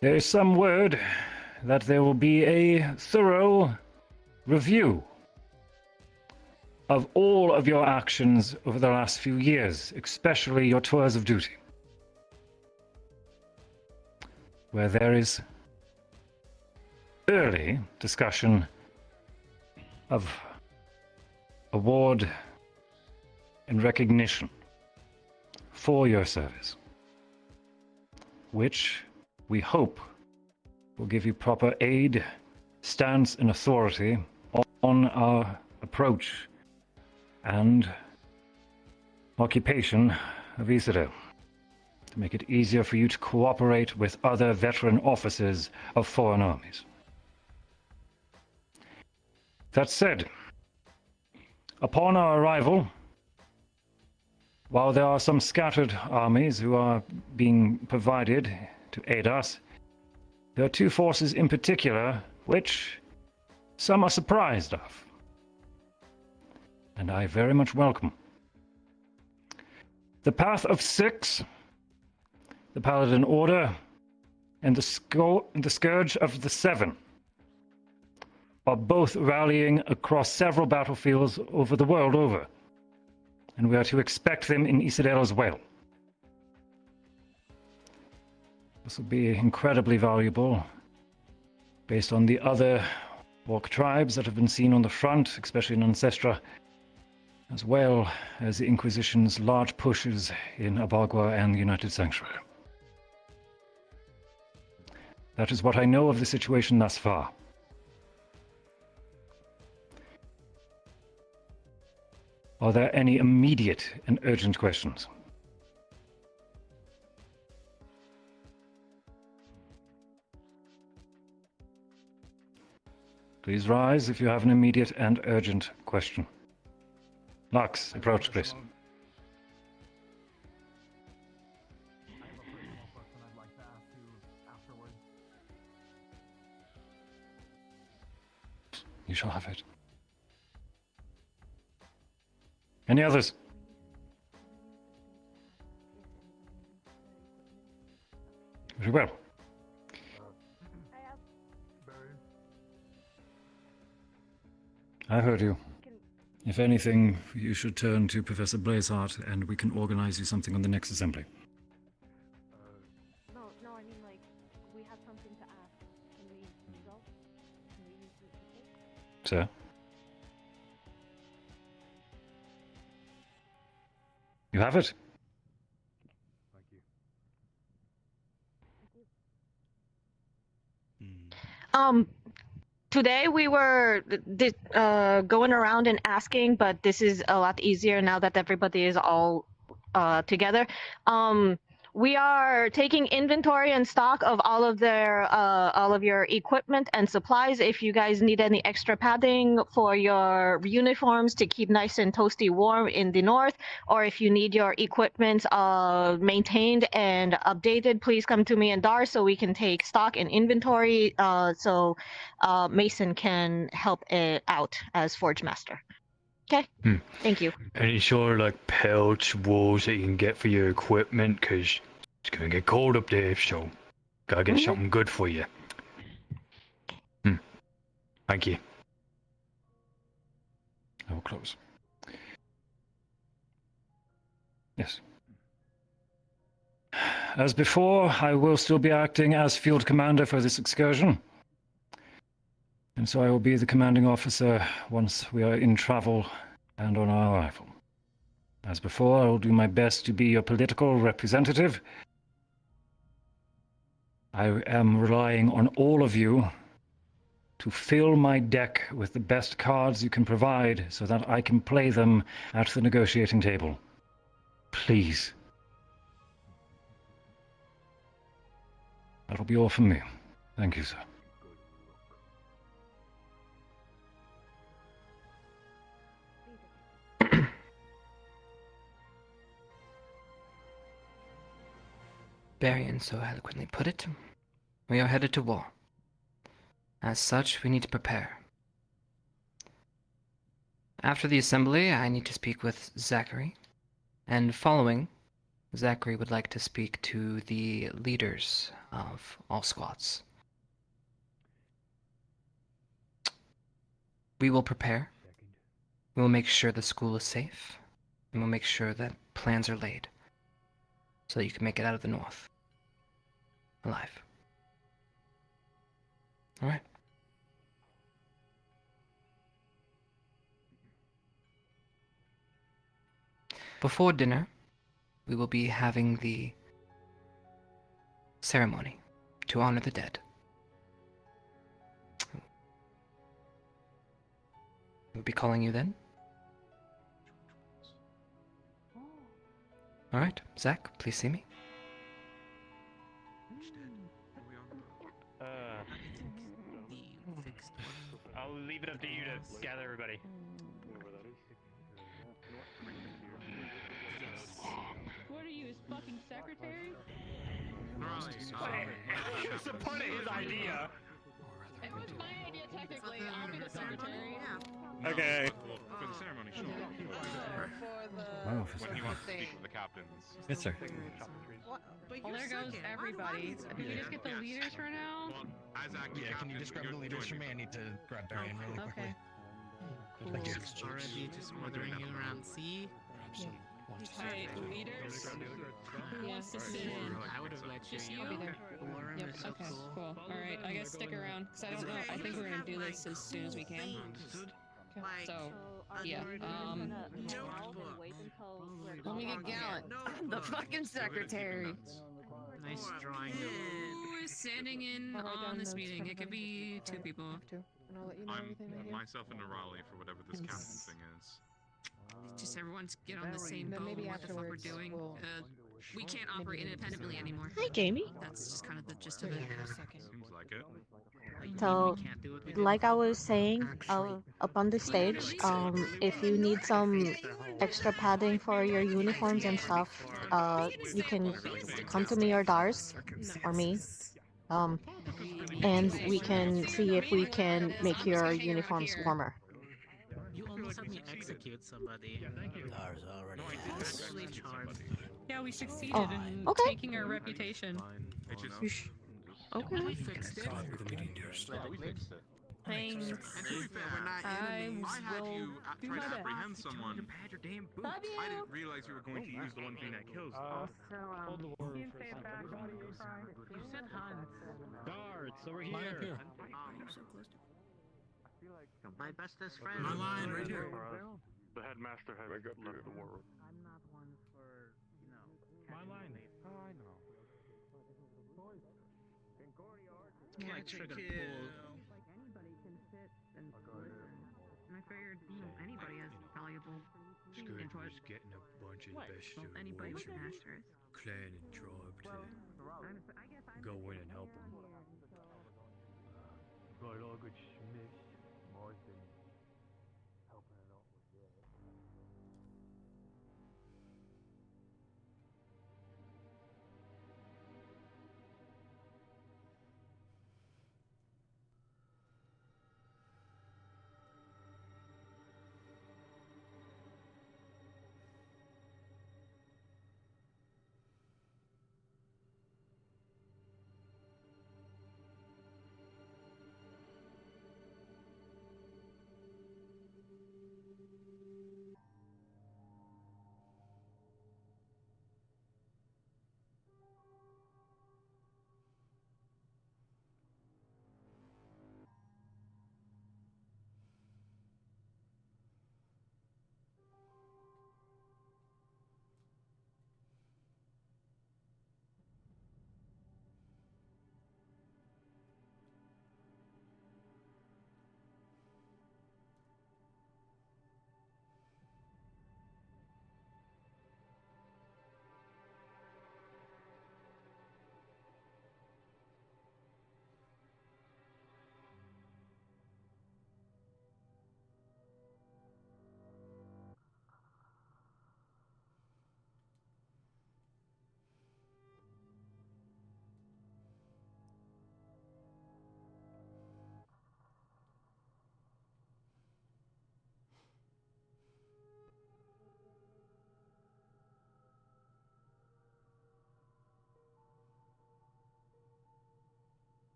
There is some word that there will be a thorough review of all of your actions over the last few years, especially your tours of duty, where there is early discussion of award and recognition for your service, which we hope will give you proper aid, stance, and authority on our approach and occupation of Isidel, to make it easier for you to cooperate with other veteran officers of foreign armies. That said, upon our arrival, while there are some scattered armies who are being provided to aid us, there are 2 forces in particular which some are surprised of, and I very much welcome. The Path of 6, the Paladin Order, and the Scourge of the 7 are both rallying across several battlefields over the world over, and we are to expect them in Isidel as well. This will be incredibly valuable based on the other orc tribes that have been seen on the front, especially in Ancestra, as well as the Inquisition's large pushes in Abagua and the United Sanctuary. That is what I know of the situation thus far. Are there any immediate and urgent questions? Please rise if you have an immediate and urgent question. Lux, approach, please. You shall have it. Any others? Very well. I heard you. If anything, you should turn to Professor Blazehart and we can organize you something on the next assembly. No, I mean, like, we have something to ask. Can we go? Can we use this? Sir? You have it? Today we were going around and asking, but this is a lot easier now that everybody is all together. we are taking inventory and stock of all of your equipment and supplies. If you guys need any extra padding for your uniforms to keep nice and toasty warm in the north, or if you need your equipment maintained and updated, please come to me and Dar so we can take stock and inventory. So Mason can help out as Forge Master. Okay. Thank you. Any sort of like pelts, wools that you can get for your equipment, cause it's gonna get cold up there, so gotta get something good for you. Thank you. I will close. Yes. As before, I will still be acting as field commander for this excursion. And so I will be the commanding officer once we are in travel and on our arrival. As before, I will do my best to be your political representative. I am relying on all of you to fill my deck with the best cards you can provide so that I can play them at the negotiating table. Please. That'll be all from me. Thank you, sir. Barian so eloquently put it, we are headed to war. As such, we need to prepare. After the assembly, I need to speak with Zachary, and following, Zachary would like to speak to the leaders of all squads. We will prepare. We will make sure the school is safe, and we'll make sure that plans are laid so that you can make it out of the north alive. All right. Before dinner, we will be having the ceremony to honor the dead. We'll be calling you then. All right, Zach, please see me. I'll leave it up to you to gather everybody. What are you, his fucking secretary? It's a part of his idea. It was my idea, technically. I'll be the secretary. Okay. For the ceremony, sure. My office. When he wants to speak with the captains. Yes, sir. Well, there goes everybody. Did we just get the leaders for now? Yeah, can you just grab the leaders for me? I need to grab Barian really quickly. Thank you. Already just ordering you around C. Hey, leaders? Who wants to sit in? I would have let you. I'll be there. Lauren Yep, is so okay, cool. cool. Alright, I guess stick around, because I don't know. I think we're gonna do this as soon as we can. So, yeah, Let me get Gallant. The fucking secretary. Nice drawing. Who is standing in on this meeting? It could be two people. I'm myself and Raleigh for whatever this captain thing is. Just everyone's get on the same boat. What the fuck we're doing? We can't operate independently anymore. Hi, Jamie. That's just kind of the gist of it. Seems like it. So, like I was saying up on the stage, if you need some extra padding for your uniforms and stuff, you can come to me or Dars, or me, and we can see if we can make your uniforms warmer. You almost had me execute somebody. Dars already has. Really charmed. Yeah, we succeeded Oh, in okay. taking our reputation. Okay. We fixed it. Thanks. And to be fair, I had will you do try my to best. apprehend someone. Love you. I didn't realize you were going to use the one thing that kills. You said Hans. Guards, over Line up here. My bestest friend. My line right here. The headmaster has left the war room. I'm not one for, My line. Oh, I know. Catch and kill. Like anybody can sit and listen. And I figured, anybody has valuable Scourge info. was getting a bunch of What? the best Well, of anybody warriors with from his masters. clan and tribe to I guess I'm go the in and help mayor him. here, so... Got all good smiths. Mine's been helping it out with that.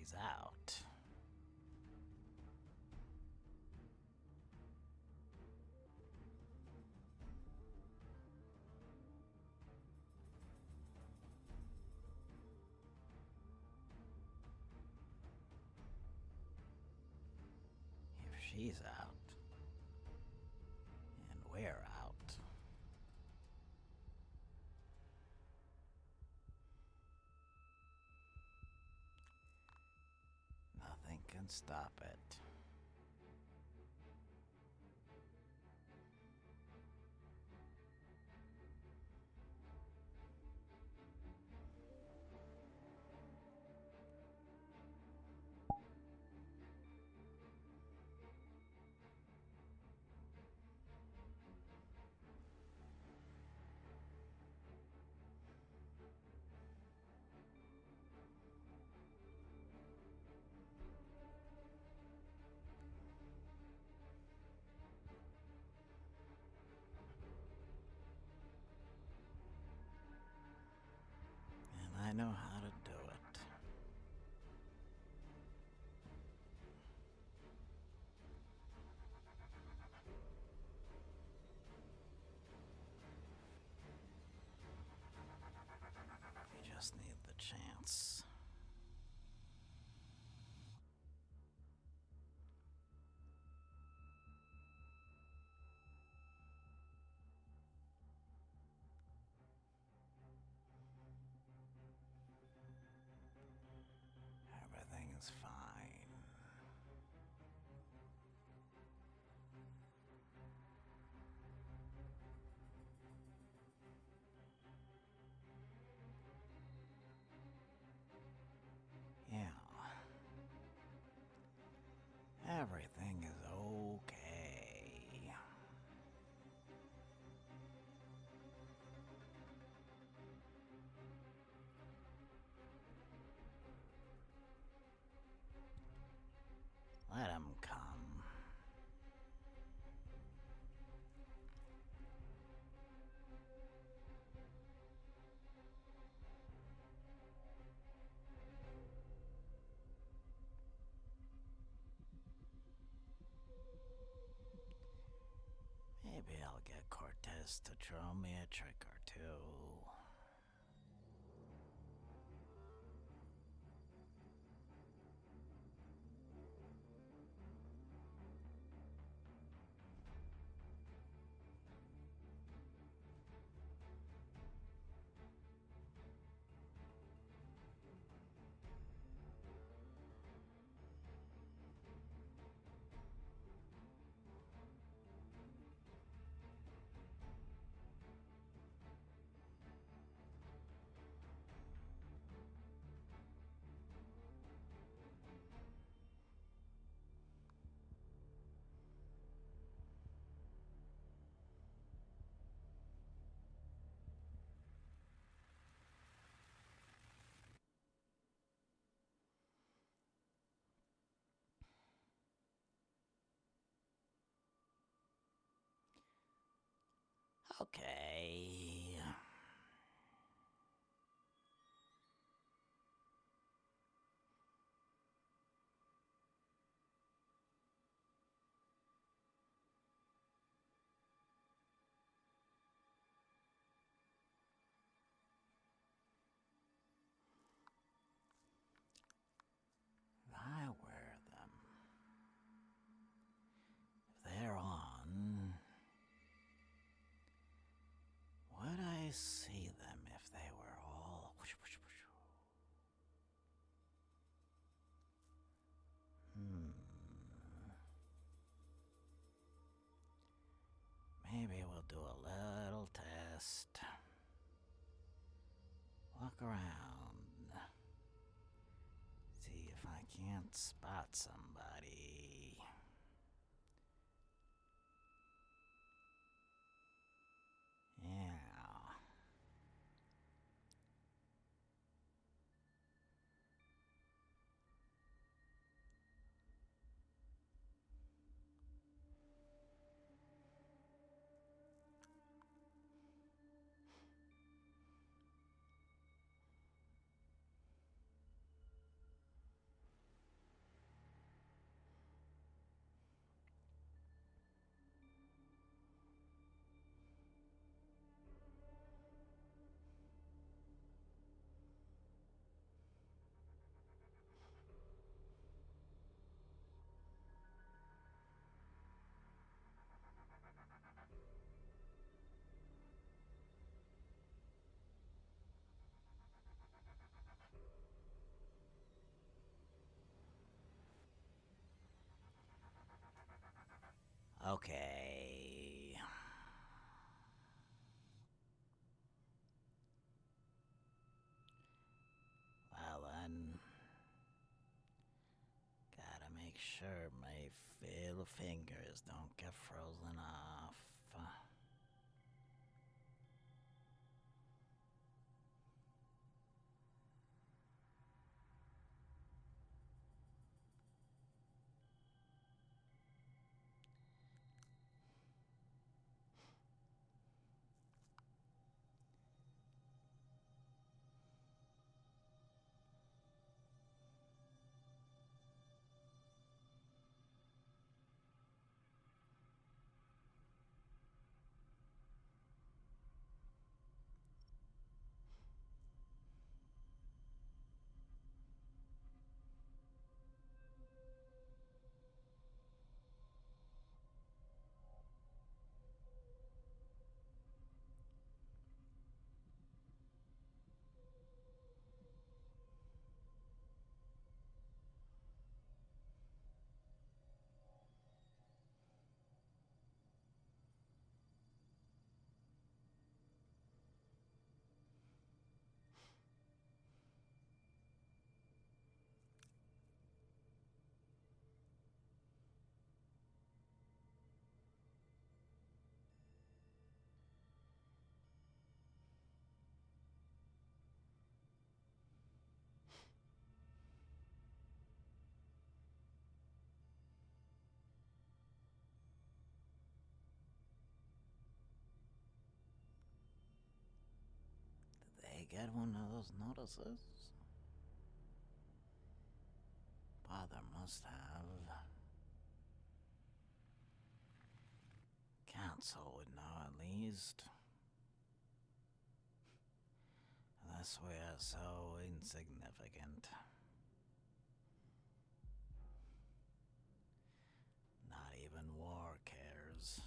she's out. If she's out, and we're out, nothing can stop it. And I know how to do it. You just need the chance. Everything is fine. Yeah. Everything is okay. Let him come. Maybe I'll get Cortez to throw me a trick or two. Okay. I wear them. If they're on, would I see them if they were all whoosh, whoosh, whoosh? Maybe we'll do a little test. Walk around. See if I can't spot somebody. Yeah. Okay. Well then, gotta make sure my little fingers don't get frozen off. Did they get one of those notices? Father must have. Council would know at least. Unless we are so insignificant. Not even war cares.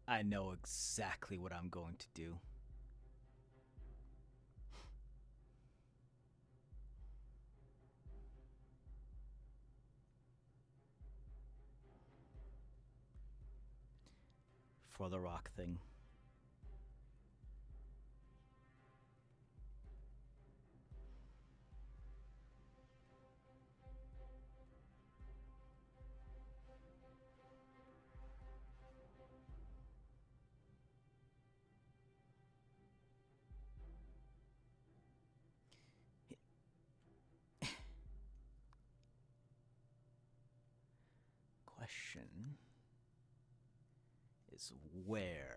I know exactly what I'm going to do. For the rock thing. Question is where?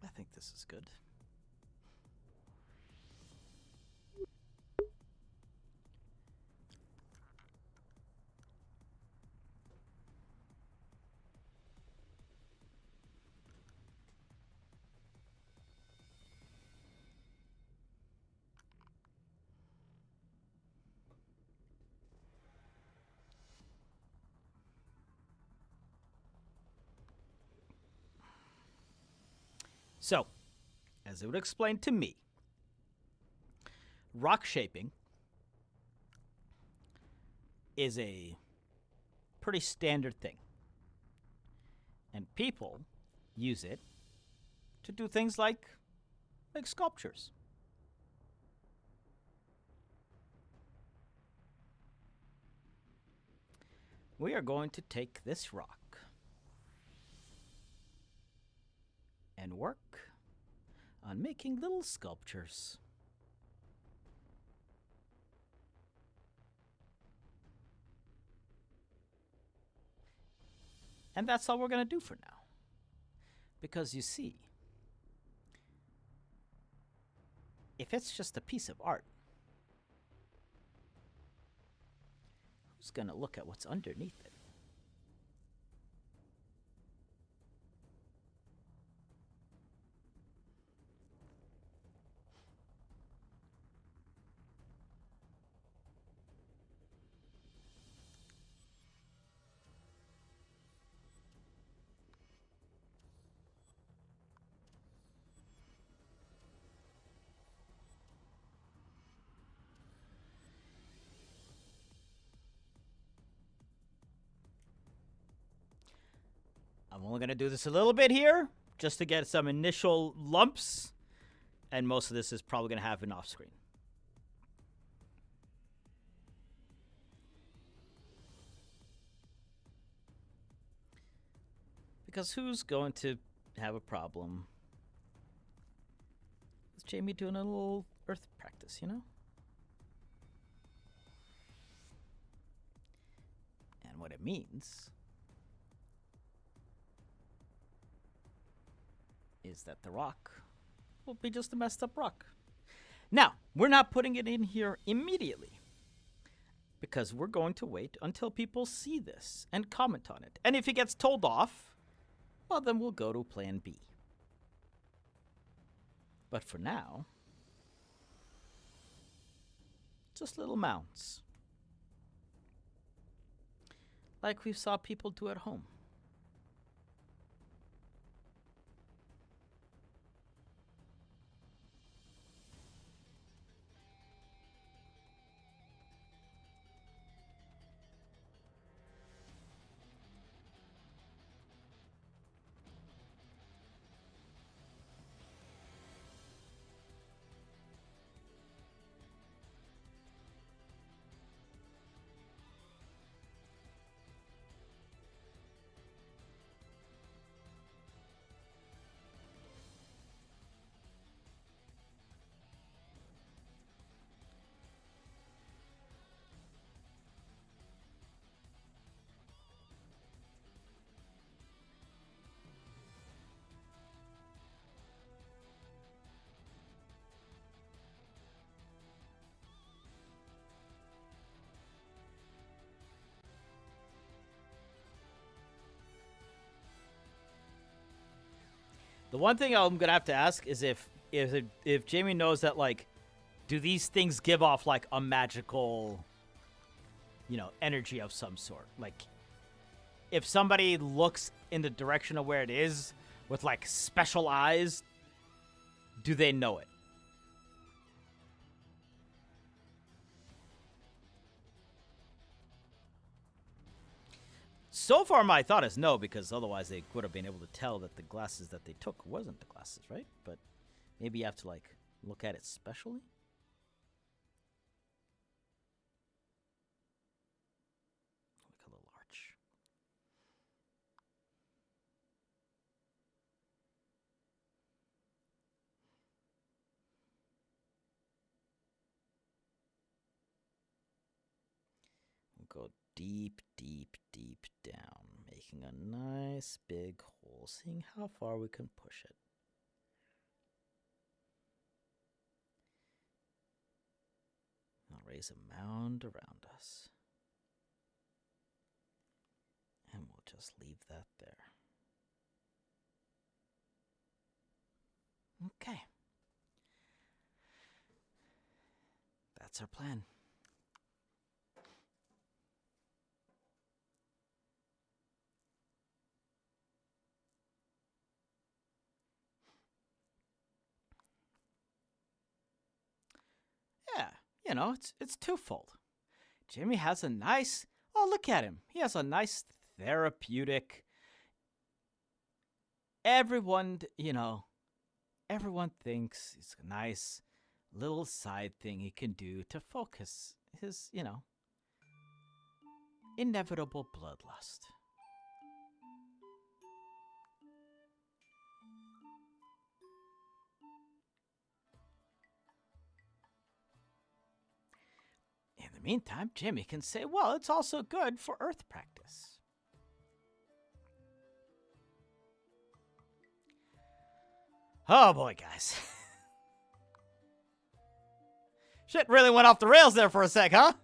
I think this is good. So, as it would explain to me, rockshaping is a pretty standard thing. And people use it to do things like make sculptures. We are going to take this rock and work on making little sculptures. And that's all we're going to do for now. Because you see, if it's just a piece of art, who's going to look at what's underneath it? I'm only going to do this a little bit here, just to get some initial lumps, and most of this is probably going to happen off screen. Because who's going to have a problem with Jamie doing a little earth practice, you know? And what it means is that the rock will be just a messed up rock. Now, we're not putting it in here immediately because we're going to wait until people see this and comment on it. And if it gets told off, well, then we'll go to plan B. But for now, just little mounds. Like we saw people do at home. The one thing I'm gonna have to ask is if Jamie knows that, like, do these things give off like a magical, you know, energy of some sort? Like, if somebody looks in the direction of where it is with like special eyes, do they know it? So far, my thought is no, because otherwise they would have been able to tell that the glasses that they took wasn't the glasses, right? But maybe you have to, like, look at it specially? Like a little arch. We'll go deep, deep, deep down, making a nice big hole, seeing how far we can push it. I'll raise a mound around us. And we'll just leave that there. Okay. That's our plan. Yeah, you know, it's twofold. Jimmy has a nice, oh, look at him. He has a nice therapeutic, everyone, you know, everyone thinks it's a nice little side thing he can do to focus his, you know, inevitable bloodlust. In the meantime, Jimmy can say, well, it's also good for Earth practice. Oh boy, guys. Shit really went off the rails there for a sec, huh?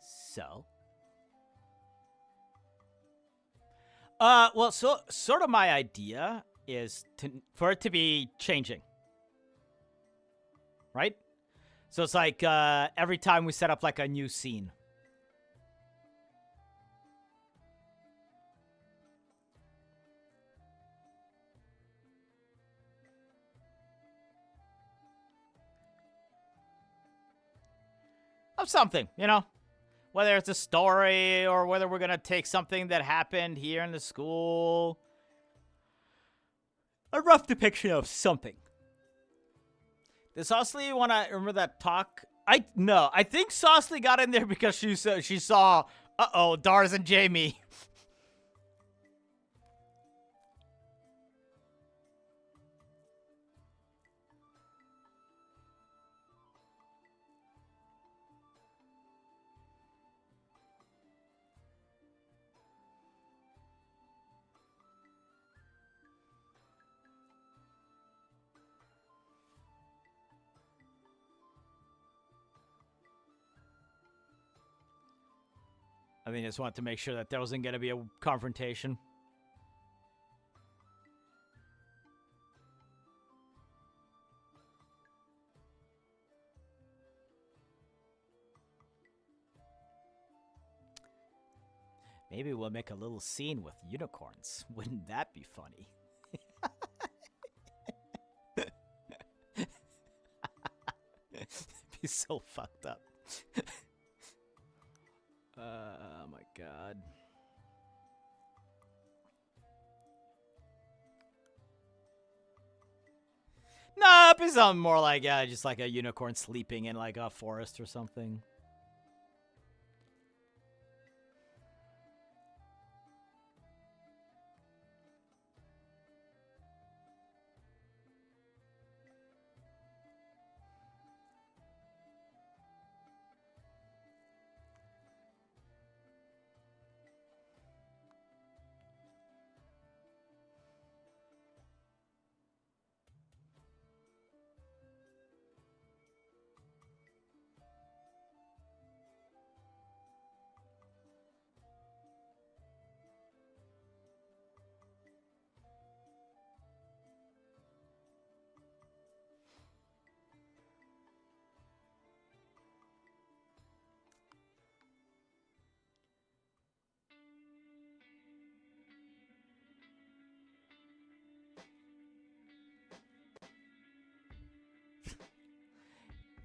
So, well, so sort of my idea is for it to be changing, right? So it's like every time we set up like a new scene. Of something, you know? Whether it's a story or whether we're going to take something that happened here in the school. A rough depiction of something. This honestly, when I remember that talk I think Saucely got in there because she saw Dars and Jamie. I mean, just wanted to make sure that there wasn't going to be a confrontation. Maybe we'll make a little scene with unicorns. Wouldn't that be funny? Be so fucked up. Oh my god. No, it'd be something more like just like a unicorn sleeping in like a forest or something.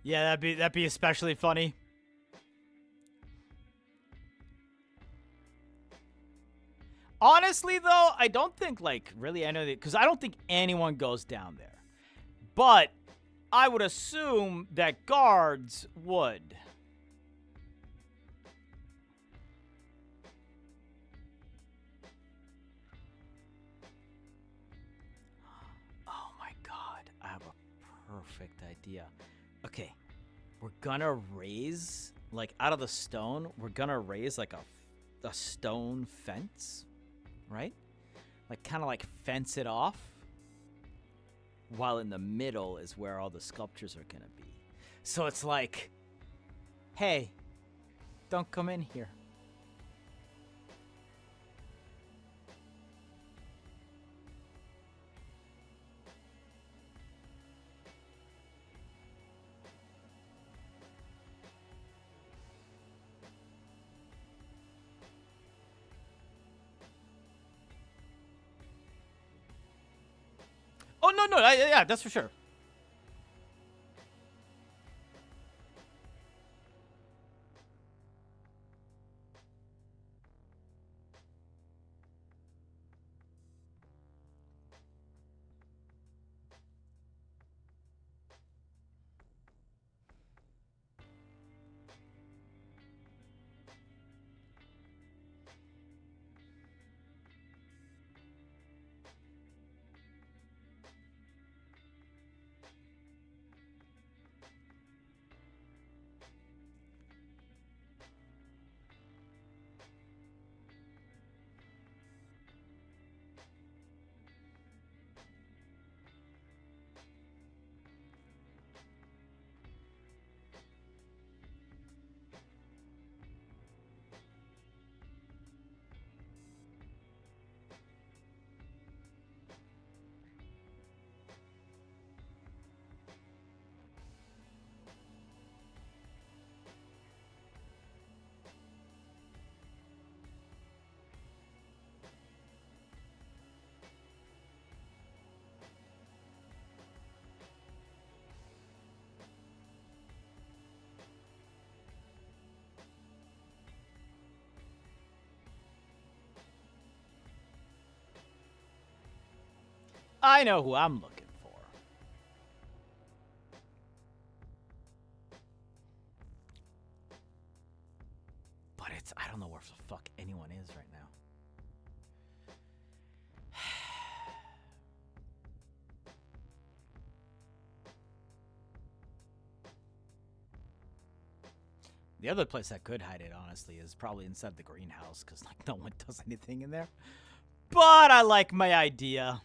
Yeah, that'd be especially funny. Honestly, though, I don't think like really any because I don't think anyone goes down there. But I would assume that guards would. Oh my god, I have a perfect idea. Okay, we're gonna raise, like, out of the stone, we're gonna raise, like, a stone fence, right? Like, kind of, like, fence it off, while in the middle is where all the sculptures are gonna be. So it's like, hey, don't come in here. Oh, no, yeah, that's for sure. I know who I'm looking for. But I don't know where the fuck anyone is right now. The other place I could hide it, honestly, is probably inside the greenhouse, because like no one does anything in there. But I like my idea.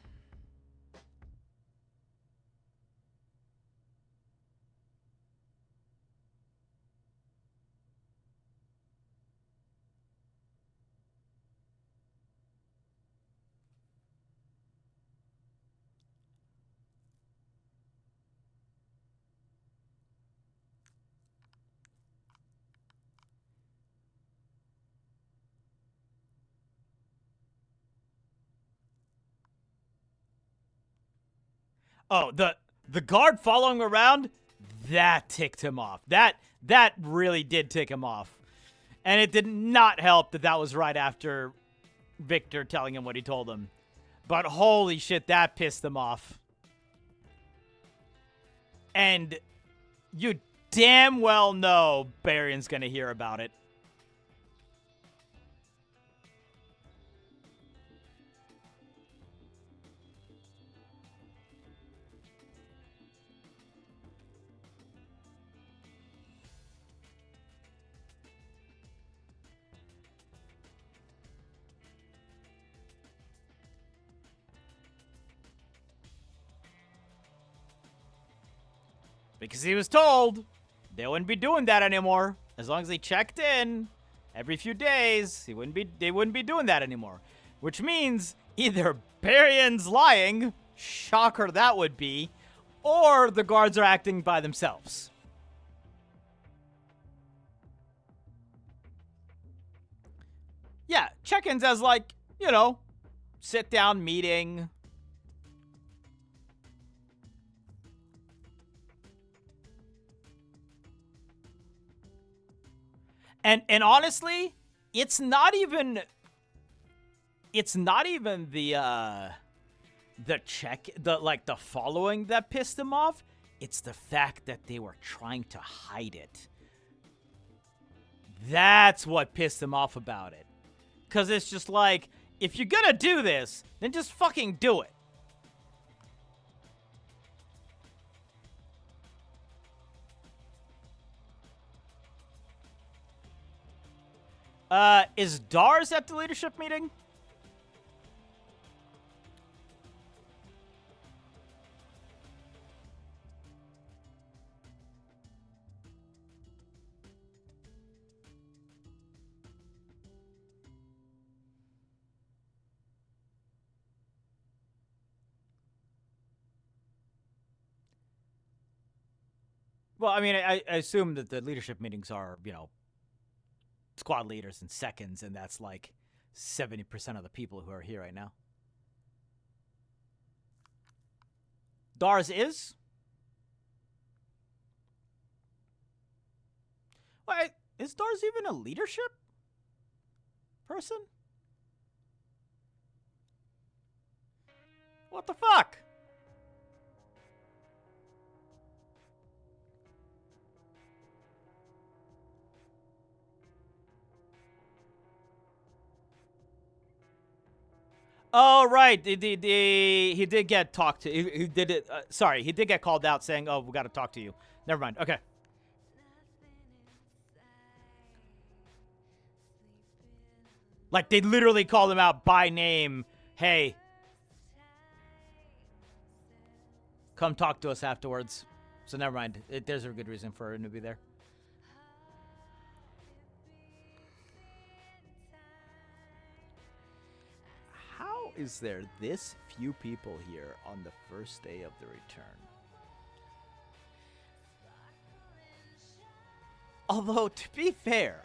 Oh, the guard following around, that ticked him off. That really did tick him off. And it did not help that that was right after Victor telling him what he told him. But holy shit, that pissed him off. And you damn well know Barion's gonna hear about it. Because he was told they wouldn't be doing that anymore. As long as they checked in every few days, they wouldn't be doing that anymore. Which means either Barion's lying, shocker that would be, or the guards are acting by themselves. Yeah, check-ins as like, you know, sit-down meeting. And honestly, it's not even the following that pissed him off. It's the fact that they were trying to hide it. That's what pissed him off about it. 'Cause it's just like, if you're gonna do this, then just fucking do it. Is Dars at the leadership meeting? Well, I mean, I assume that the leadership meetings are, you know, squad leaders and seconds, and that's like 70% of the people who are here right now. Dars is? Wait, is Dars even a leadership person? What the fuck? Oh, right. He did get talked to. He did it. Sorry, he did get called out saying, "Oh, we got to talk to you." Never mind. Okay. Like, they literally called him out by name. Hey, come talk to us afterwards. So never mind. There's a good reason for him to be there. How is there this few people here on the first day of the return? Although, to be fair,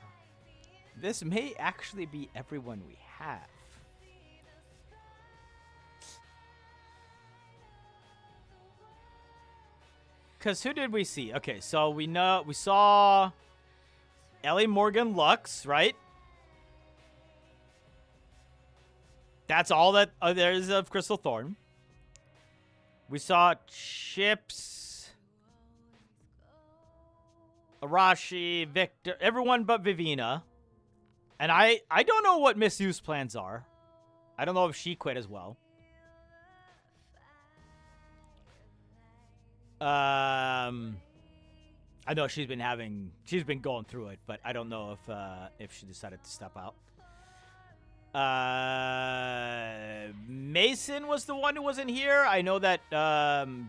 this may actually be everyone we have. Because who did we see? Okay, so we saw Ellie Morgan Lux, right? That's all that there is of Crystal Thorn. We saw Chipz, Arashi, Victor, everyone but Vivina. And I don't know what Miss Yu's plans are. I don't know if she quit as well. I know she's been going through it, but I don't know if she decided to step out. Mason was the one who wasn't here. I know that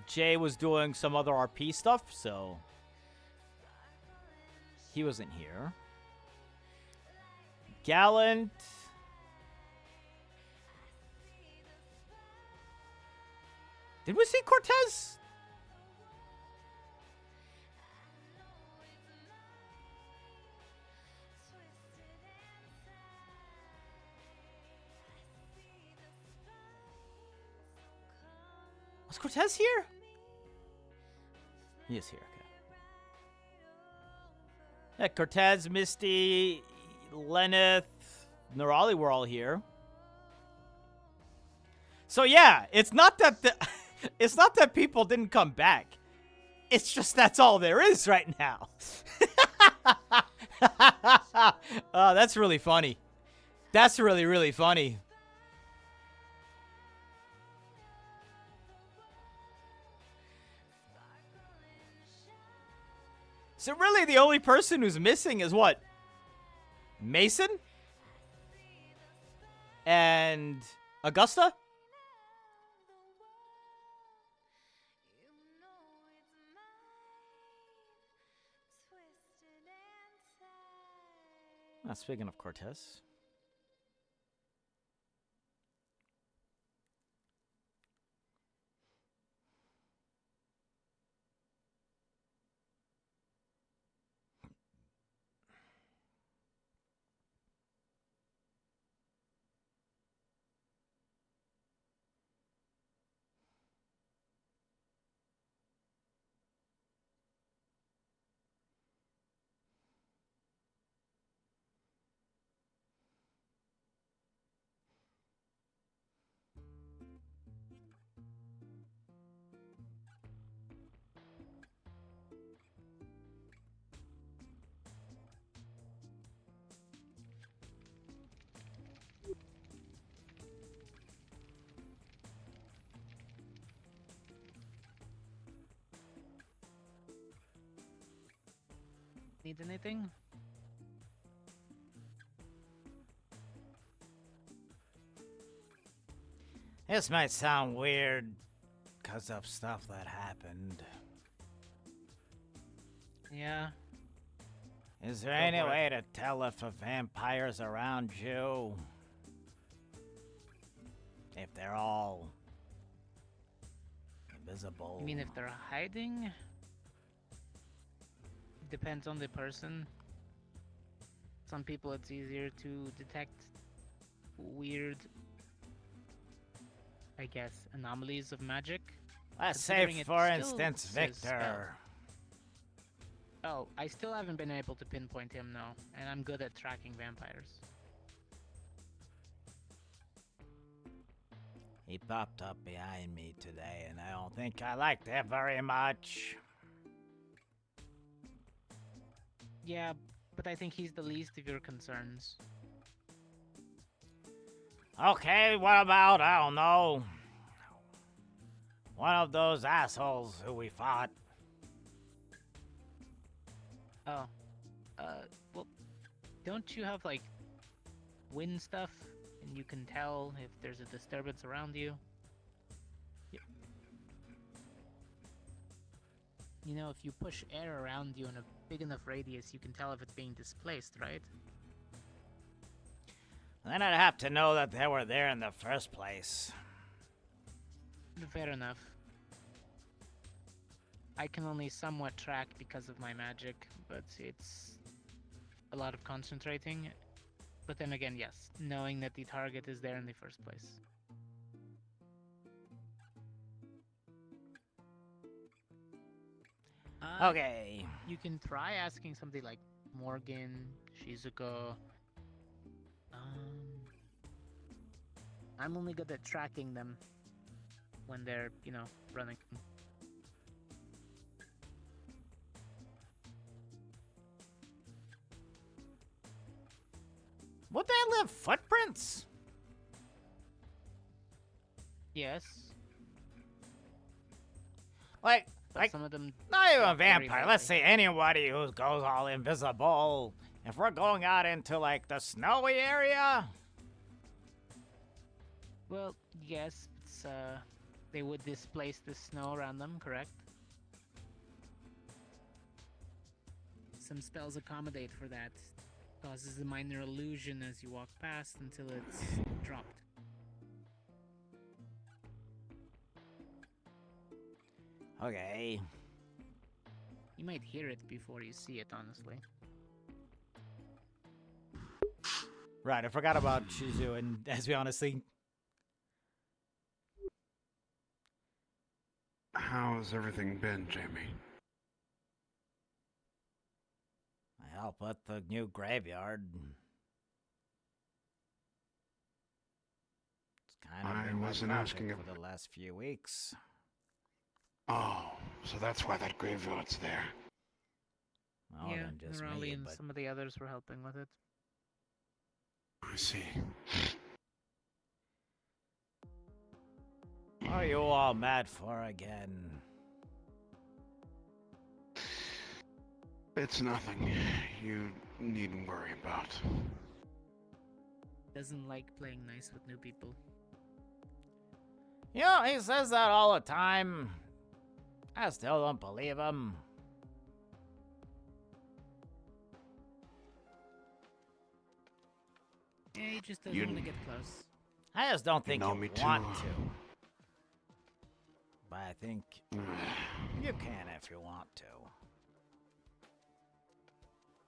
Jay was doing some other RP stuff, so he wasn't here. Gallant. Did we see Cortez? Was Cortez here? He is here, okay. Yeah, Cortez, Misty, Lenneth, Nerali were all here. So yeah, it's not that it's not that people didn't come back. It's just that's all there is right now. Oh, that's really funny. That's really, really funny. So really the only person who's missing is what? Mason? And Augusta? Speaking of Cortez. Need anything? This might sound weird because of stuff that happened. Yeah. Is there any way to tell if a vampire's around you? If they're all invisible. You mean if they're hiding? Depends on the person. Some people it's easier to detect weird, I guess, anomalies of magic. Let's say, for instance, Victor. Oh, I still haven't been able to pinpoint him, no. And I'm good at tracking vampires. He popped up behind me today, and I don't think I liked it very much. Yeah, but I think he's the least of your concerns. Okay, what about, I don't know, one of those assholes who we fought? Oh. Well, don't you have, like, wind stuff? And you can tell if there's a disturbance around you? You know, if you push air around you in a big enough radius, you can tell if it's being displaced, right? Then I'd have to know that they were there in the first place. Fair enough. I can only somewhat track because of my magic, but it's a lot of concentrating. But then again, yes, knowing that the target is there in the first place. Okay. You can try asking somebody like Morgan, Shizuko. I'm only good at tracking them when they're, you know, running. Would they leave footprints? Yes. Like, some of them not even a don't very vampire. Let's say anybody who goes all invisible. If we're going out into like the snowy area, Well, yes, it's, they would displace the snow around them, correct? Some spells accommodate for that. Causes a minor illusion as you walk past until it's dropped. okay. You might hear it before you see it, honestly. Right, I forgot about Shizu, and as we honestly... How's everything been, Jamie? I help with the new graveyard. It's kind of been I my wasn't project asking for the last few weeks. Oh, so that's why that graveyard's there. More yeah, than just Raleigh me, and but some of the others were helping with it. I see. what are you all mad for again? It's nothing you needn't worry about. Doesn't like playing nice with new people. You know, he says that all the time. I still don't believe him. Yeah, he just doesn't want to get close. I just don't think know you me too. want to. But I think you can if you want to.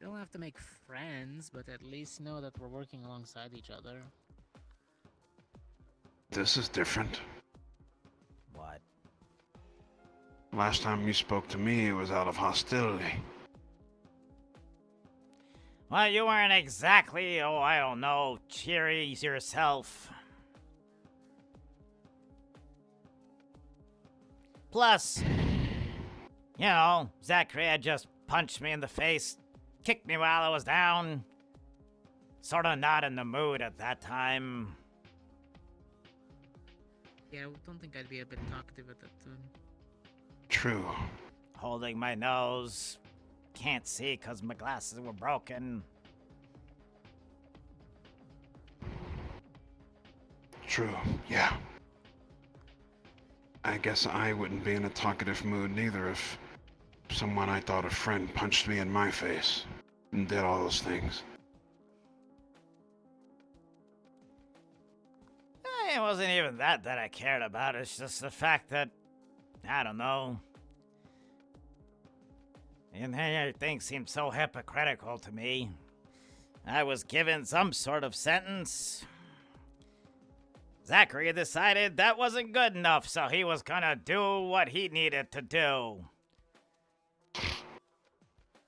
Don't have to make friends, but at least know that we're working alongside each other. This is different. What? Last time you spoke to me, it was out of hostility. Well, you weren't exactly, oh, I don't know, cheery yourself. Plus, you know, Zachary had just punched me in the face, kicked me while I was down. Sorta not in the mood at that time. Yeah, I don't think I'd be a bit talkative at that time. True. Holding my nose. Can't see because my glasses were broken. True, yeah. I guess I wouldn't be in a talkative mood neither if someone I thought a friend punched me in my face and did all those things. It wasn't even that I cared about. It's just the fact that, I don't know. And everything seemed so hypocritical to me. I was given some sort of sentence. Zachary decided that wasn't good enough, so he was gonna do what he needed to do.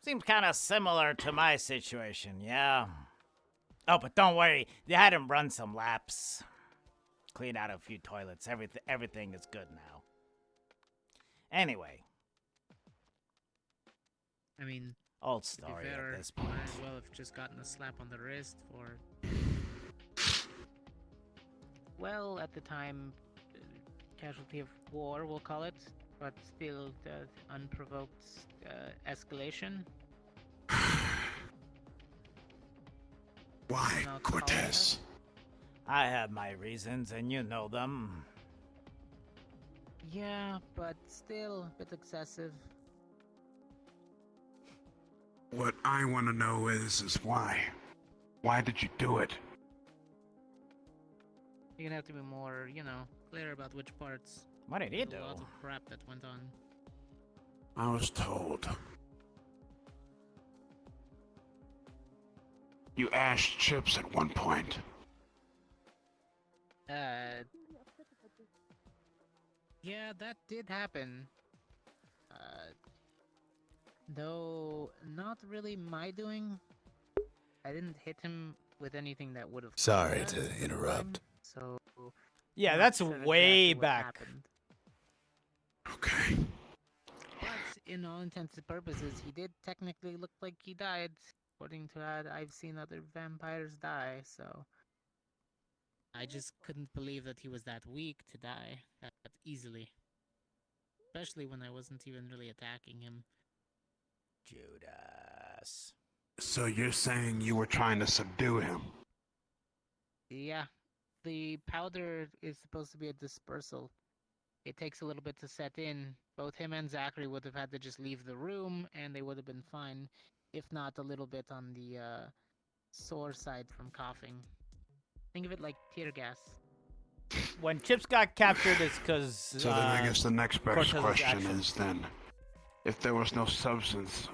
Seems kind of similar to my situation, yeah. Oh, but don't worry, they had him run some laps. Clean out a few toilets. Everything is good now. Anyway. I mean, old to be story fair, at this point. might as well have just gotten a slap on the wrist for... Well, at the time, casualty of war, we'll call it, but still unprovoked escalation. Why, Not Cortez? I have my reasons, and you know them. Yeah, but still a bit excessive. What I want to know is why. Why did you do it? You're gonna have to be more, you know, clear about which parts. What did he There's do? A lot of crap that went on. I was told. You asked Chipz at one point. Yeah, that did happen. Though not really my doing. I didn't hit him with anything that would have. Sorry to interrupt. So. Yeah, not that's sure way exactly what back. happened. Okay. But in all intents and purposes, he did technically look like he died. according to that, I've seen other vampires die, so I just couldn't believe that he was that weak to die that easily. Especially when I wasn't even really attacking him. Judas. So you're saying you were trying to subdue him? Yeah, the powder is supposed to be a dispersal. It takes a little bit to set in. Both him and Zachary would have had to just leave the room, and they would have been fine, if not a little bit on the sore side from coughing. Think of it like tear gas. When Chipz got captured, it's because. So then I guess the next best Cortez's question action. is then, if there was no substance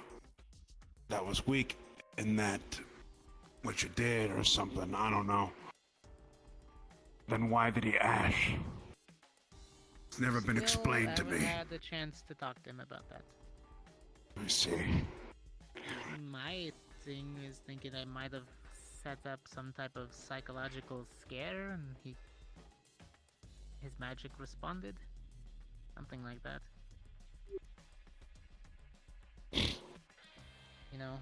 that was weak in that what you did or something, I don't know, then why did he ash? It's never been explained to me. I haven't had the chance to talk to him about that. I see. My thing is thinking I might have set up some type of psychological scare, and his magic responded. Something like that. You know,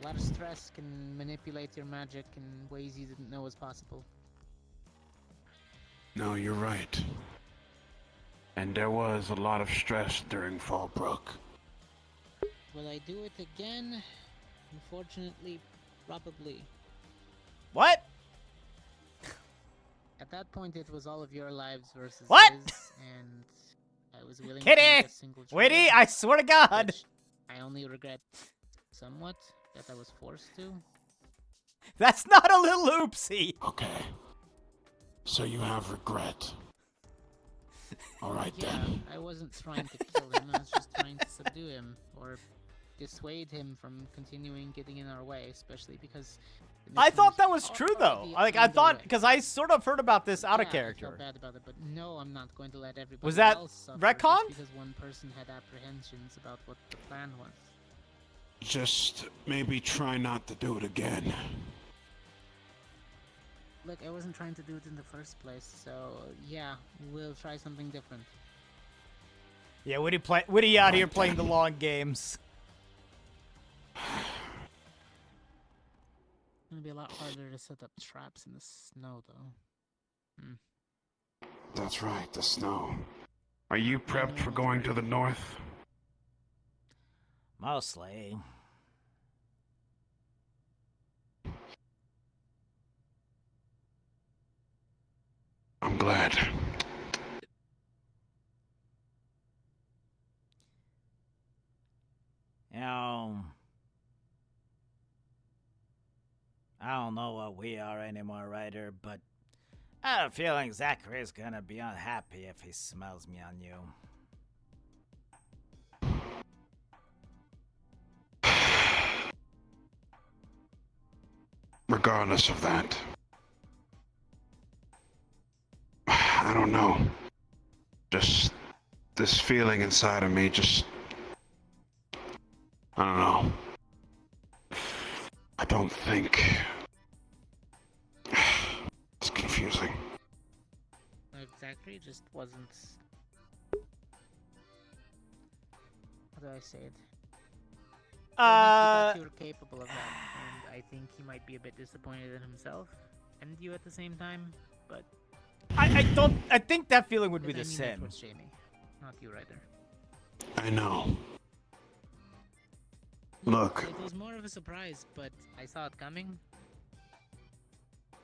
a lot of stress can manipulate your magic in ways you didn't know was possible. No, you're right. And there was a lot of stress during Fallbrook. Will I do it again? Unfortunately, probably. What? At that point, it was all of your lives versus What? his, and I was willing to Kitty! make a single choice. Witty, I swear to God! which I only regret somewhat that I was forced to. That's not a little oopsie! Okay. So you have regret. Alright Yeah, then. I wasn't trying to kill him, I was just trying to subdue him, or dissuade him from continuing getting in our way, especially because... the I mission thought that was was true, though. already Like, I thought, underway. because I sort of heard about this out of Yeah, I character. felt bad about it, but no, I'm not going to let everybody Was that else suffer retcon? just because one person had apprehensions about what the plan was. Just maybe try not to do it again. Look, I wasn't trying to do it in the first place, so yeah, we'll try something different. Yeah, Witty out here playing the long games. It's gonna be a lot harder to set up traps in the snow, though. That's right, the snow. Are you prepped for going to the north? Mostly. I'm glad. You know, I don't know what we are anymore, Ryder, but I have a feeling Zachary's gonna be unhappy if he smells me on you. Regardless of that. I don't know. Just this feeling inside of me, just... I don't know. I don't think... It's confusing. Zachary just wasn't... How do I say it? I don't think he thought you were capable of that, and I think he might be a bit disappointed in himself and you at the same time, but... I think that feeling would be I the mean that same. towards Jamie, not you, Ryder. I know. Look, It was more of a surprise, but I saw it coming.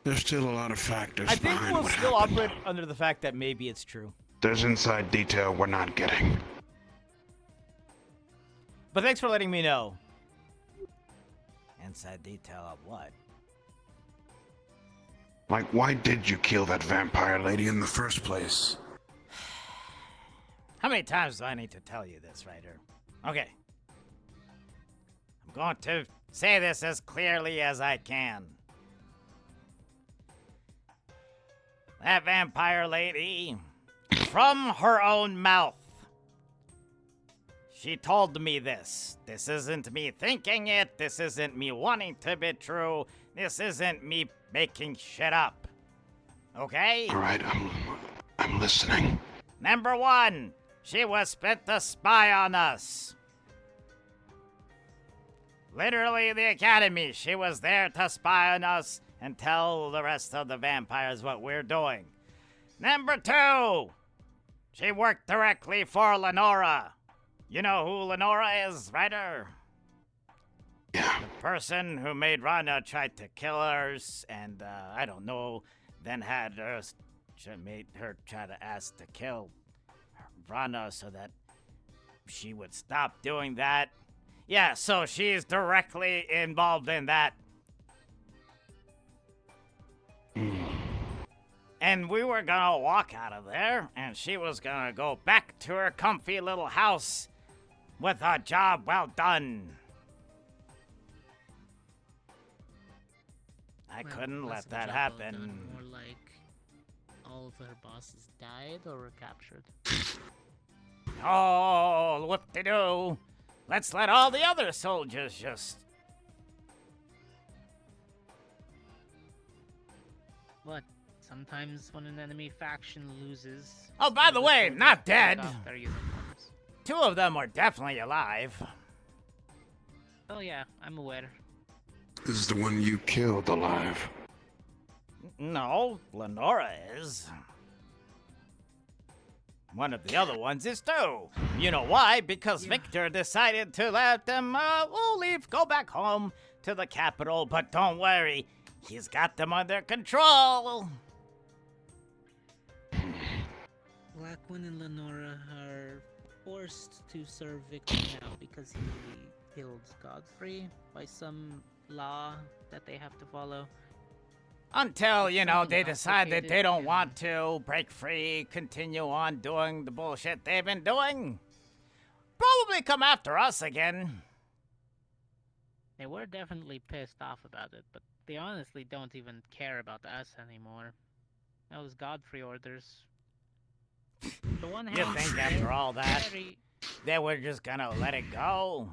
there's still a lot of factors I think behind we'll what still happened. operate under the fact that maybe it's true. There's inside detail we're not getting. But thanks for letting me know. Inside detail of what? Like, why did you kill that vampire lady in the first place? How many times do I need to tell you this, Ryder? Okay. I'm going to say this as clearly as I can. That vampire lady, from her own mouth, she told me this. This isn't me thinking it. This isn't me wanting to be true. This isn't me making shit up. Okay? All right, I'm listening. Number one, she was spent to spy on us. Literally the academy. She was there to spy on us and tell the rest of the vampires what we're doing. Number 2, she worked directly for Lenora. You know who Lenora is, Ryder? Yeah. The person who made Rana try to kill us, and I don't know, then had her, made her try to ask to kill Rana so that she would stop doing that. Yeah, so she's directly involved in that. And we were gonna walk out of there, and she was gonna go back to her comfy little house with a job well done. I couldn't let that happen. More like all of her bosses died or were captured. Oh, whoop-de-doo. Let's let all the other soldiers just... What? Sometimes when an enemy faction loses... Oh, by the way, not dead. take off their uniforms. 2 of them are definitely alive. Oh yeah, I'm aware. This is the one you killed alive. No, Lenora is. One of the other ones is too. You know why? Because Victor decided to let them, leave, go back home to the capital. But don't worry, he's got them under control. Blackwin and Lenora are forced to serve Victor now because he killed Godfrey by some law that they have to follow. Until, you know, they decide that they don't want to break free, continue on doing the bullshit they've been doing. Probably come after us again. They were definitely pissed off about it, but they honestly don't even care about us anymore. That was Godfrey orders. The one You think after all that, they were just gonna let it go?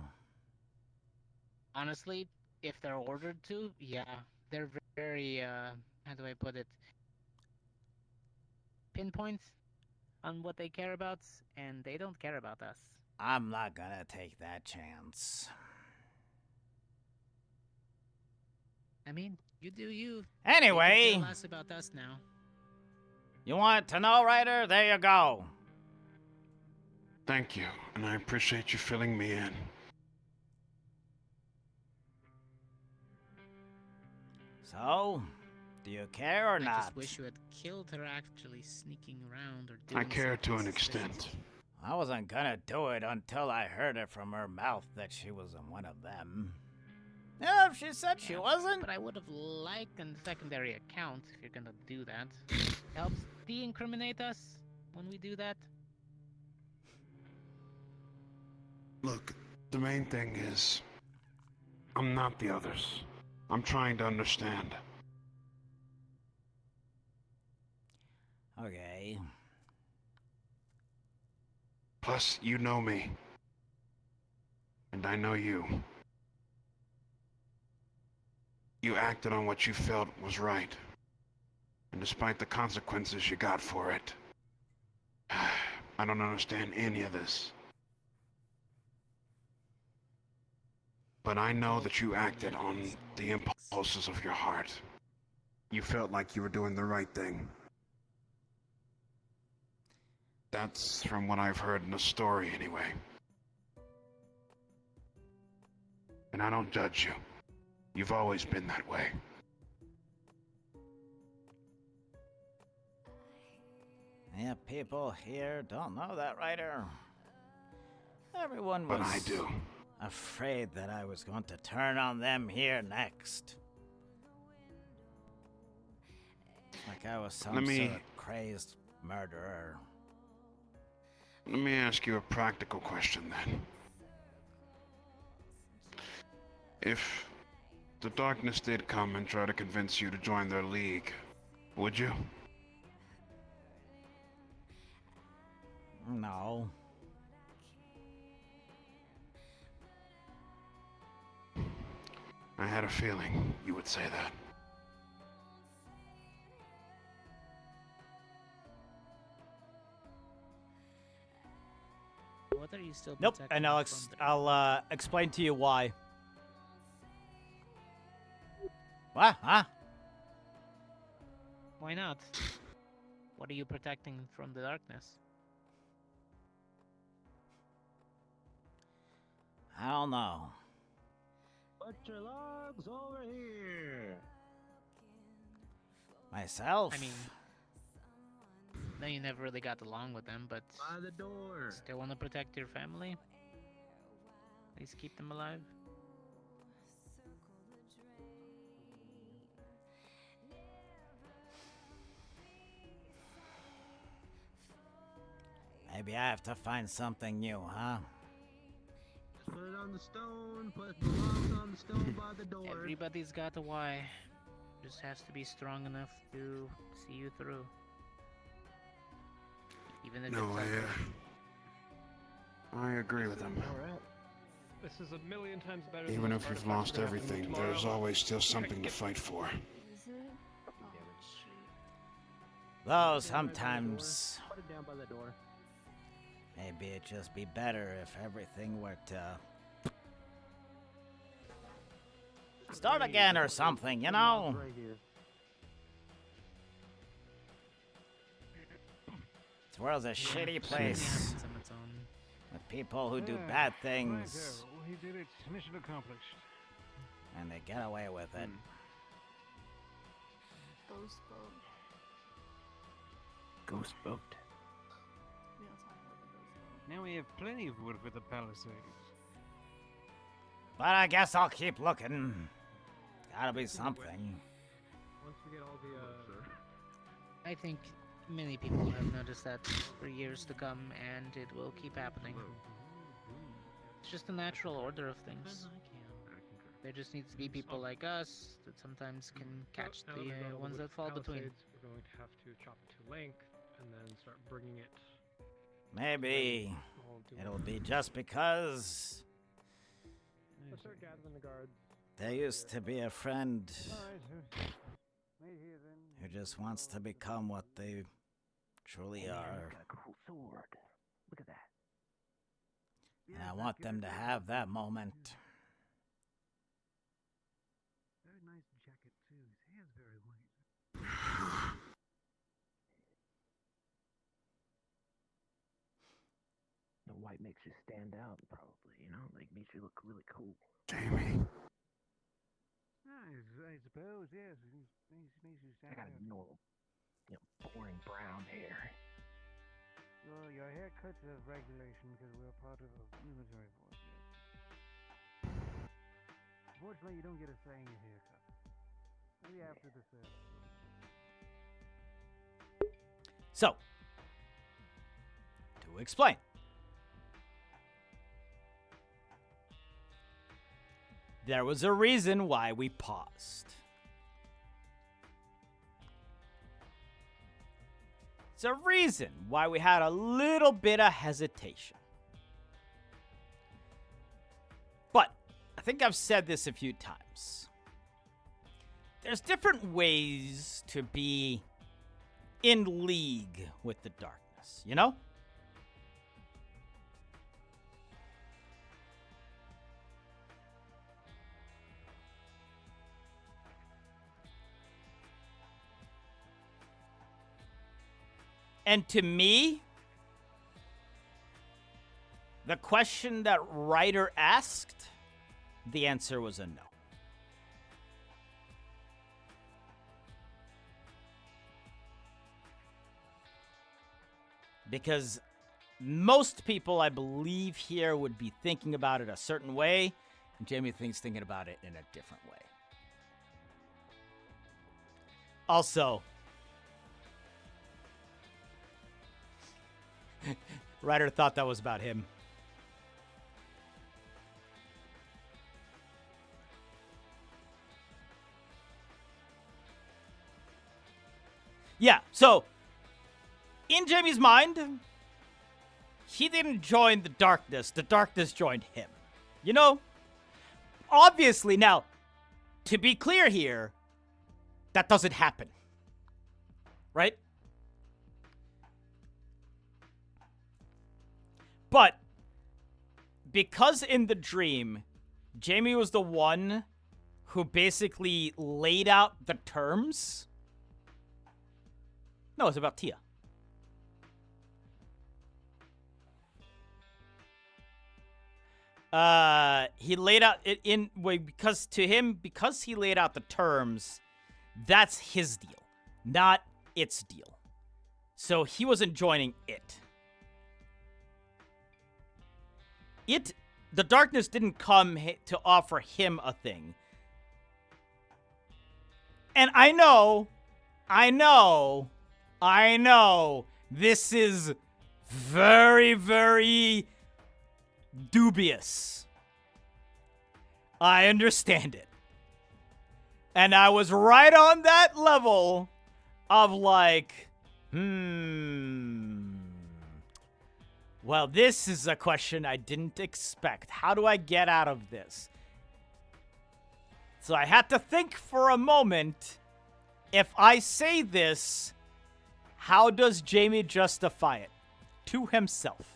Honestly, if they're ordered to, yeah. They're very, how do I put it? Pinpoint on what they care about, and they don't care about us. I'm not gonna take that chance. I mean, you do you. Anyway. They can care less about us now. You want to know, Ryder? There you go. Thank you, and I appreciate you filling me in. So, do you care or not? I just wish you had killed her actually sneaking around or doing I care to an something extent. I wasn't gonna do it until I heard it from her mouth that she wasn't one of them. Yeah, if she said she wasn't. But I would have liked a secondary account if you're gonna do that. Helps de-incriminate us when we do that. Look, the main thing is, I'm not the others. I'm trying to understand. Okay. Plus, you know me. And I know you. You acted on what you felt was right. And despite the consequences you got for it, I don't understand any of this. But I know that you acted on the impulses of your heart. You felt like you were doing the right thing. That's from what I've heard in the story, anyway. And I don't judge you. You've always been that way. Yeah, people here don't know that, Ryder. Everyone was... But I do. Afraid that I was going to turn on them here next. Like I was some sort of crazed murderer. Let me ask you a practical question then. If the darkness did come and try to convince you to join their league, would you? No. I had a feeling you would say that. What are you still Nope, protecting and us I'll explain to you why. What? Huh? Why not? What are you protecting from the darkness? I don't know. Put your logs over here. Myself? I mean, no, you never really got along with them, but by the door. Still want to protect your family? At least keep them alive. Maybe I have to find something new, huh? Put it on the stone. Put the logs on the stone by the door. Everybody's got a why. Just has to be strong enough to see you through. Even if No, it's I agree with him. This is a million times better. Even than if you've lost everything, there's always still something to fight for. Though sometimes Put it down by the door. maybe it'd just be better if everything were to start again or something, you know? Right here. This world's a shitty place with people who do bad things He did it. Mission accomplished. and they get away with it. Ghost boat. Ghost boat. We don't talk about the ghost boat. Now we have plenty of wood for the palisades. But I guess I'll keep looking. Gotta be something. Once we get all the I think many people have noticed that for years to come, and it will keep happening. It's just the natural order of things. There just needs to be people like us that sometimes can catch now that we've got the all ones wood that fall between. palisades, we're going to have to chop it to length and then start bringing it. Maybe it'll be just because Let's start gathering the guards. there used to be a friend who just wants to become what they truly are. Got a cool sword. Look at that. And I want them to have that moment. Very nice jacket too. His hair's very white. The white makes you stand out, probably. You know, like makes you look really cool. Jamie. I suppose, yes. I got a normal, boring brown hair. Well, your haircut's a regulation because we're part of a military force. Yes. Unfortunately, you don't get a say in your haircut. Maybe after the service. So, to explain. There was a reason why we paused. It's a reason why we had a little bit of hesitation. But I think I've said this a few times. There's different ways to be in league with the darkness, you know? And to me, the question that Ryder asked, the answer was a no. Because most people, I believe, here would be thinking about it a certain way, and Jamie thinking about it in a different way. Also, Ryder thought that was about him. Yeah, so in Jamie's mind, he didn't join the darkness joined him. You know? Obviously, now, to be clear here, that doesn't happen. Right? But because in the dream, Jamie was the one who basically laid out the terms. No, it's about Tia. He laid out it in way because to him, because he laid out the terms, that's his deal, not its deal. So he wasn't joining it. The darkness didn't come to offer him a thing. And I know, this is very, very dubious. I understand it. And I was right on that level of like, well, this is a question I didn't expect. How do I get out of this? So I had to think for a moment. If I say this, how does Jamie justify it? To himself.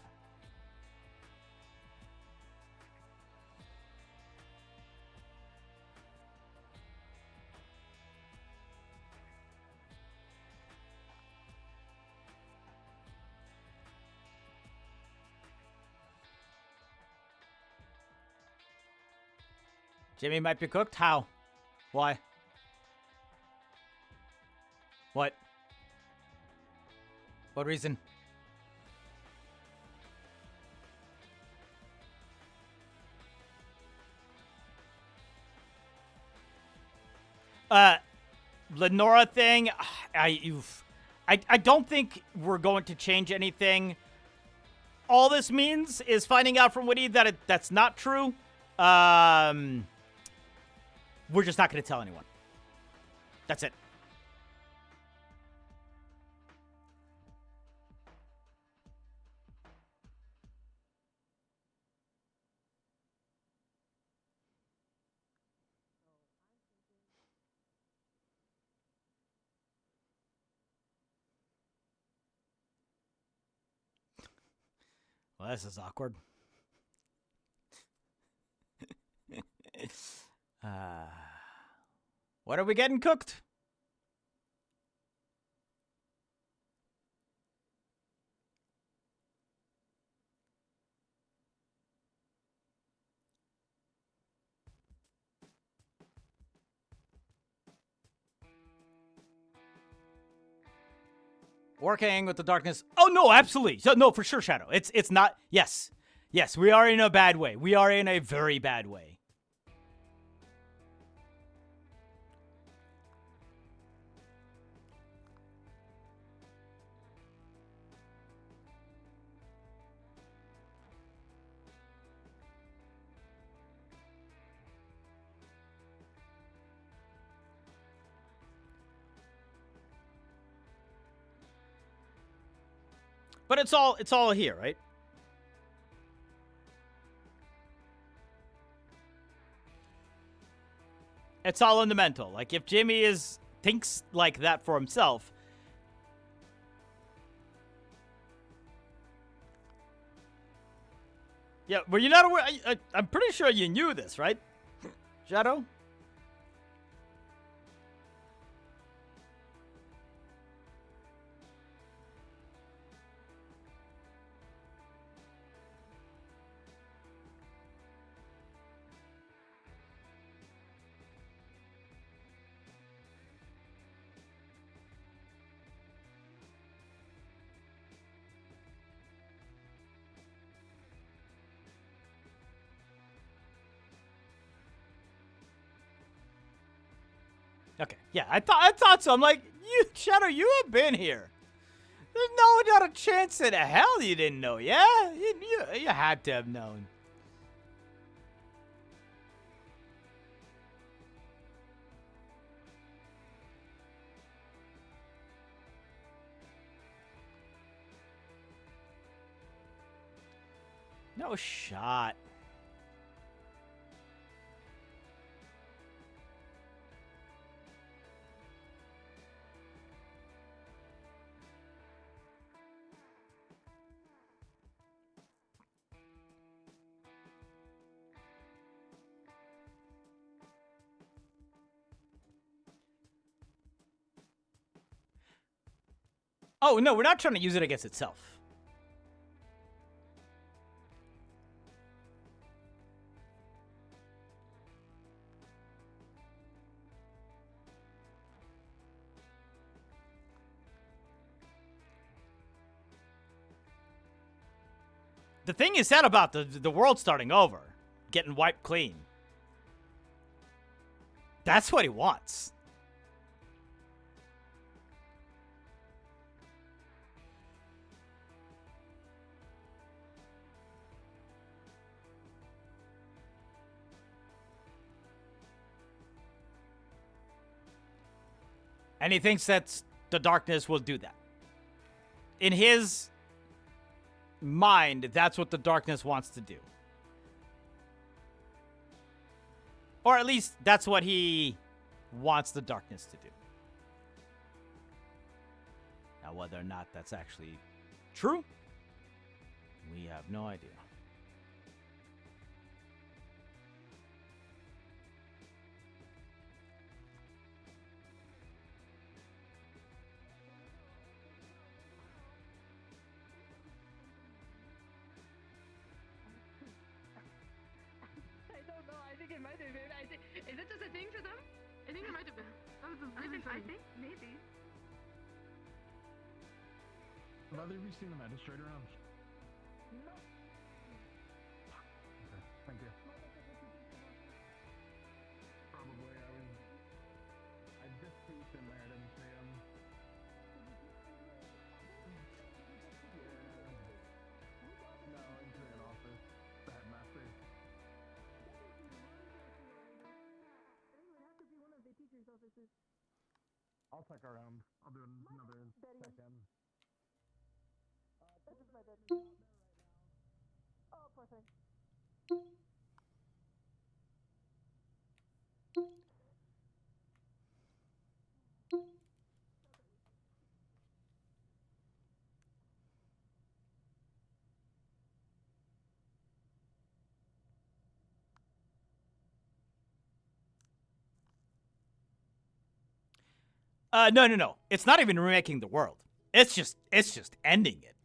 Jamie might be cooked? How? Why? What? What reason? Lenora thing, I don't think we're going to change anything. All this means is finding out from Woody that that's not true. We're just not going to tell anyone. That's it. Well, this is awkward. What are we getting cooked? Working with the darkness. Oh no, absolutely. So no, for sure, Shadow. It's not. Yes, we are in a bad way. We are in a very bad way. But it's all here, right? It's all in the mental. Like if Jimmy thinks like that for himself. Yeah, were you not aware? I'm pretty sure you knew this, right? Shadow? Okay, yeah, I thought so. I'm like, Shadow, you have been here. There's not a chance in hell you didn't know, yeah? You had to have known. No shot. Oh, no, we're not trying to use it against itself. The thing is said about the world starting over, getting wiped clean. That's what he wants. And he thinks that the darkness will do that. In his mind, that's what the darkness wants to do. Or at least that's what he wants the darkness to do. Now, whether or not that's actually true, we have no idea. I don't know. I think it might have been. Is it just a thing for them? I think it might have been. That was really funny. I think maybe. Have either of you seen the magistrate around? No. Okay, thank you. Probably. I just peeked in there, didn't see him. Yeah. No, into an office. The headmaster. I'll check around. I'll do another check-in. This is my bedroom. Oh, poor thing. No. It's not even remaking the world. It's just ending it.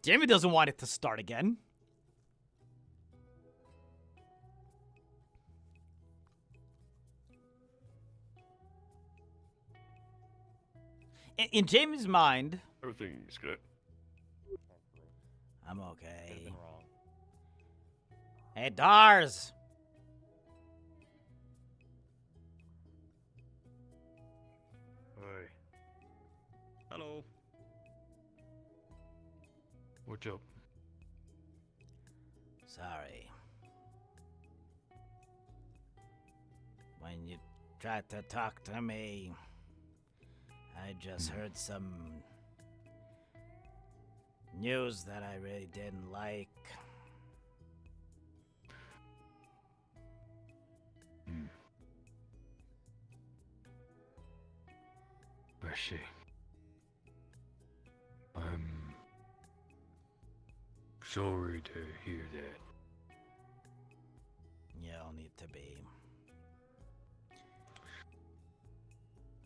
Jamie doesn't want it to start again. In Jamie's mind, Everything's good. I'm okay. Nothing wrong. Hey, Dars. Hey, Hello. what's up? Sorry. When you tried to talk to me, I just heard some news that I really didn't like. I see. I'm sorry to hear that. You don't need to be.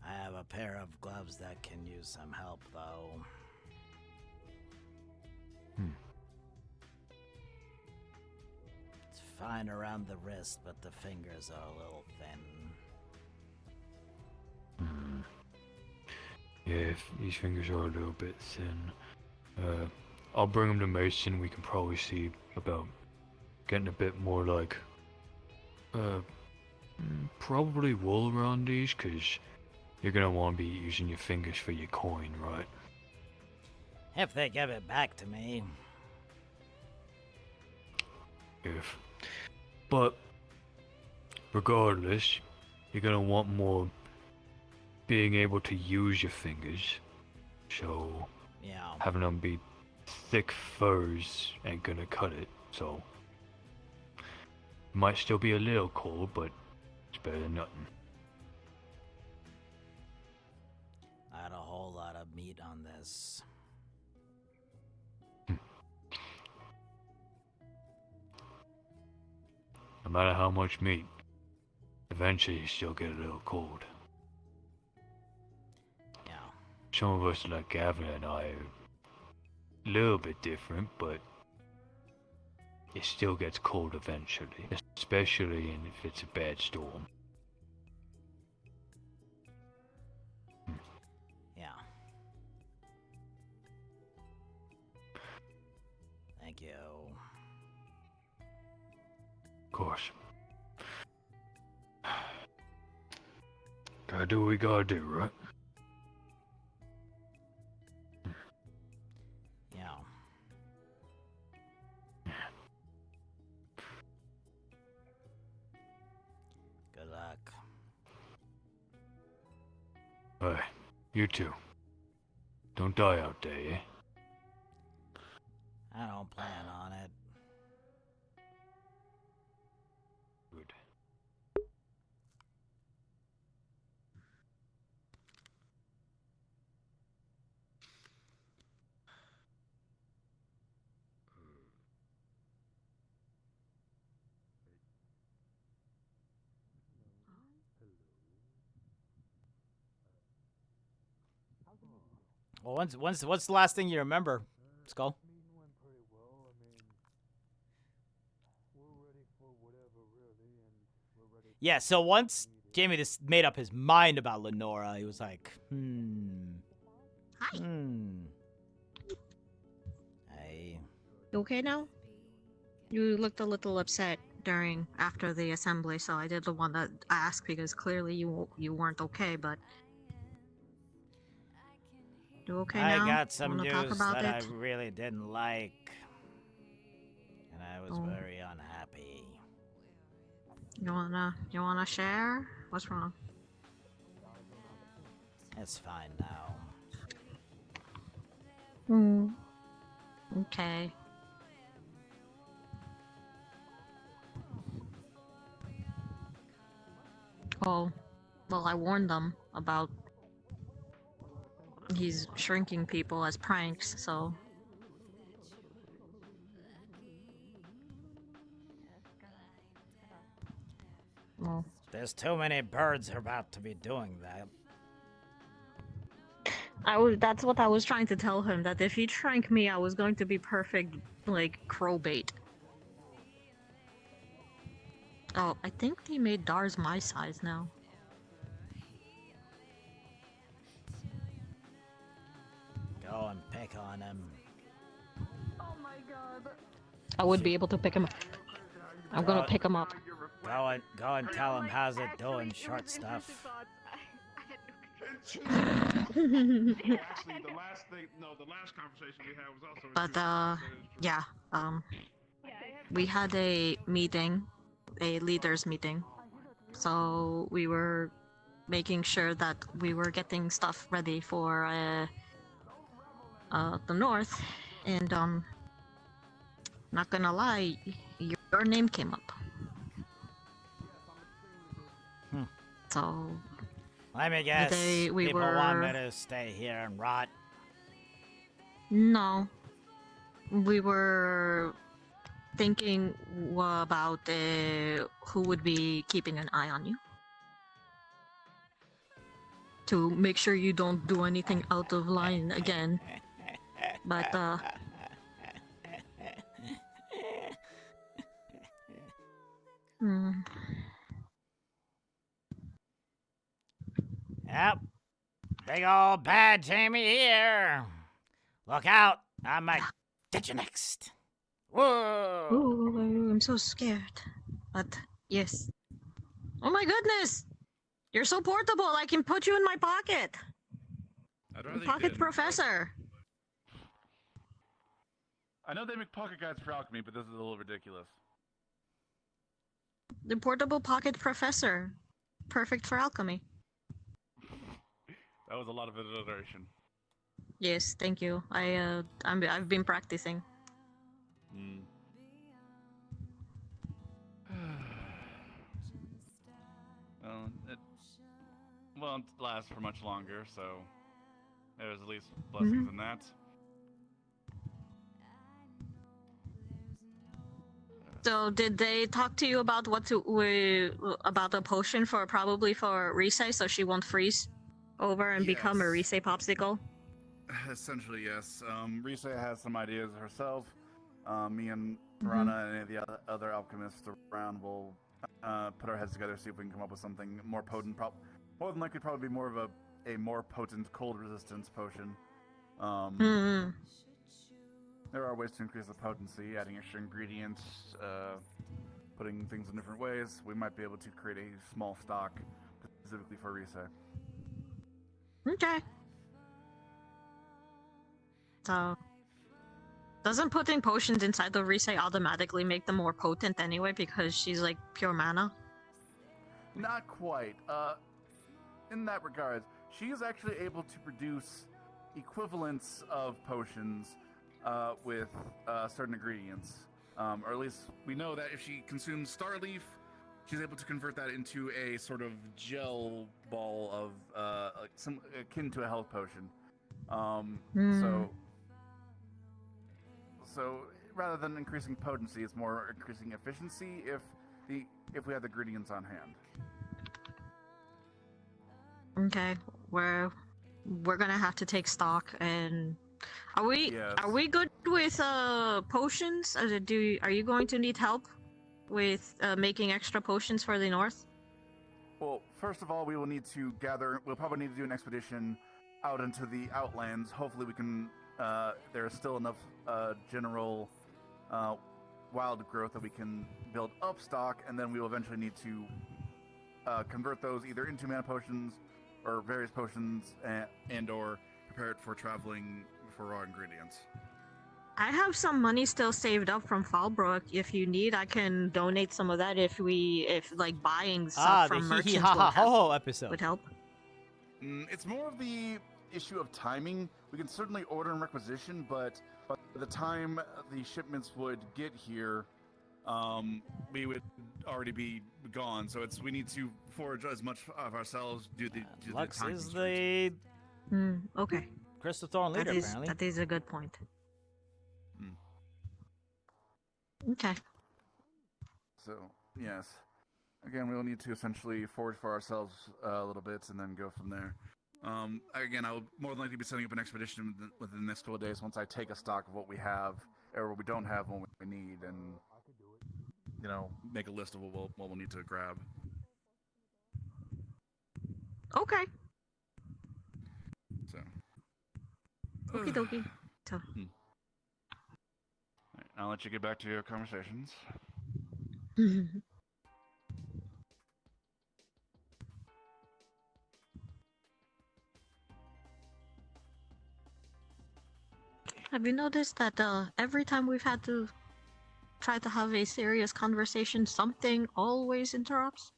I have a pair of gloves that can use some help, though. It's fine around the wrist, but the fingers are a little thin. Yeah, if these fingers are a little bit thin. I'll bring them to Mason. We can probably see about getting a bit more like, probably wool around these, because you're gonna want to be using your fingers for your coin, right? If they give it back to me. But regardless, you're gonna want more being able to use your fingers. So yeah, having them be thick furs ain't gonna cut it. So might still be a little cold, but it's better than nothing. I had a whole lot of meat on this. No matter how much meat, eventually you still get a little cold. Yeah. some of us like Gavin and I are a little bit different, but it still gets cold eventually, especially if it's a bad storm. Yeah. Thank you. Of course. Gotta do what we gotta do, right? Yeah. Good luck. Alright, you too. Don't die out there, eh? I don't plan on it. Good. Well, what's the last thing you remember, Skull? Yeah, so once Jamie just made up his mind about Lenora, he was like, Hi. Hey. You okay now? You looked a little upset after the assembly, so I did the one that asked because clearly you weren't okay, but you okay now? I got some Wanna news talk about that it? I really didn't like, and I was very unhappy. You wanna share? What's wrong? It's fine now. Okay. Oh, well, I warned them about he's shrinking people as pranks, so. Well, There's too many birds about to be doing that. that's what I was trying to tell him, that if he shrank me, I was going to be perfect, like, crow bait. Oh, I think they made Dars my size now. Go and pick on him. Oh my god. I would be able to pick him up. I'm gonna pick him up. Go and tell him how's it doing, short stuff. Actually, the last conversation we had was also. But yeah, we had a meeting, a leaders meeting, so we were making sure that we were getting stuff ready for the north, and not gonna lie, your name came up. So Let me guess. we People were... want me to stay here and rot. No, we were thinking about who would be keeping an eye on you, to make sure you don't do anything out of line again. But Yep. Big old bad Jamie here. Look out. I might get you next. Whoa. Ooh, I'm so scared. But yes. Oh my goodness! You're so portable. I can put you in my pocket. I'd rather you Pocket didn't. professor. I know they make pocket guides for alchemy, but this is a little ridiculous. The portable pocket professor. Perfect for alchemy. That was a lot of alliteration. Yes, thank you. I've been practicing. Well, it won't last for much longer, so there's at least blessings in that. So did they talk to you about about a potion probably for Risei, so she won't freeze over and become a Risei popsicle? Essentially, yes. Risa has some ideas herself. Me and Rana and any of the other alchemists around will put our heads together, see if we can come up with something more potent. More than likely, probably be more of a more potent cold resistance potion. There are ways to increase the potency, adding extra ingredients, putting things in different ways. We might be able to create a small stock specifically for Risa. Okay. So, doesn't putting potions inside the Risei automatically make them more potent anyway because she's like pure mana? Not quite. In that regard, she is actually able to produce equivalents of potions with certain ingredients. Or at least we know that if she consumes Starleaf, she's able to convert that into a sort of gel ball of some akin to a health potion. So rather than increasing potency, it's more increasing efficiency if we have the ingredients on hand. Okay, we're gonna have to take stock. And are we good with potions? Are you going to need help with making extra potions for the north? Well, first of all, we will need to gather. We'll probably need to do an expedition out into the outlands. Hopefully, we can. There is still enough general wild growth that we can build up stock, and then we will eventually need to convert those either into mana potions or various potions, and or prepare it for traveling for raw ingredients. I have some money still saved up from Fallbrook. If you need, I can donate some of that if like buying stuff from merchants episode would help. It's more of the issue of timing. We can certainly order and requisition, but by the time the shipments would get here, we would already be gone. So we need to forage as much of ourselves. Lux is the okay. Crystal Thorn leader, apparently. That is a good point. Okay. So yes, again, we'll need to essentially forage for ourselves a little bit and then go from there. Again, I will more than likely be setting up an expedition within the next couple of days once I take a stock of what we have or what we don't have, what we need, and make a list of what we'll need to grab. Okay. So. Okie dokie. So. I'll let you get back to your conversations. Have you noticed that every time we've had to try to have a serious conversation, something always interrupts?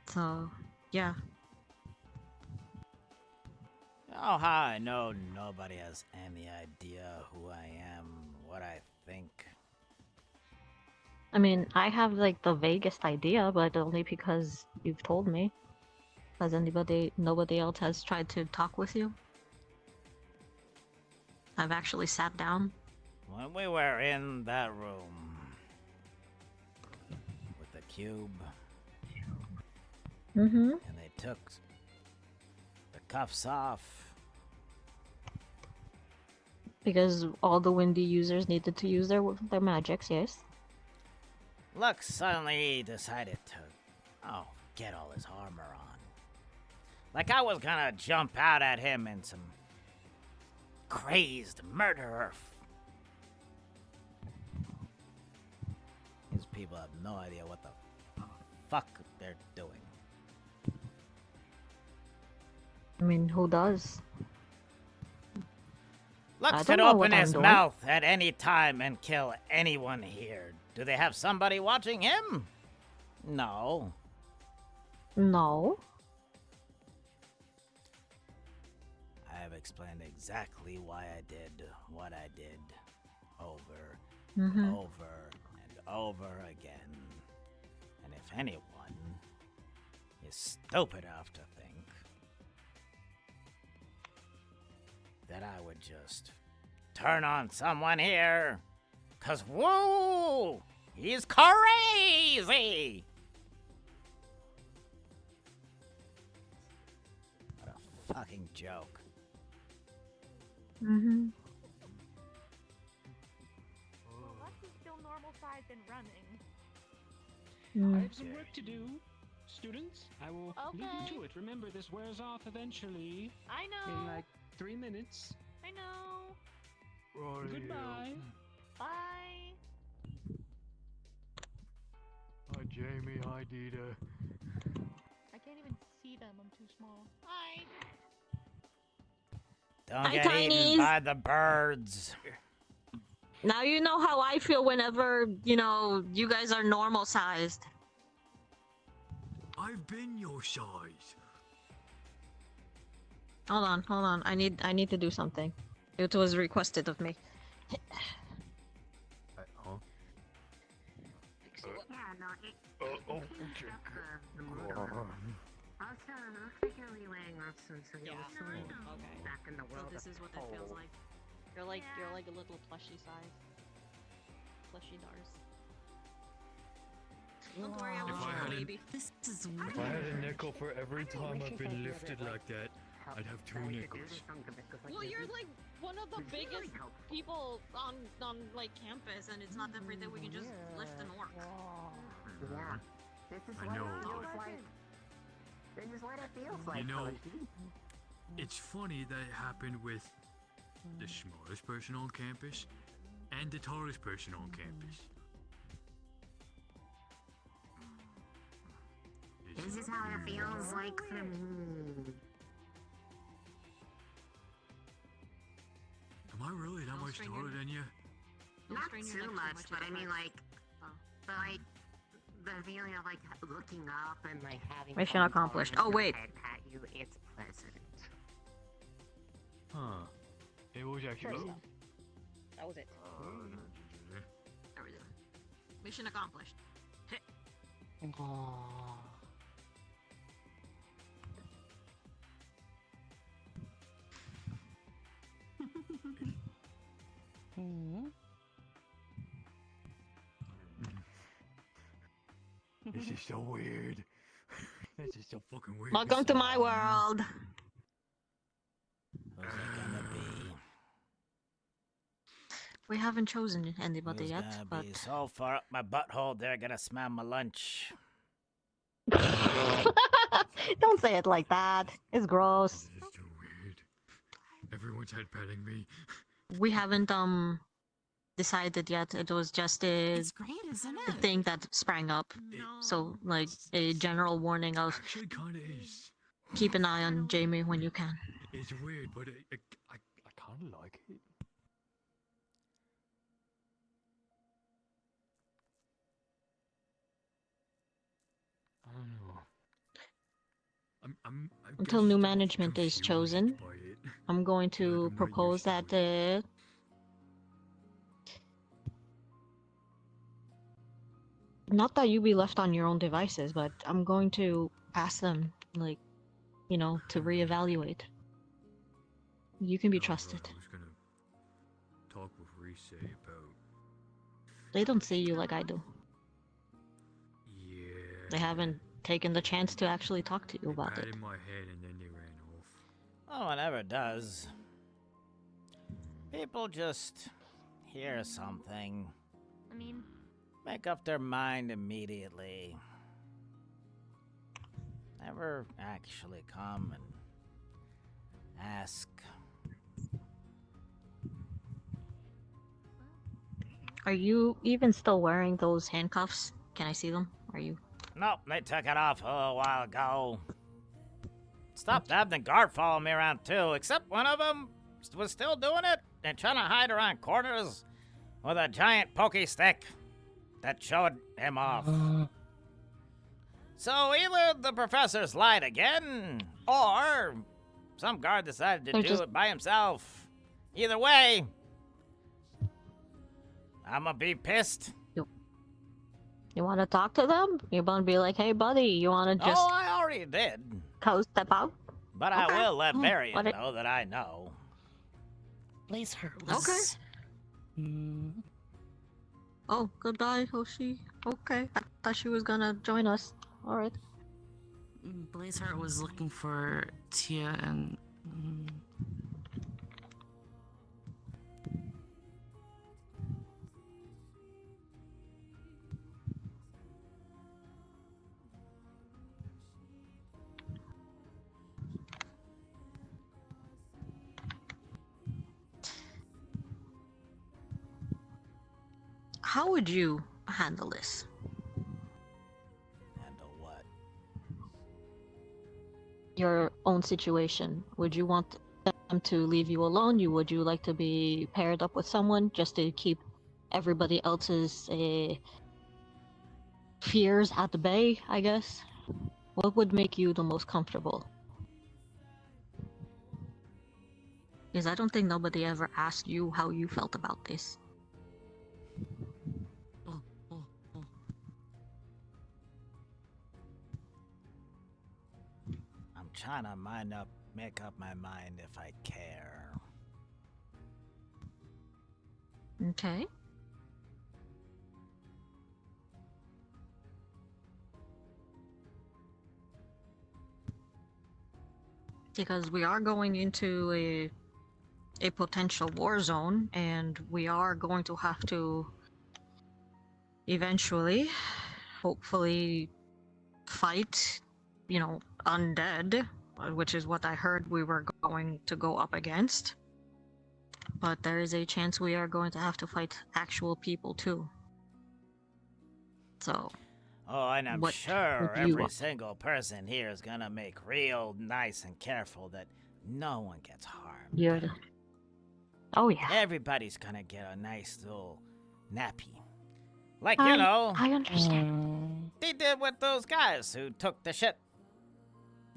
So, yeah. Oh, how I know nobody has any idea who I am, what I think. I mean, I have like the vaguest idea, but only because you've told me. Has nobody else has tried to talk with you? I've actually sat down. When we were in that room with the cube, and they took the cuffs off. Because all the windy users needed to use their magics, yes? Lux suddenly decided to, get all his armor on. Like I was gonna jump out at him in some crazed murderer. These people have no idea what the fuck they're doing. I mean, who does? Lux could open his mouth at any time and kill anyone here. Do they have somebody watching him? No. No. I have explained exactly why I did what I did over, over, and over again. And if anyone is stupid enough to think that I would just turn on someone here, 'cause whoa, he's crazy! fucking joke. Mm-hmm. Well, Lucky's still normal sized and running. I have some work to do. Students, I will leave you to it. Remember, this wears off eventually. I know. In like 3 minutes. I know. Right. Goodbye. Bye. Hi, Jamie. Hi, Dita. I can't even see them. I'm too small. Hi. Don't Hi, get eaten Tinies. by the birds. Now you know how I feel whenever, you know, you guys are normal sized. I've been your size. Hold on. I need to do something. It was requested of me. Huh? Also, freaking relaying lessons so you'll soon be back in the world. This is what it feels like. You're like a little plushy size. Plushy Dars. Don't worry, I won't shoot the baby. If I had a nickel for every time I've been lifted like that, I'd have 2 nickels. Well, you're like one of the biggest people on like campus, and it's not every day we can just lift and work. Yeah. This is I what know. it feels like. This is what it feels like. You know, Toshi. it's funny that it happened with the smallest person on campus and the tallest person on campus. This is how it feels like for me. Am I really that much taller than you? Not too much, but I mean like, but like the feeling of like looking up and like having Mission accomplished. Oh wait. Pat you, it's pleasant. Huh. It was actually. That was it. There we go. Mission accomplished. This is so weird. This is so fucking weird. Welcome to my world. Who's it gonna be? We haven't chosen anybody Who's yet, gonna but be so far up my butthole they're gonna smell my lunch. don't say it like that. It's gross. This is so weird. Everyone's head petting me. We haven't decided yet. It was just a the thing that sprang up. So like a general warning of Actually, kinda is. keep an eye on Jamie when you can. It's weird, but I kinda like it. I don't know. I Until guess new I'm management is confused chosen, by it. I'm going to propose that not that you be left on your own devices, but I'm going to ask them, like, you know, to reevaluate. You can be trusted. I was gonna talk with Reese about. They don't see you like I do. Yeah. They haven't taken the chance to actually talk to you about it. Patted my head and then they ran off. Oh, it never does. People just hear something, I mean, make up their mind immediately. Never actually come and ask. Are you even still wearing those handcuffs? Can I see them? Are you? Nope, they took it off a while ago. Stopped having the guard follow me around too, except one of them was still doing it and trying to hide around corners with a giant pokey stick that showed him off. So either the professors lied again, or some guard decided to They're do just- it by himself. Either way, I'ma be pissed. You want to talk to them? You're gonna be like, hey, buddy, you want to just Oh, I already did. step out? But Okay. I will let Hmm, Varian what it- know that I know. Blaze her. Okay. Oh, goodbye, Hoshi. Okay, I thought she was gonna join us. All right. Blazeheart was looking for Tia and How would you handle this? Handle what? Your own situation. Would you want them to leave you alone? Would you like to be paired up with someone just to keep everybody else's fears at the bay, I guess? What would make you the most comfortable? Because I don't think nobody ever asked you how you felt about this. I'm trying to make up my mind if I care. Okay. Because we are going into a potential war zone, and we are going to have to eventually, hopefully, fight, undead, which is what I heard we were going to go up against. But there is a chance we are going to have to fight actual people too. So. Oh, and I'm what sure would you every want? single person here is gonna make real nice and careful that no one gets harmed. You're the... Oh yeah. Everybody's gonna get a nice little nappy. Like, I I understand. they did with those guys who took the shit.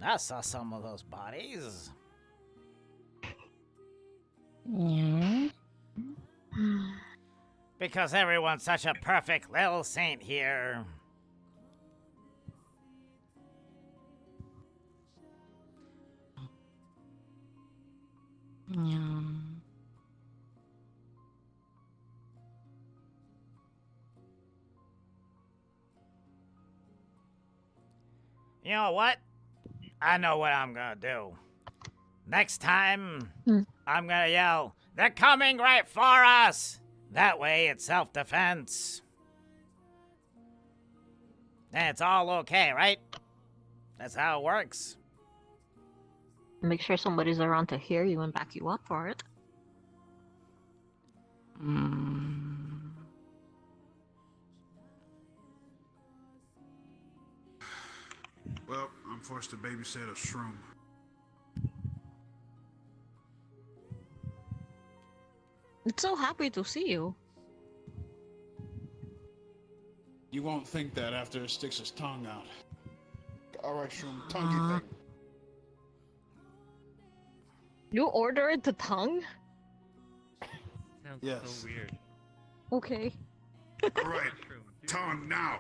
I saw some of those bodies. Yeah. Because everyone's such a perfect little saint here. Yeah. You know what? I know what I'm gonna do. Next time, I'm gonna yell, "They're coming right for us!" That way it's self-defense. And it's all okay, right? That's how it works. Make sure somebody's around to hear you and back you up for it. Well, I'm forced to babysit a shroom. It's so happy to see you. You won't think that after it sticks his tongue out. Alright, shroom, tonguey thing. You ordered the tongue? Sounds Yes. so weird. Okay. Alright, tongue now.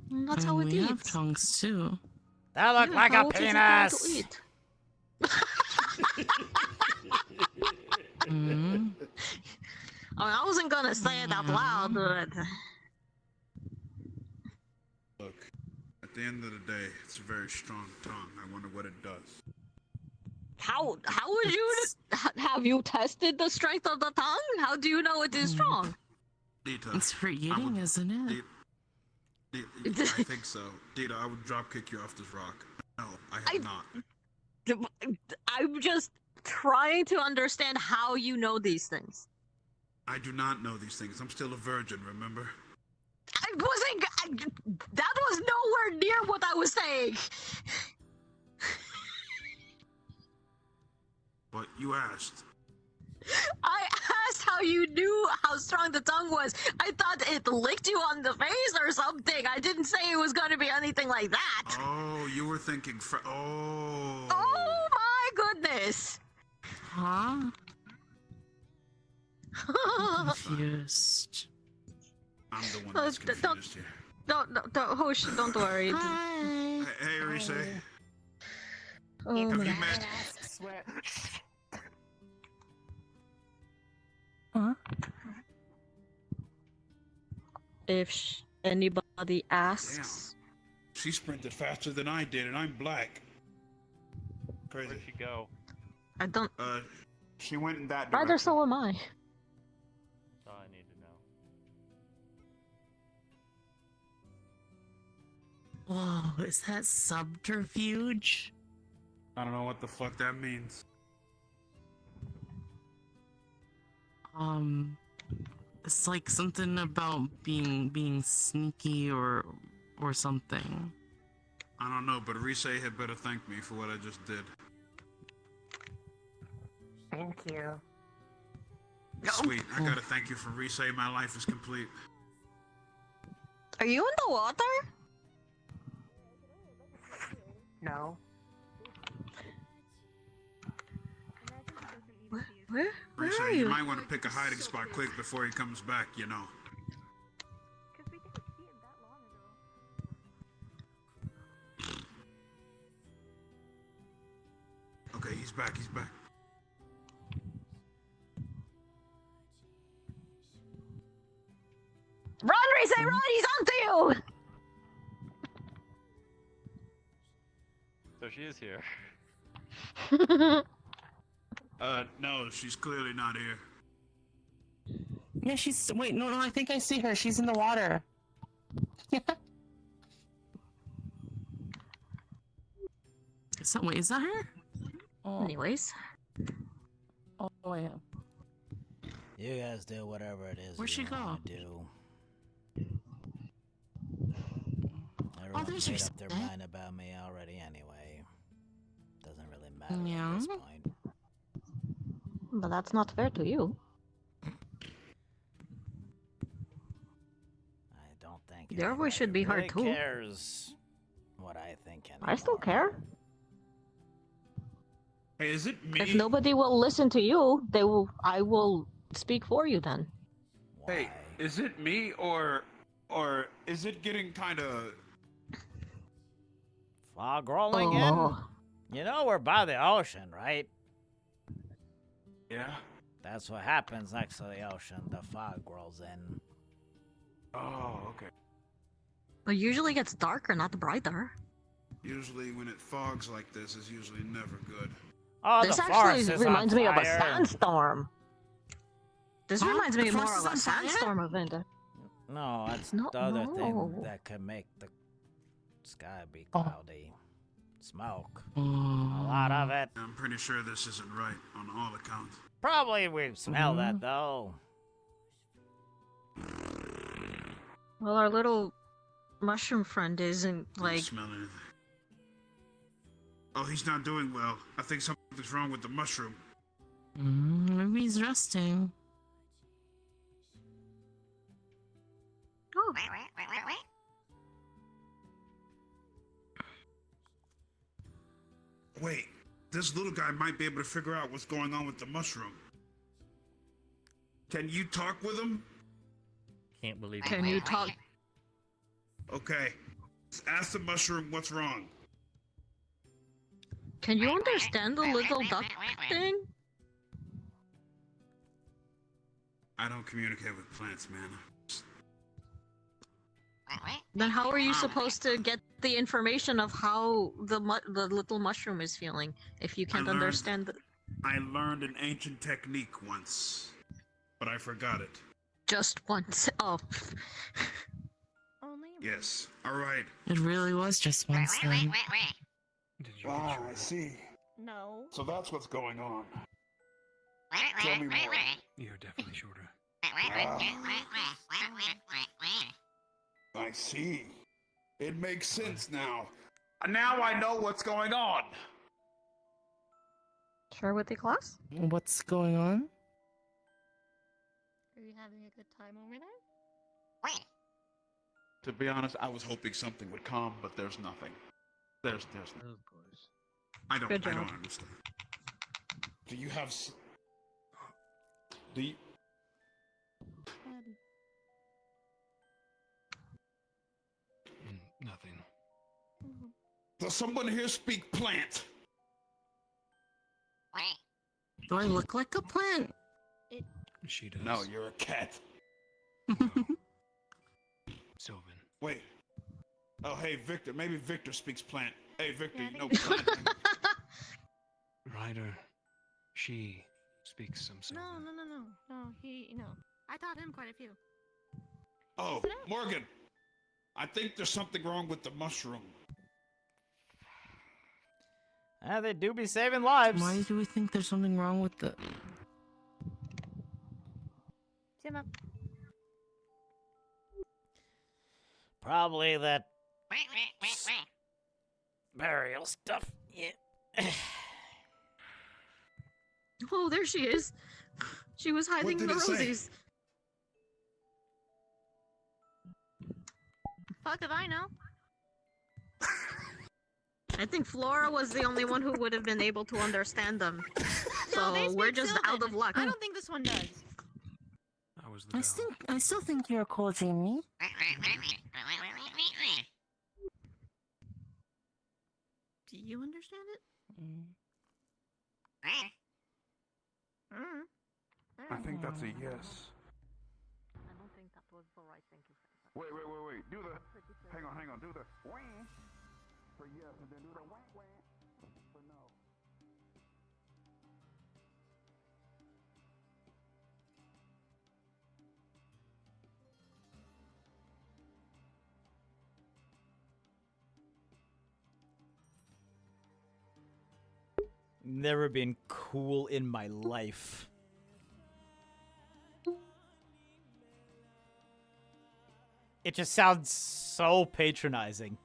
That's how it we have eats. tongues too. That looked like a how else is it going to penis. eat? I wasn't gonna say it out loud, but Look, at the end of the day, it's a very strong tongue. I wonder what it does. how would you have you tested the strength of the tongue? How do you know it is strong? Dita, It's for eating, isn't it? I think so. Dita, I would drop kick you off this rock. No, I have not. I'm just trying to understand how you know these things. I do not know these things. I'm still a virgin, remember? That was nowhere near what I was saying. But you asked. I asked how you knew how strong the tongue was. I thought it licked you on the face or something. I didn't say it was going to be anything like that. Oh, you were thinking Oh my goodness. Huh? Confused. I'm the one that's confused here. Don't, Hosh, don't worry. Hey, Reese. Oh, Have my you met... Huh? if anybody asks. She sprinted faster than I did, and I'm black. Crazy. Where'd she go? I don't. She went in that Rather, direction. so am I. That's all I need to know. Oh, is that subterfuge? I don't know what the fuck that means. It's like something about being sneaky or something. I don't know, but Rise had better thank me for what I just did. Thank you. Sweet, I gotta thank you for Rise. My life is complete. Are you in the water? No. Where Rise, are you you? might want to pick a hiding spot quick before he comes back, you know. Okay, he's back, he's back. Run, Rise, run! He's onto you! So she is here. No, she's clearly not here. Yeah, she's. Wait, no, I think I see her. She's in the water. Wait, is that her? Oh. Anyways. Oh, yeah. You guys do whatever it is Where'd she go? wanna do. Everyone's there's your made up their set. mind about me already anyway. Doesn't really matter Yeah. at this point. But that's not fair to you. I don't think Your voice should be really heard too. cares what I think anymore. I still care. Hey, is it me? If nobody will listen to you, I will speak for you then. Hey, is it me or is it getting kind of? Fog rolling Oh. in? You know we're by the ocean, right? Yeah. That's what happens next to the ocean. The fog rolls in. Oh, okay. But usually gets darker, not brighter. Usually when it fogs like this, it's usually never good. Oh, This the actually forest is reminds on me of a fire. sandstorm. This Huh? reminds me The more forest of a is on fire? sandstorm event. No, it's No, the other no. thing that could make the sky be cloudy. Smoke. A Mm. lot of it. I'm pretty sure this isn't right on all accounts. Probably we smell that though. Well, our little mushroom friend isn't I don't like. smell anything. Oh, he's not doing well. I think something's wrong with the mushroom. Maybe he's resting. Oh. Wait, this little guy might be able to figure out what's going on with the mushroom. Can you talk with him? Can't believe Can you talk? Okay. Ask the mushroom what's wrong. Can you understand the little duck thing? I don't communicate with plants, man. Then how are you supposed to get the information of how the little mushroom is feeling if you can't understand the... I learned an ancient technique once, but I forgot it. Just once? Oh. Yes. All right. It really was just once then. Ah, I see. No. So that's what's going on. Tell me more. You're definitely shorter. I see. It makes sense now. Now I know what's going on. Sure with the class? What's going on? Are you having a good time over there? To be honest, I was hoping something would come, but there's nothing. There's nothing. Of course. I don't Good job. understand. Do you have do you... Nothing. Does someone here speak plant? Do I look like a plant? She does. No, you're a cat. Sylvan. Wait. Oh, hey, Victor. Maybe Victor speaks plant. Hey, Victor, you know plant. Ryder, she speaks some No, Sylvan. no. No. I taught him quite a few. Oh, Morgan. I think there's something wrong with the mushroom. They do be saving lives. Why do we think there's something wrong with the... Simba. Probably that burial stuff. Yeah. Oh, there she is. She was hiding did the it say? rosies. Fuck if I know. I think Flora was the only one who would have been able to understand them. No, they So we're speak just Sylvan. out of luck. I don't think this one does. That was the I still think you're cool, Jamie. Do you understand it? I think that's a yes. I don't think that was the right thing to say. Wait. Do the. Hang on. Do the wah for yes, and then do the wah for no. Never been cool in my life. It just sounds so patronizing.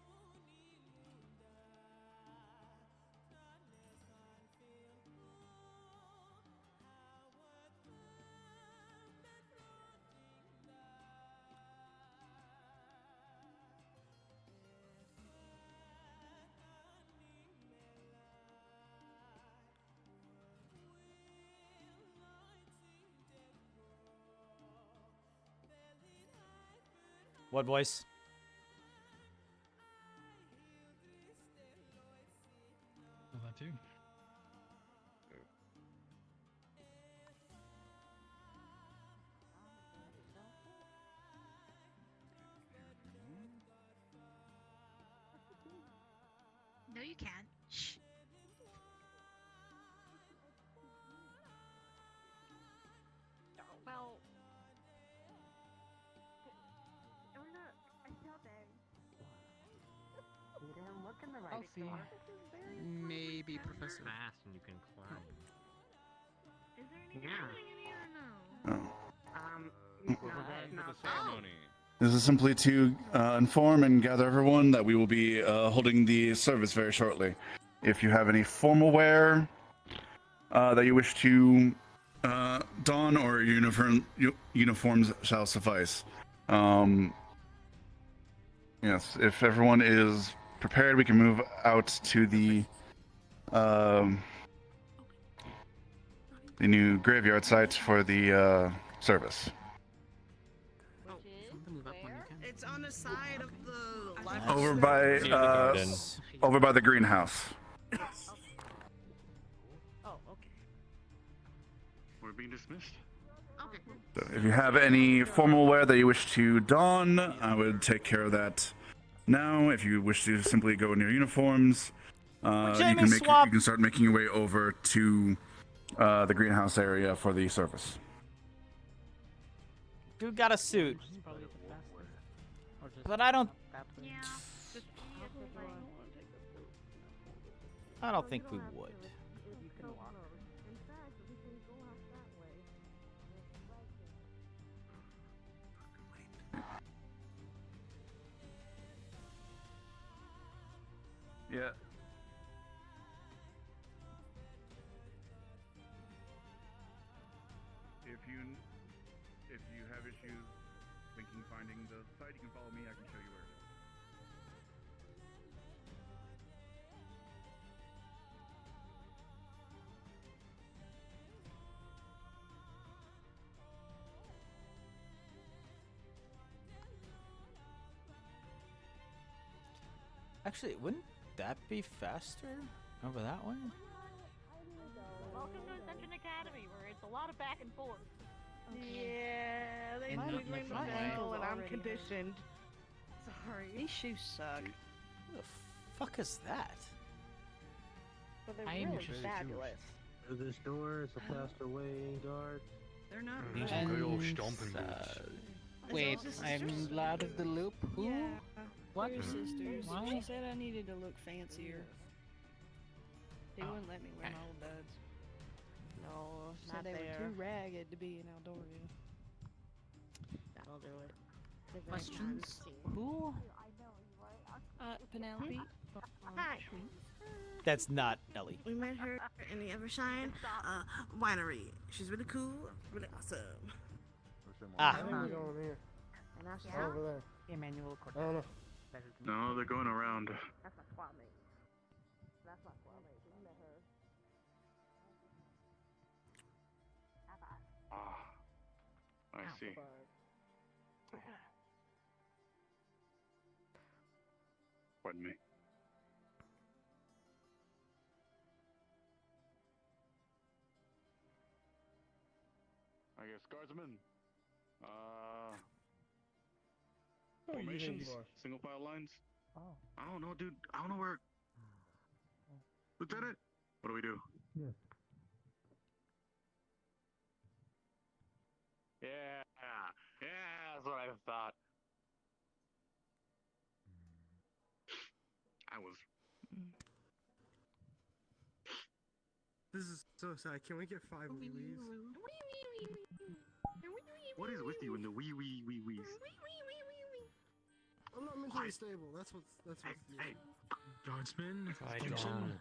What voice? Oh, that too. No, you can't. Shh. Well, you didn't look in the right I'll see. Maybe Professor. Fast and you can climb. Is there anything happening in here or no? For the ceremony. This is simply to inform and gather everyone that we will be holding the service very shortly. If you have any formal wear that you wish to don, or uniforms shall suffice. Yes, if everyone is prepared, we can move out to the new graveyard site for the service. It's on the side of the Over by the greenhouse. Oh, okay. We're being dismissed. Okay. So if you have any formal wear that you wish to don, I would take care of that now. If you wish to simply go in your uniforms, you can start making your way over to the greenhouse area for the service. Dude got a suit. But I don't... I don't think we would. Yeah. If you have issues finding the site, you can follow me. I can show you where it is. Actually, wouldn't that be faster over that way? Welcome to Ascension Academy, where it's a lot of back and forth. Yeah, they And tweaked not my my ankle and I'm conditioned. sorry. These shoes suck. Who the fuck is that? But they're I am really interested. fabulous. Through this door is a faster way, guard. They're not These right. are good old And, stomping boots. Wait, Is it I'm sisters? out of the loop. Who? Yeah. What? They're sisters. Why? She said I needed to look fancier. They Oh, wouldn't let me wear okay. my old duds. No, Said not they there. were too ragged to be an Eldorian. That'll do it. They're very Questions? fancy. Who? Penelope. Hi. That's not Ellie. We met her in the Evershine winery. She's really cool, really awesome. Ah. I think we're going here. And now she's Over there. Emmanuel Cortez. I don't know. No, they're going around. That's my squad mate. That's my squad mate. We met her. Ah, I see. Pardon me. I guess guardsmen. Who do you think Formations, you are? single file lines. Oh. I don't know, dude. I don't know where. Lieutenant, what do we do? Yes. Yeah, that's what I thought. I was. This is so sad. Can we get 5 wee-wees? What is with you in the wee wees? I'm not mentally stable. That's what's Hey, Guardsman, Hi, attention. John.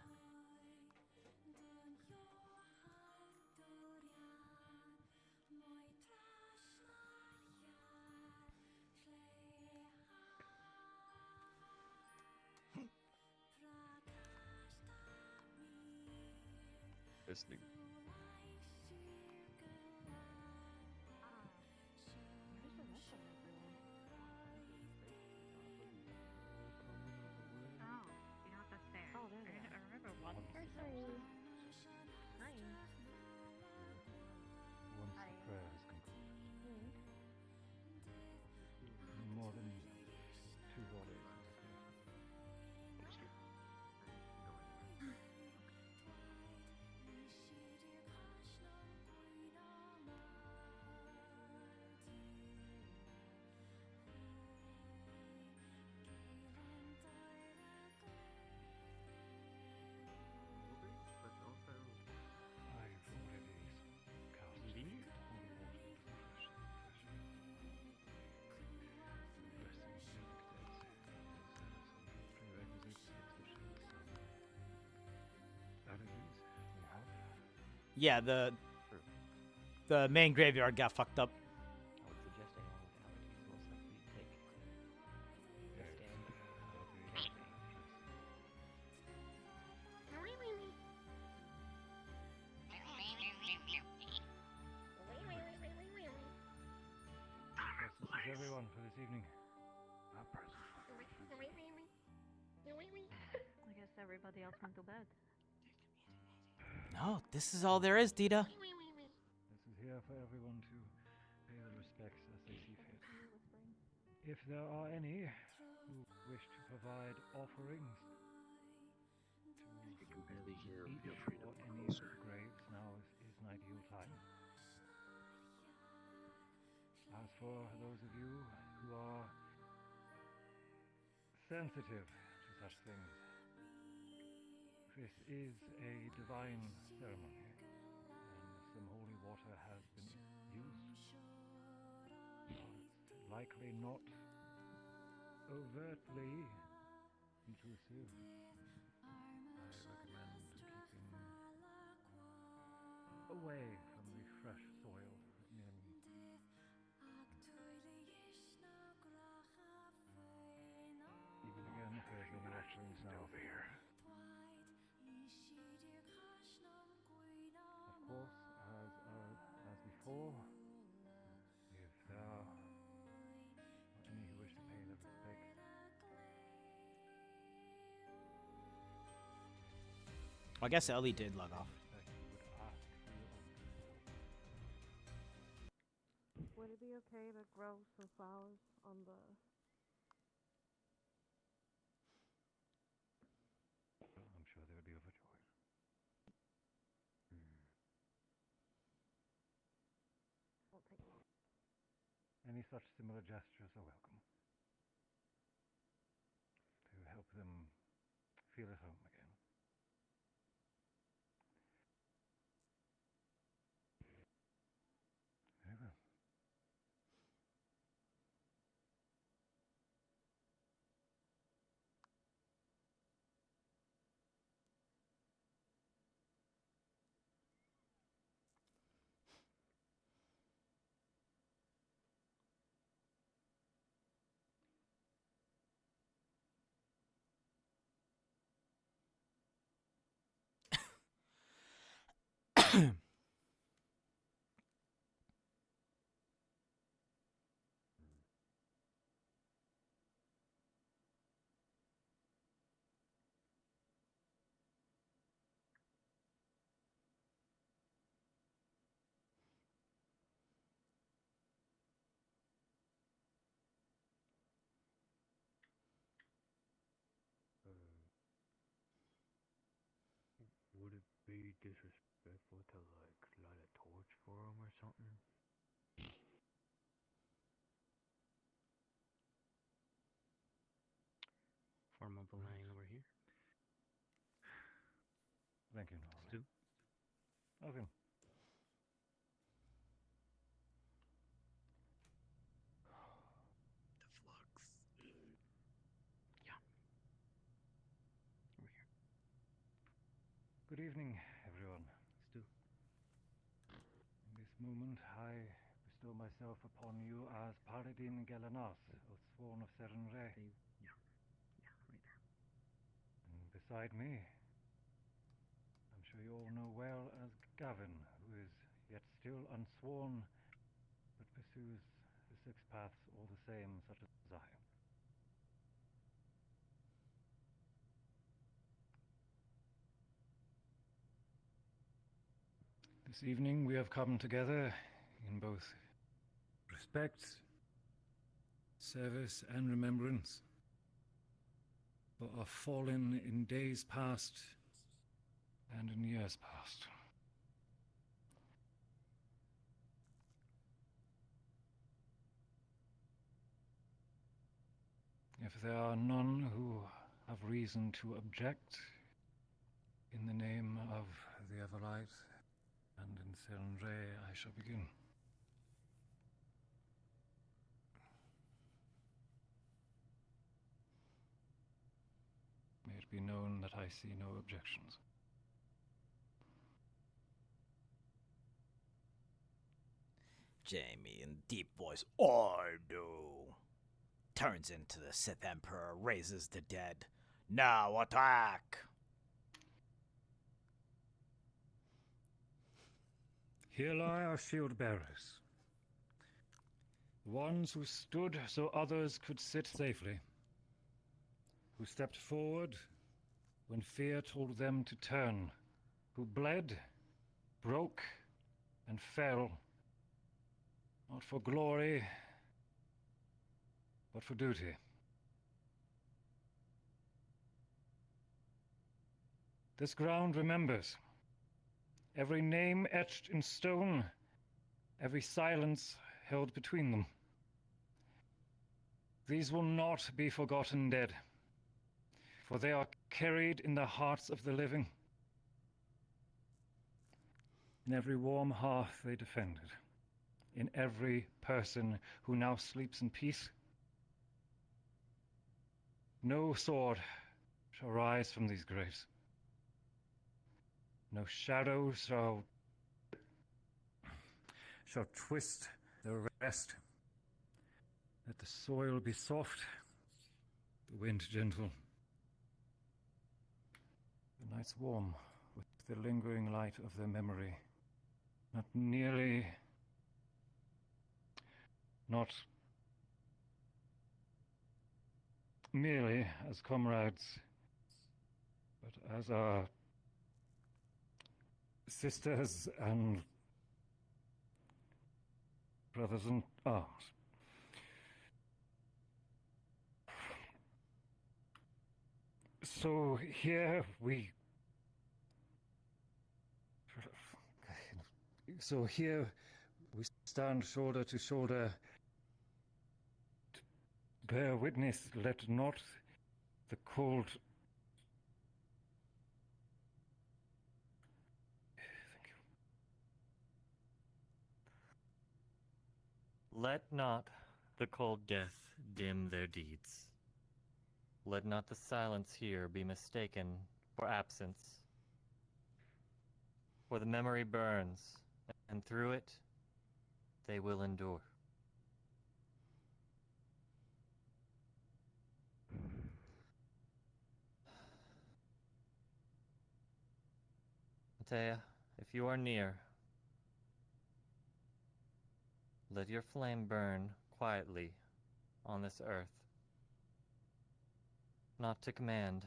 Listening. Oh, you know what? That's fair. Oh, there they are. I remember one person. Hi. Once the prayer has concluded, more than 2 warriors. I've already cast holy water fresh blessing prerequisite that it is. We have. Yeah, the main graveyard got fucked up. I would suggest anyone with allergies most likely take a stand. Is everyone for this evening? Not present. I guess everybody else went to bed. No, this is all there is, Dita. This is here for everyone to pay their respects as they see fit. If there are any who wish to provide offerings to can barely hear. each Feel free to or any of the graves, now is an ideal time. As for those of you who are sensitive to such things, this is a divine ceremony, and some holy water has been used. It's likely not overtly intrusive. I recommend keeping away from the fresh soil near me. Even again, if there's any offerings now. Over here. Of course, as before, if there are any who wish to pay their respects, I guess Ellie did log off. Would it be okay to grow some flowers on the any such similar gestures are welcome. To help them feel at home again. Very well. Would it be disrespectful to like light a torch for him or something? Form of a line over here. Thank you, Nolan. Stu? Okay. The flux. Yeah. Over here. Good evening, everyone. Stu. In this moment, I bestow myself upon you as Paladin Galanas, Oathsworn of Serenre. Yeah. Yeah, right there. And beside me, I'm sure you all know well as Gavin, who is yet still unsworn, but pursues the six paths all the same, such as I. This evening we have come together in both respect, service, and remembrance for our fallen in days past and in years past. If there are none who have reason to object, in the name of the Everlight and in Serenre, I shall begin. May it be known that I see no objections. Jamie in deep voice, I do. Turns into the Sith Emperor, raises the dead. Now attack! Here lie our shield bearers. The ones who stood so others could sit safely. Who stepped forward when fear told them to turn. Who bled, broke, and fell. Not for glory, but for duty. This ground remembers. Every name etched in stone, every silence held between them. These will not be forgotten dead, for they are carried in the hearts of the living. In every warm hearth they defended, in every person who now sleeps in peace. No sword shall rise from these graves. No shadow shall twist the rest. Let the soil be soft, the wind gentle. The nights warm with the lingering light of their memory. Not merely as comrades, but as our sisters and brothers in arms. So here we stand shoulder to shoulder Bear witness, let not the cold... Let not the cold death dim their deeds. Let not the silence here be mistaken for absence. For the memory burns, and through it they will endure. Matea, if you are near, let your flame burn quietly on this earth, not to command,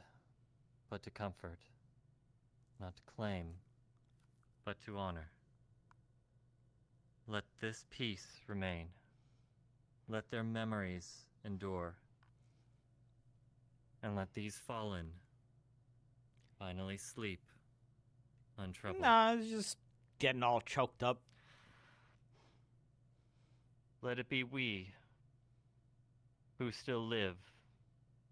but to comfort, not to claim, but to honor. Let this peace remain. Let their memories endure. And let these fallen finally sleep untroubled. Nah, it's just getting all choked up. Let it be we who still live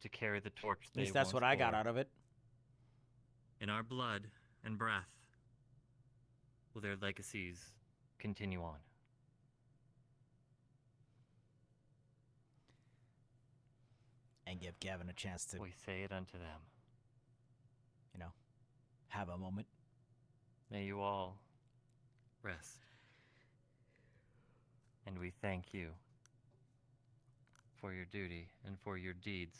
to carry the torch At they least that's once what I got bore. out of it. In our blood and breath will their legacies continue on. And give Gavin a chance to, We say it unto them. you know, have a moment. May you all rest. And we thank you for your duty and for your deeds.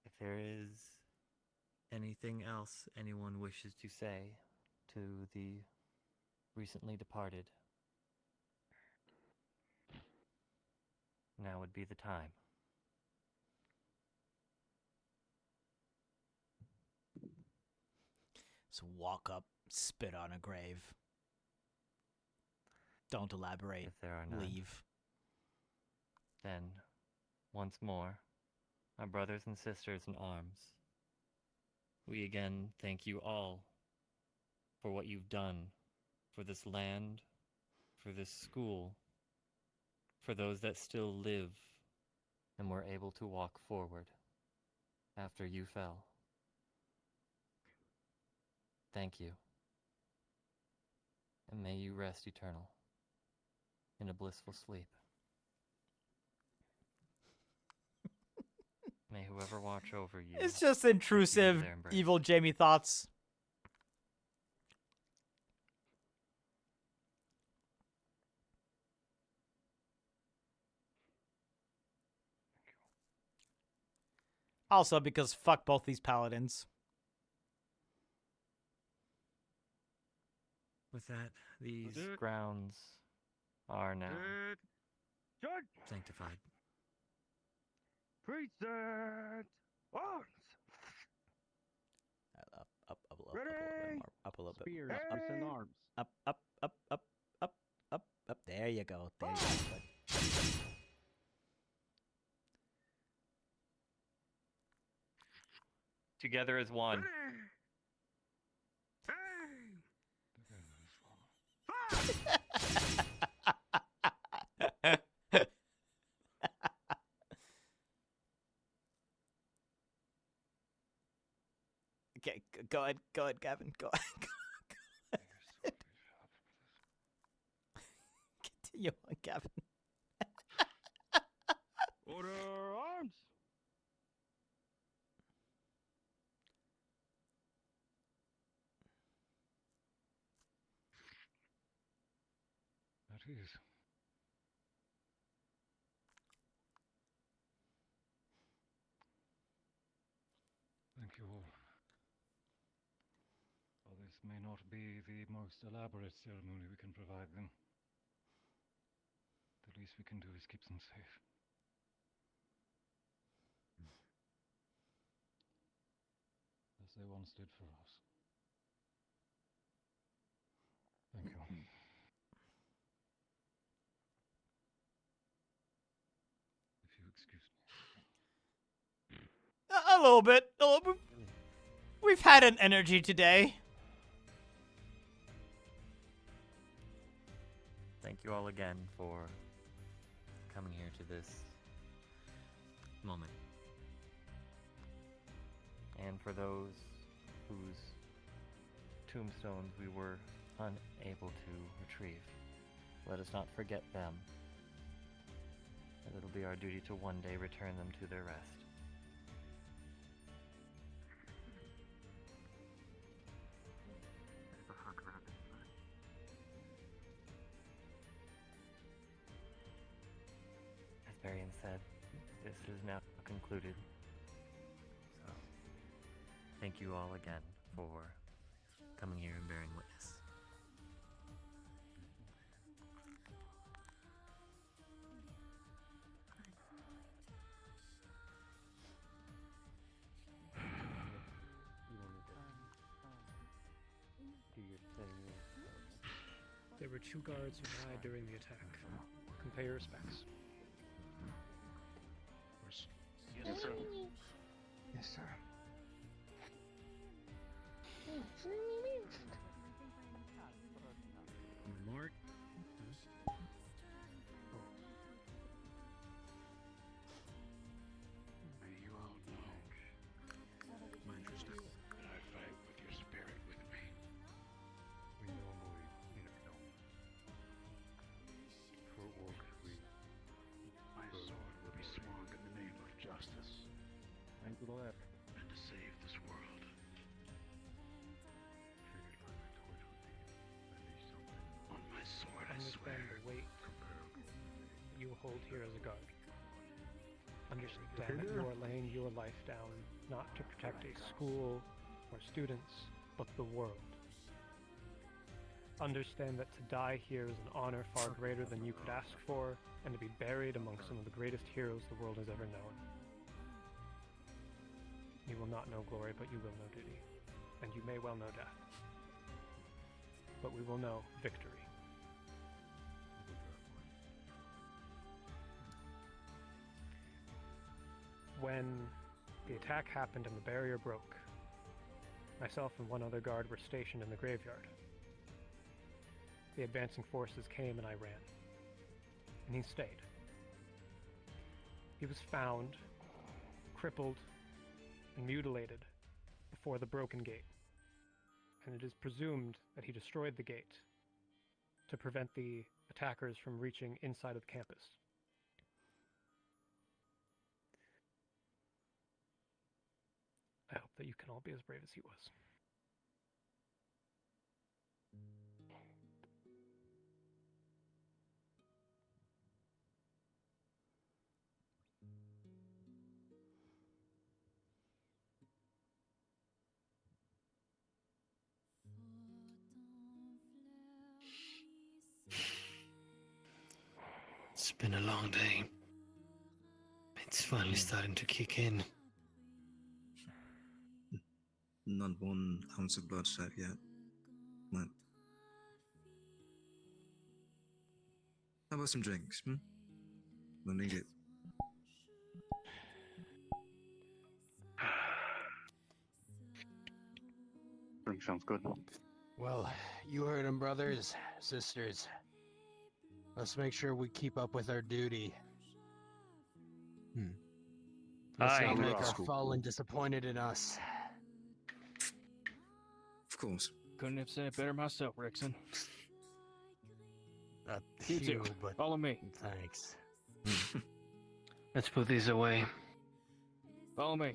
If there is anything else anyone wishes to say to the recently departed, now would be the time. So walk up, spit on a grave. Don't elaborate. If there are none, Leave. then, once more, my brothers and sisters in arms, we again thank you all for what you've done for this land, for this school, for those that still live and were able to walk forward after you fell. Thank you. And may you rest eternal in a blissful sleep. May whoever watch over you... It's just intrusive, their embrace. evil Jamie thoughts. Also, because fuck both these paladins. With that, these grounds are now sanctified. Preset arms. Up a little, Ready? up a little bit Spears, more. Up, and arms. up. There you go. There you go. Bud. Together as one. Okay, go ahead, Gavin. Go ahead. Continue on, Gavin. Order arms. That is. Thank you all. While this may not be the most elaborate ceremony we can provide them, the least we can do is keep them safe. As they once did for us. A little bit. We've had an energy today. Thank you all again for coming here to this moment. And for those whose tombstones we were unable to retrieve, let us not forget them. And it'll be our duty to one day return them to their rest. As Barian said, this is now concluded. So, thank you all again for coming here and bearing witness. There were 2 guards who died during the attack. Compare your respects. Yes, sir. Yes, sir. Mark? You all know my interest. I fight with your spirit with me. We normally, for orcs, My sword will be swung in the name of justice. and to the left. And to save this world. On my sword, I Understand swear. the weight you hold here as a guard. Understand that you are laying your life down not to protect a school or students, but the world. Understand that to die here is an honor far greater than you could ask for, and to be buried among some of the greatest heroes the world has ever known. You will not know glory, but you will know duty. And you may well know death. But we will know victory. When the attack happened and the barrier broke, myself and one other guard were stationed in the graveyard. The advancing forces came and I ran. And he stayed. He was found, crippled, and mutilated before the broken gate. And it is presumed that he destroyed the gate to prevent the attackers from reaching inside of the campus. I hope that you can all be as brave as he was. It's been a long day. It's finally starting to kick in. Not 1 ounce of bloodshed yet. What? How about some drinks, We'll need it. Drink sounds good. Well, you heard him, brothers, sisters. Let's make sure we keep up with our duty. Let's Aye. not make That's our cool. fallen disappointed in us. Of course. Couldn't have said it better myself, Rickson. You You too. but Follow me. Thanks. Let's put these away. Follow me.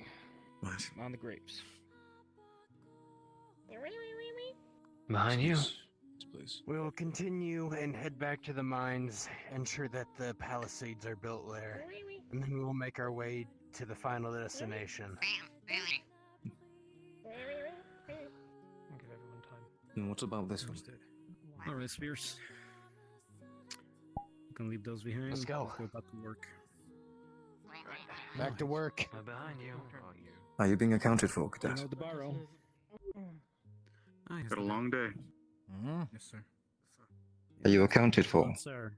What? On the grapes. Behind you. Please. We'll continue and head back to the mines, ensure that the palisades are built there, and then we will make our way to the final destination. I'll give everyone time. And what about this one? Alright, Spears. We can leave those behind. Let's go. Go back to work. Back to work. I'm behind you. Are you being accounted for, You Cadet? know the barrow. Got a long day. Yes, sir. Are you accounted for? Sir.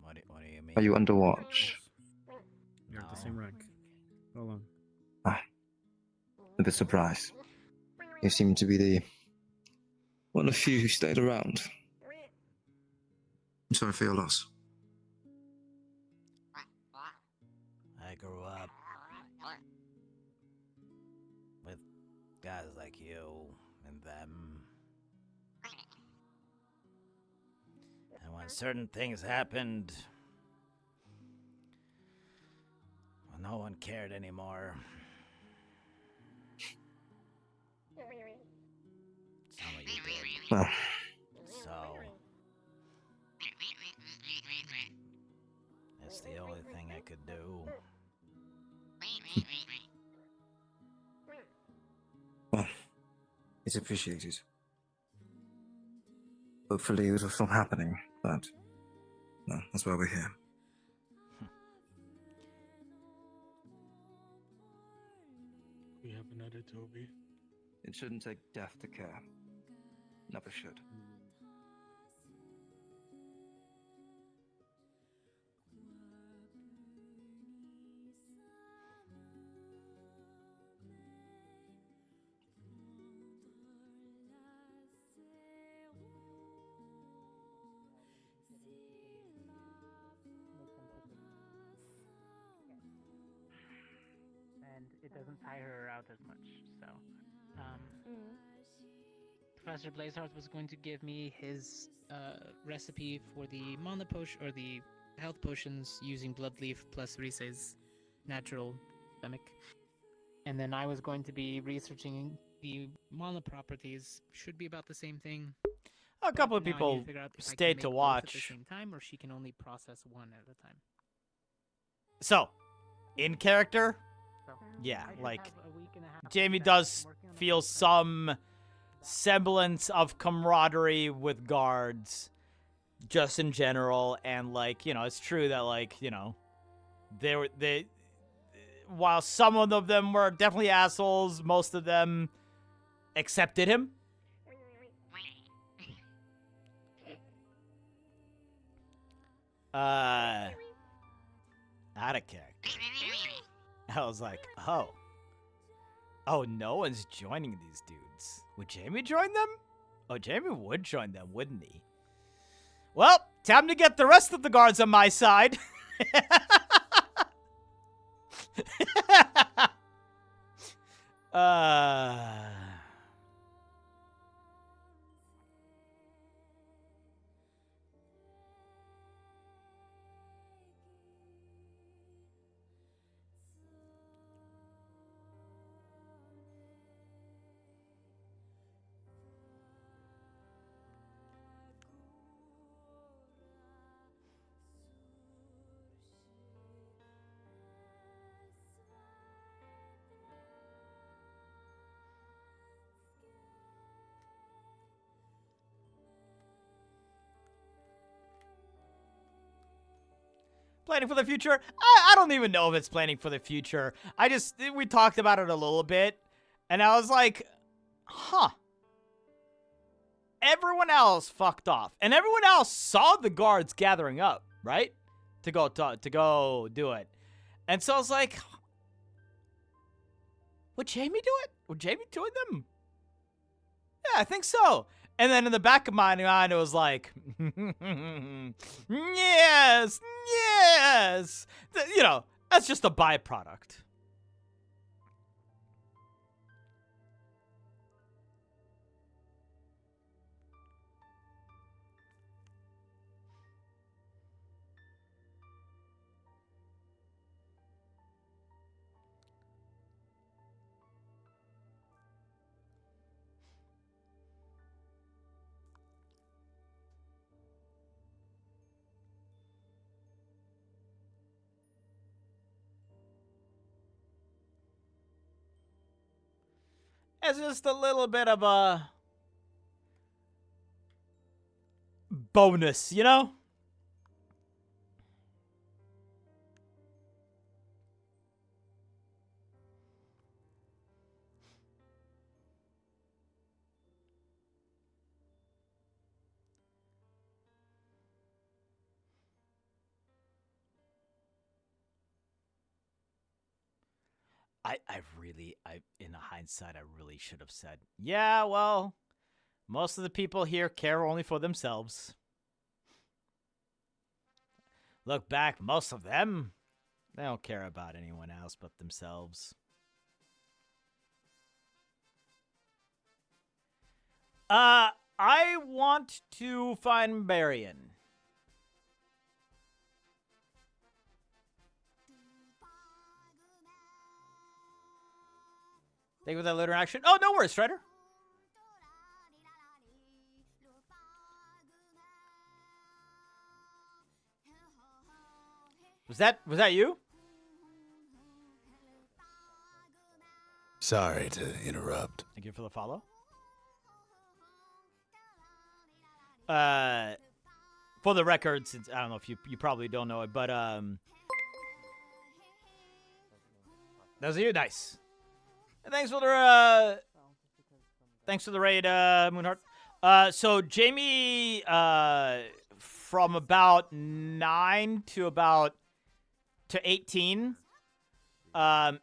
What do you mean? Are you under watch? Same rank. Hold on. A bit surprised. You seem to be the One of the few who stayed around. I'm sorry for your loss. I grew up with guys like you and them. And when certain things happened, well, no one cared anymore. Some of you did. Well, So, it's the only thing I could do. well, it's appreciated. Hopefully it will stop happening, but no, that's why we're here. We have another Toby. It shouldn't take death to care. Never should. And it doesn't tire her out as much. So, Professor Blazeheart was going to give me his recipe for the mana potion or the health potions using blood leaf plus Rise's natural stomach, and then I was going to be researching the mana properties. Should be about the same thing. A couple of Now I need people figure out if I can stayed make to both watch. at the same time, or she can only process one at a time. So, in character, yeah, like Jamie does feel some semblance of camaraderie with guards, just in general, and like, you know, it's true that like, you know, they while some of them were definitely assholes, most of them accepted him. Out of character. I was like, oh, no one's joining these dudes. Would Jamie join them? Oh, Jamie would join them, wouldn't he? Well, time to get the rest of the guards on my side. Planning for the future? I don't even know if it's planning for the future. We talked about it a little bit, and I was like, huh. Everyone else fucked off, and everyone else saw the guards gathering up, right? To go do it. And so I was like, would Jamie do it? Would Jamie join them? Yeah, I think so. And then in the back of my mind, it was like, yes, yes. You know, that's just a byproduct. It's just a little bit of a bonus, you know? in hindsight, I really should have said, yeah, well, most of the people here care only for themselves. Look back, most of them, they don't care about anyone else but themselves. I want to find Barian. Thank you for that later action. Oh, no worries, Strider. Was that you? Sorry to interrupt. Thank you for the follow. For the record, since I don't know if you probably don't know it, but those are you. Nice. And thanks for the raid, Moonheart. So Jamie, from about 9 to 18,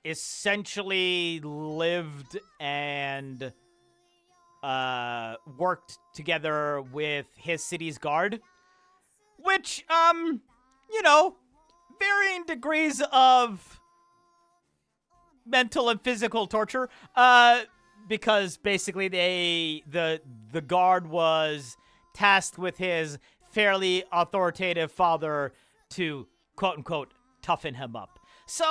essentially lived and worked together with his city's guard, which, varying degrees of mental and physical torture, because basically the guard was tasked with his fairly authoritative father to quote unquote toughen him up. So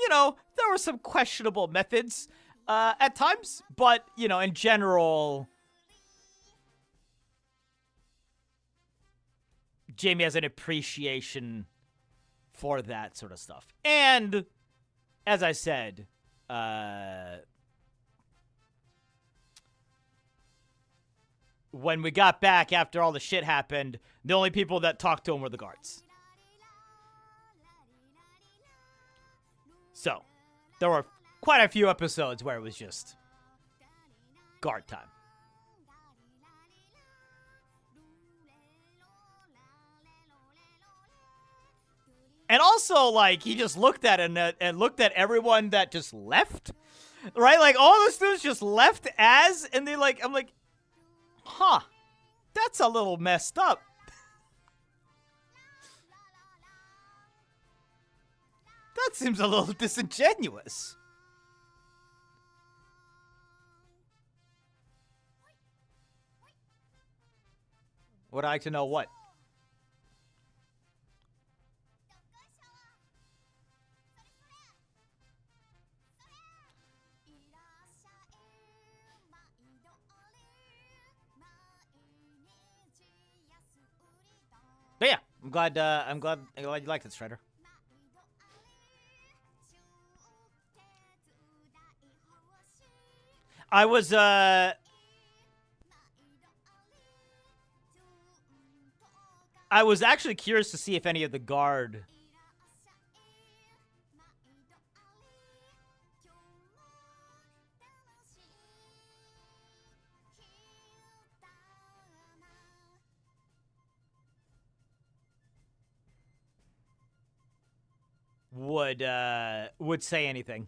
there were some questionable methods at times, but in general, Jamie has an appreciation for that sort of stuff. And as I said, when we got back after all the shit happened, the only people that talked to him were the guards. So, there were quite a few episodes where it was just guard time. And also, he just looked at it and looked at everyone that just left, right? Like, all the students just left and they I'm like, huh, that's a little messed up. That seems a little disingenuous. Would I like to know what? But yeah, I'm glad you liked it, Strider. I was actually curious to see if any of the guard would say anything.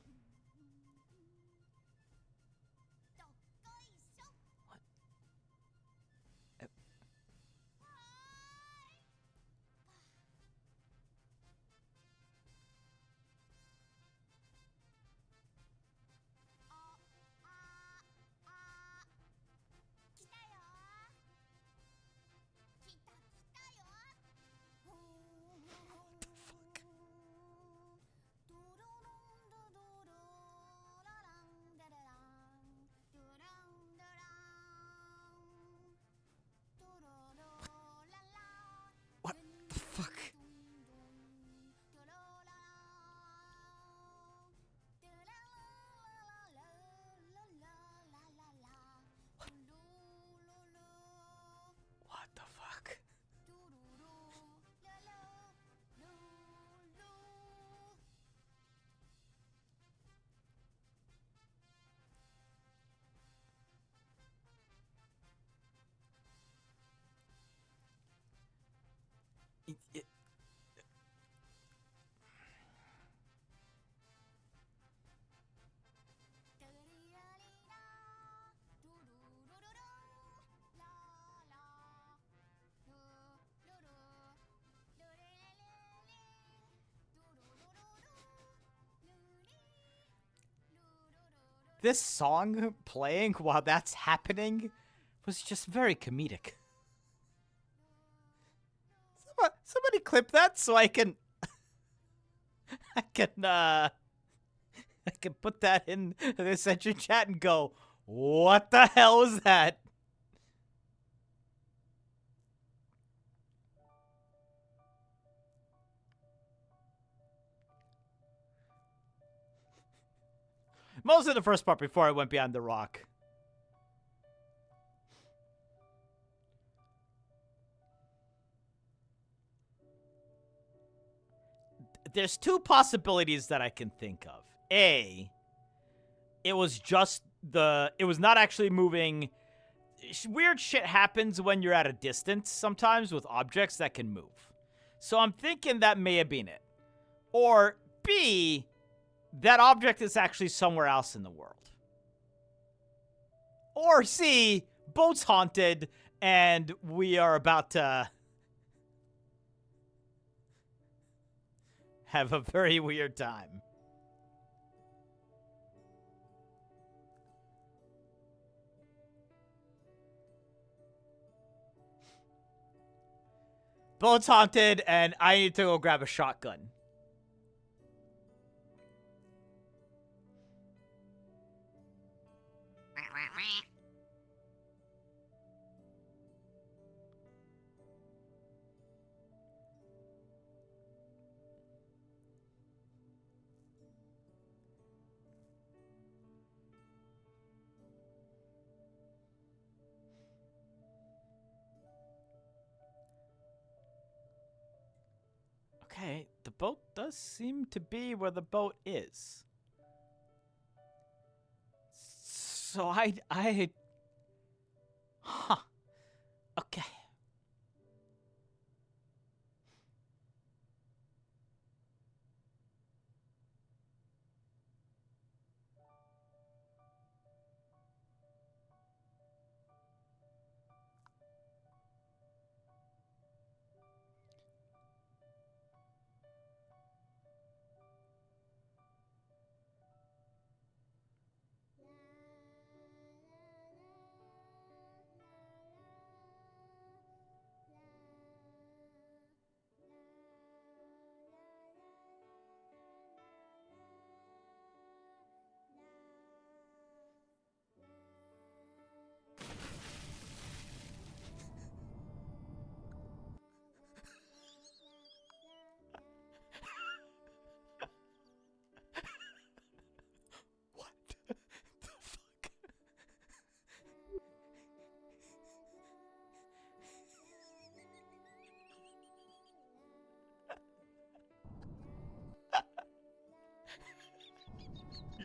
this song playing while that's happening was just very comedic. Somebody clip that so I can I can put that in the Ascension chat and go, what the hell is that? Most of the first part before I went beyond the rock. There's two possibilities that I can think of. A, it was not actually moving. Weird shit happens when you're at a distance sometimes with objects that can move. So I'm thinking that may have been it. Or B, that object is actually somewhere else in the world. Or C, boat's haunted and we are about to have a very weird time. Boat's haunted, and I need to go grab a shotgun. Okay, the boat does seem to be where the boat is. So huh. Okay.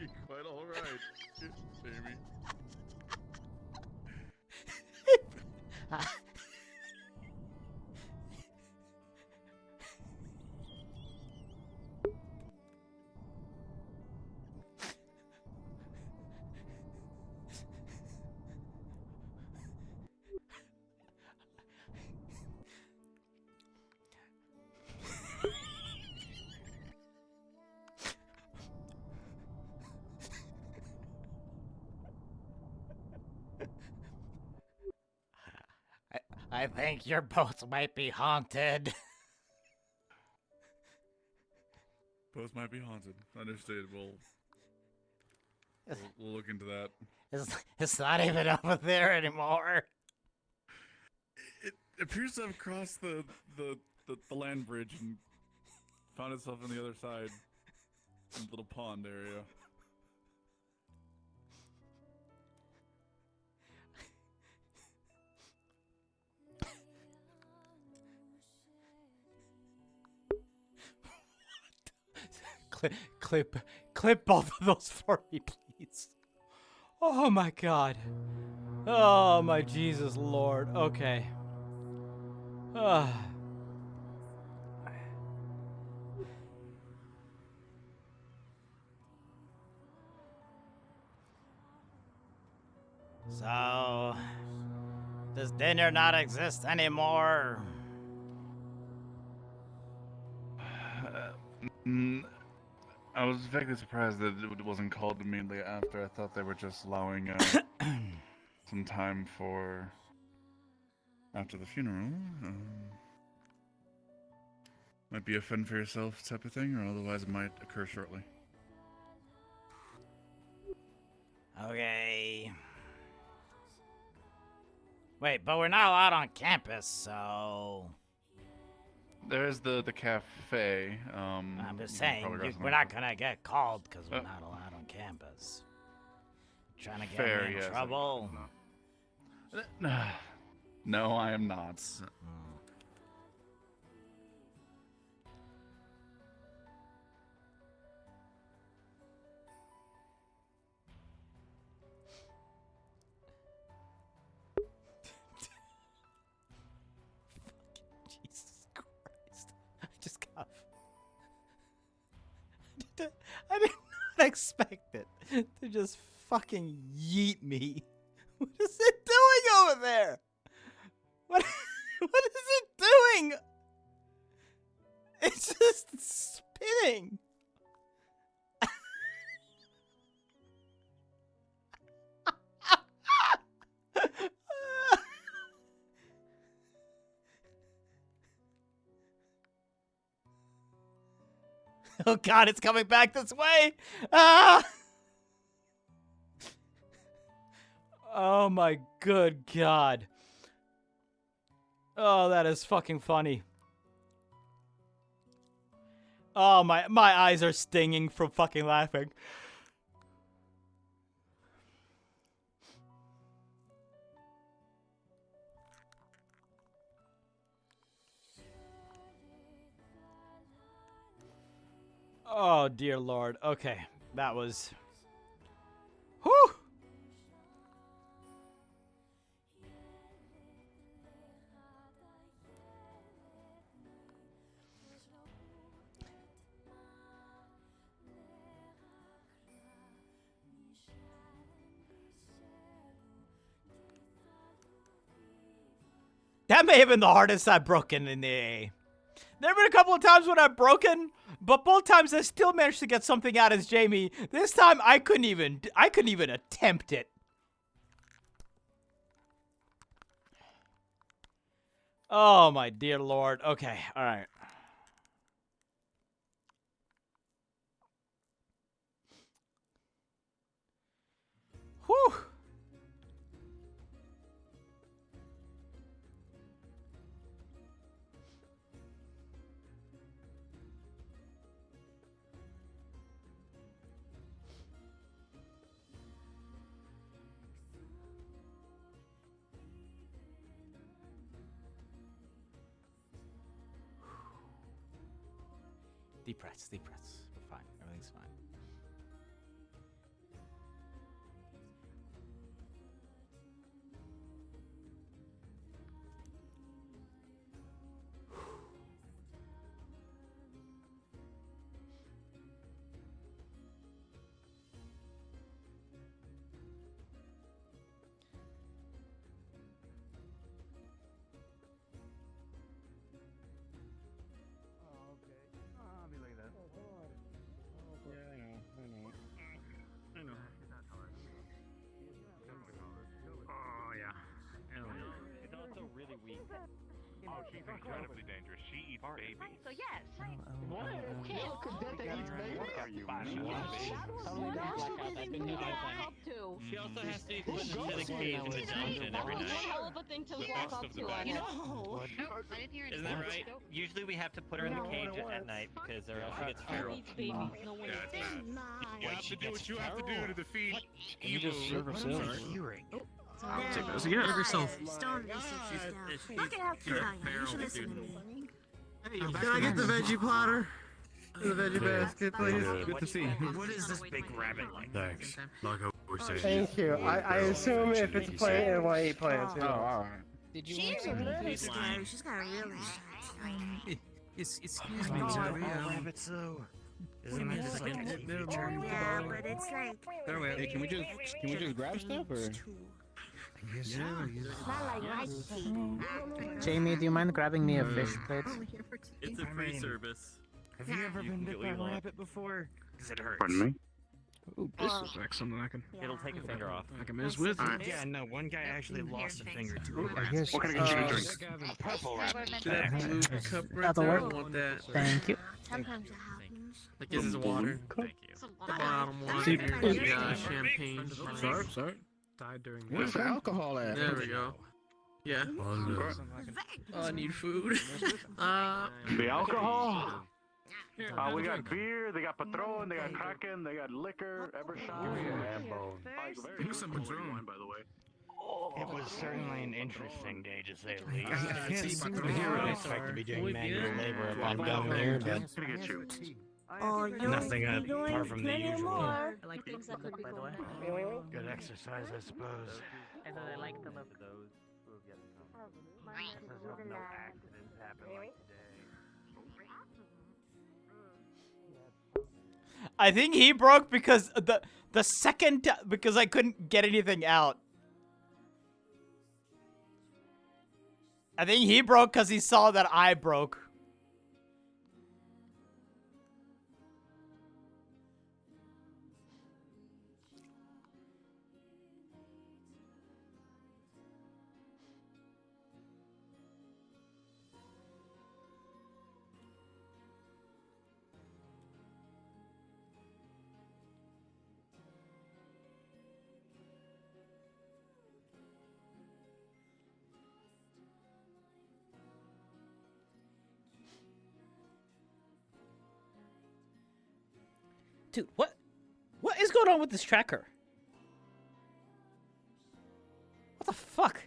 You're quite alright, baby. I think your boats might be haunted. Both might be haunted. Understood. We'll look into that. It's not even over there anymore. It appears to have crossed the land bridge and found itself on the other side in the little pond area. Clip both of those for me, please. Oh my god. Oh my Jesus Lord. Okay. So, does dinner not exist anymore? I was vaguely surprised that it wasn't called immediately after. I thought they were just allowing some time for after the funeral. Might be a fend for yourself type of thing, or otherwise it might occur shortly. Okay. Wait, but we're not allowed on campus, so... There's the cafe. I'm just saying, we're not gonna get called because we're not allowed on campus. Trying to get fair, me in yes, trouble? No, I am not. Jesus Christ. I just got... I did not expect it to just fucking yeet me. What is it doing over there? What is it doing? It's just spinning. Oh God, it's coming back this way! Ah! Oh my good God. Oh, that is fucking funny. Oh, my eyes are stinging from fucking laughing. Oh, dear Lord. Okay, that was... Whew! That may have been the hardest I've broken in the AA. There have been a couple of times when I've broken, but both times I still managed to get something out as Jamie. This time I couldn't even attempt it. Oh my dear Lord. Okay, all right. Whew. Deep breaths, deep breaths. We're fine. Everything's fine. Oh, she's incredibly dangerous. She eats babies. So yes. What? How could that eat baby? She also has to be put into the cage in the dungeon every night. Hell of a thing to walk up to. No. Isn't that right? Usually we have to put her in the cage at night because or else she gets feral. You have to do what you have to do to defeat evil. just serve ourselves? Hearing. Take those again. Serve yourself. Stone research down. Look at how cute I am. You should listen to me. Can I get the veggie platter? The veggie basket, please. Good to see you. What is this big rabbit like? Thanks. Like I was saying. Thank you. I assume if it's a plant, it will eat plants. Oh, alright. Did you She want is some? really scary. She's got a really shiny. Excuse me, Joey. Rabbits though. Isn't that just like a creature? Yeah, but it's like. Hey, can we just grab stuff or? Yeah. Not like rice tea. Jamie, do you mind grabbing me a fish plate? It's a free service. Have you ever been bit by a rabbit before? Because it hurts. Pardon me? Ooh, this looks like something I can. It'll take a finger off. I can mess with. Yeah, no, one guy actually lost a finger to it. What can I get you a drink? Purple rabbit. That blue cup right That'll there, I work. want that. Thank you. Sometimes it happens. Like this is water. Thank you. The bottom one. See, Yeah, champagne. Sorry. Died during. Where's the alcohol at? There we go. Yeah. Oh, I need food. The alcohol? We got beer, they got Patron, they got Kraken, they got liquor, Evershine. Give me some Patron, by the way. It was certainly an interesting day, to say the least. I can't seem to hear I it. didn't expect to be doing manual labor if I'm down there, but Oh, you nothing don't apart from the plenty usual. more. I like things that look, by the way. Good exercise, I suppose. I know I like the look. Those who have yet to come. No accidents happen like today. I think he broke because the second because I couldn't get anything out. I think he broke because he saw that I broke. Dude, what is going on with this tracker? What the fuck?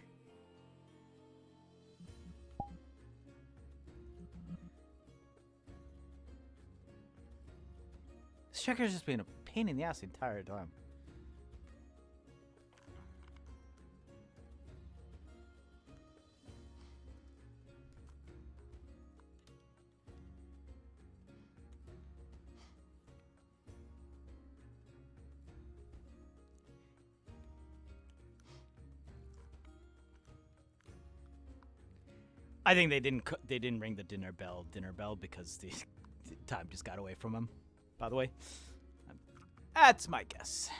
This tracker's just been a pain in the ass the entire time. I think they didn't ring the dinner bell because the time just got away from him. By the way, that's my guess.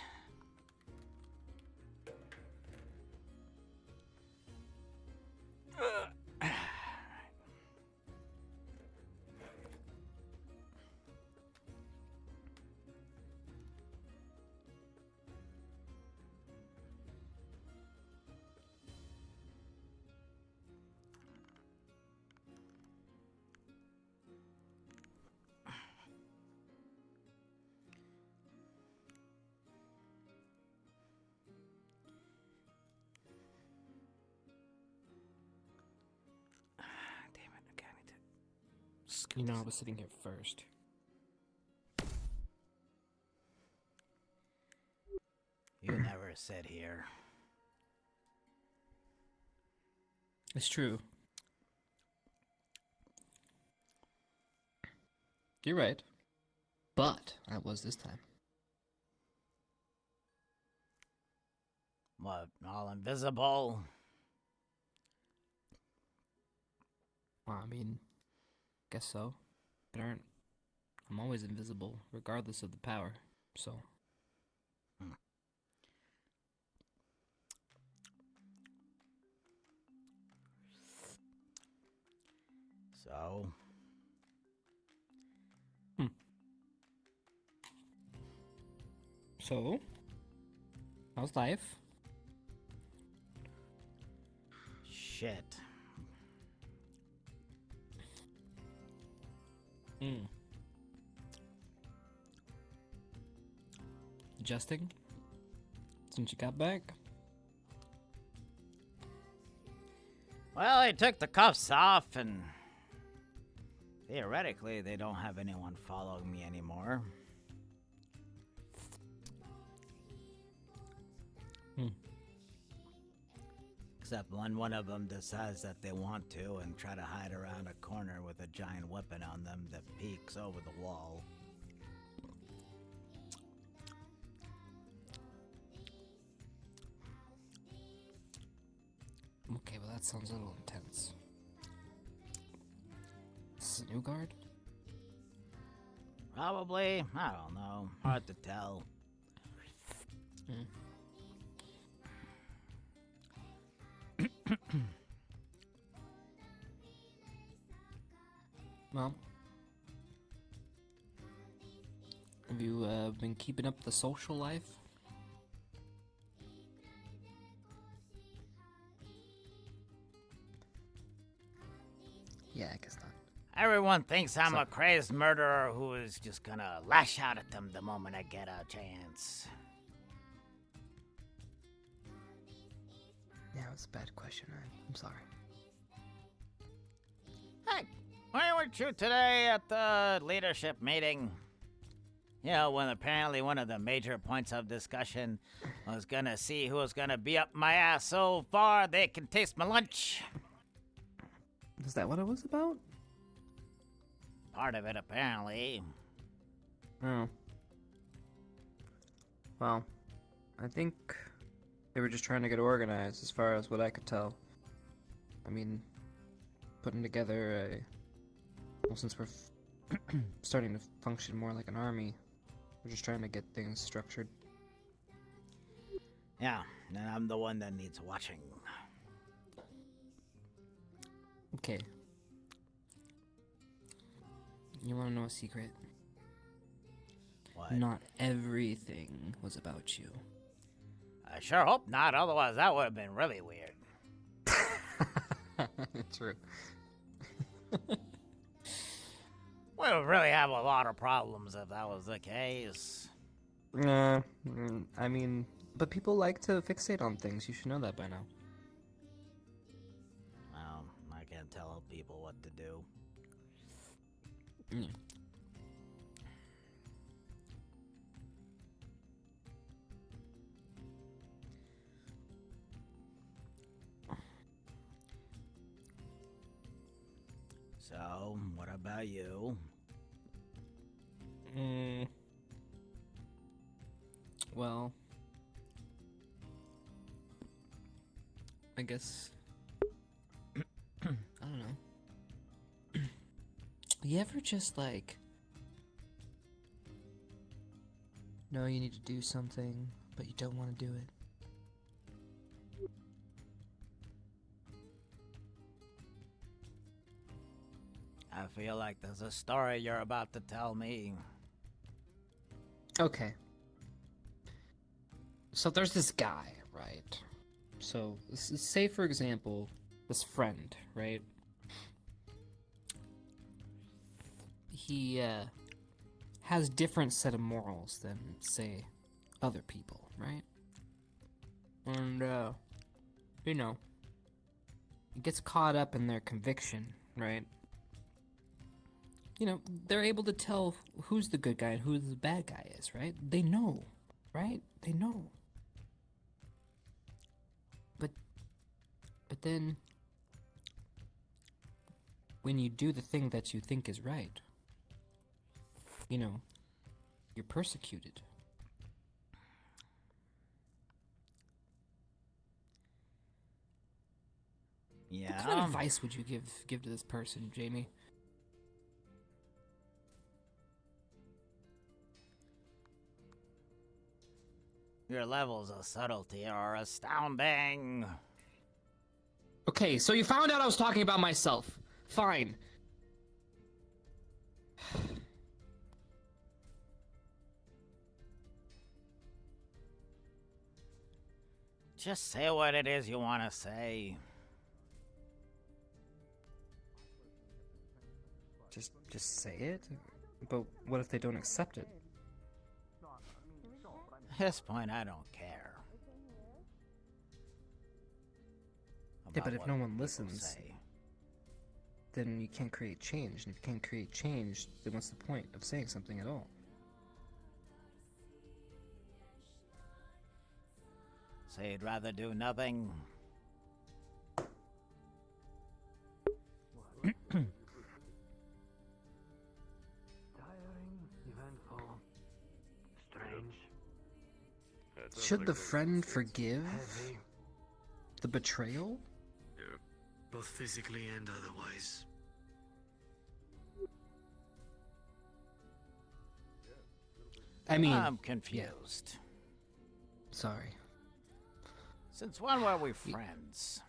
You know, I was sitting here first. You never sit here. It's true. You're right. But I was this time. What, all invisible? Well, I mean, guess so. But I'm always invisible, regardless of the power, so. So? So? How's life? Shit. Adjusting? Since you got back? Well, they took the cuffs off, and theoretically, they don't have anyone following me anymore. Except one of them decides that they want to and try to hide around a corner with a giant weapon on them that peeks over the wall. Okay, well that sounds a little intense. This is a new guard? Probably. I don't know. Hard to tell. Well, have you been keeping up the social life? Yeah, I guess not. Everyone thinks I'm a crazed murderer who is just gonna lash out at them the moment I get a chance. Yeah, it was a bad question. I'm sorry. Hey, where weren't you today at the leadership meeting? You know, when apparently one of the major points of discussion was gonna see who was gonna be up my ass so far they can taste my lunch. Is that what it was about? Part of it, apparently. Oh. Well, I think they were just trying to get organized, as far as what I could tell. I mean, putting together a... Well, since we're starting to function more like an army, we're just trying to get things structured. Yeah, and I'm the one that needs watching. Okay. You want to know a secret? What? Not everything was about you. I sure hope not, otherwise that would have been really weird. True. We would really have a lot of problems if that was the case. I mean, but people like to fixate on things. You should know that by now. Well, I can't tell people what to do. Yeah. So, what about you? Well, I guess I don't know. You ever just like know you need to do something, but you don't want to do it? I feel like there's a story you're about to tell me. Okay. So there's this guy, right? So say for example, this friend, right? He has different set of morals than, say, other people, right? And you know, he gets caught up in their conviction, right? You know, they're able to tell who's the good guy and who the bad guy is, right? They know, right? They know. But then, when you do the thing that you think is right, you know, you're persecuted. Yeah. What kind of advice would you give to this person, Jamie? Your levels of subtlety are astounding. Okay, so you found out I was talking about myself. Fine. Just say what it is you want to say. Just say it? But what if they don't accept it? At this point, I don't care. Yeah, but about if what no one people listens, say. then you can't create change. And if you can't create change, then what's the point of saying something at all? So you'd rather do nothing? Tiring, eventful, strange. Should the friend forgive Heavy. the betrayal? Yeah, both physically and otherwise. I mean, I'm confused. Sorry. Since when were we friends?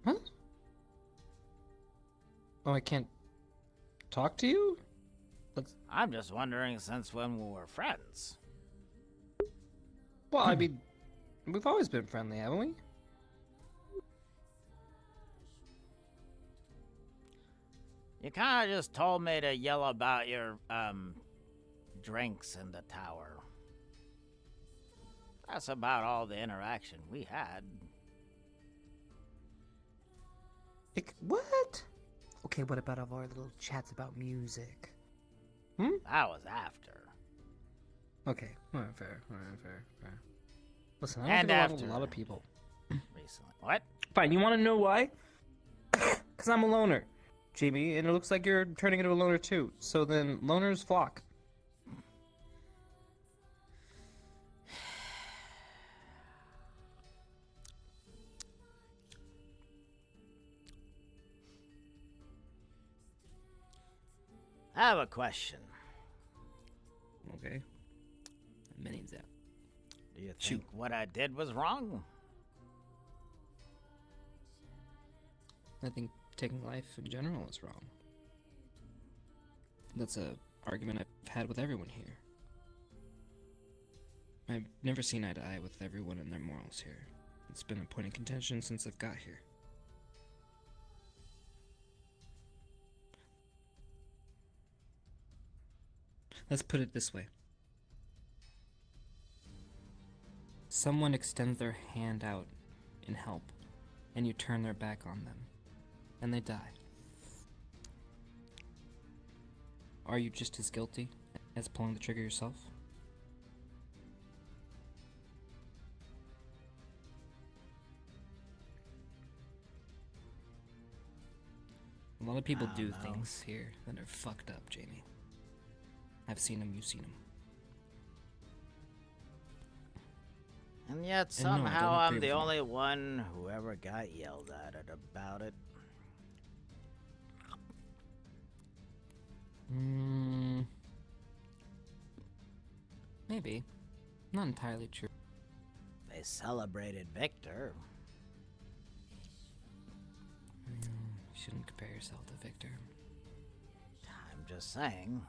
Huh? Oh, I can't talk to you? I'm just wondering since when we were friends. Well, I mean, we've always been friendly, haven't we? You kind of just told me to yell about your, drinks in the tower. That's about all the interaction we had. What? Okay, what about our little chats about music? That was after. Okay, alright, fair. Listen, I And don't get along with after a lot of people. Recently. What? Fine, you want to know why? Because I'm a loner, Jamie, and it looks like you're turning into a loner too. So then, loners flock. I have a question. Okay. Many's out. Do you think what I did was wrong? I think taking life in general is wrong. That's a argument I've had with everyone here. I've never seen eye to eye with everyone and their morals here. It's been a point of contention since I've got here. Let's put it this way. Someone extends their hand out in help, and you turn their back on them, and they die. Are you just as guilty as pulling the trigger yourself? A lot of people do things here that are fucked up, Jamie. I've seen them, you've seen them. And yet And no, I don't somehow agree I'm with the you. only one who ever got yelled at about it. Maybe. Not entirely true. They celebrated Victor. You shouldn't compare yourself to Victor. I'm just saying.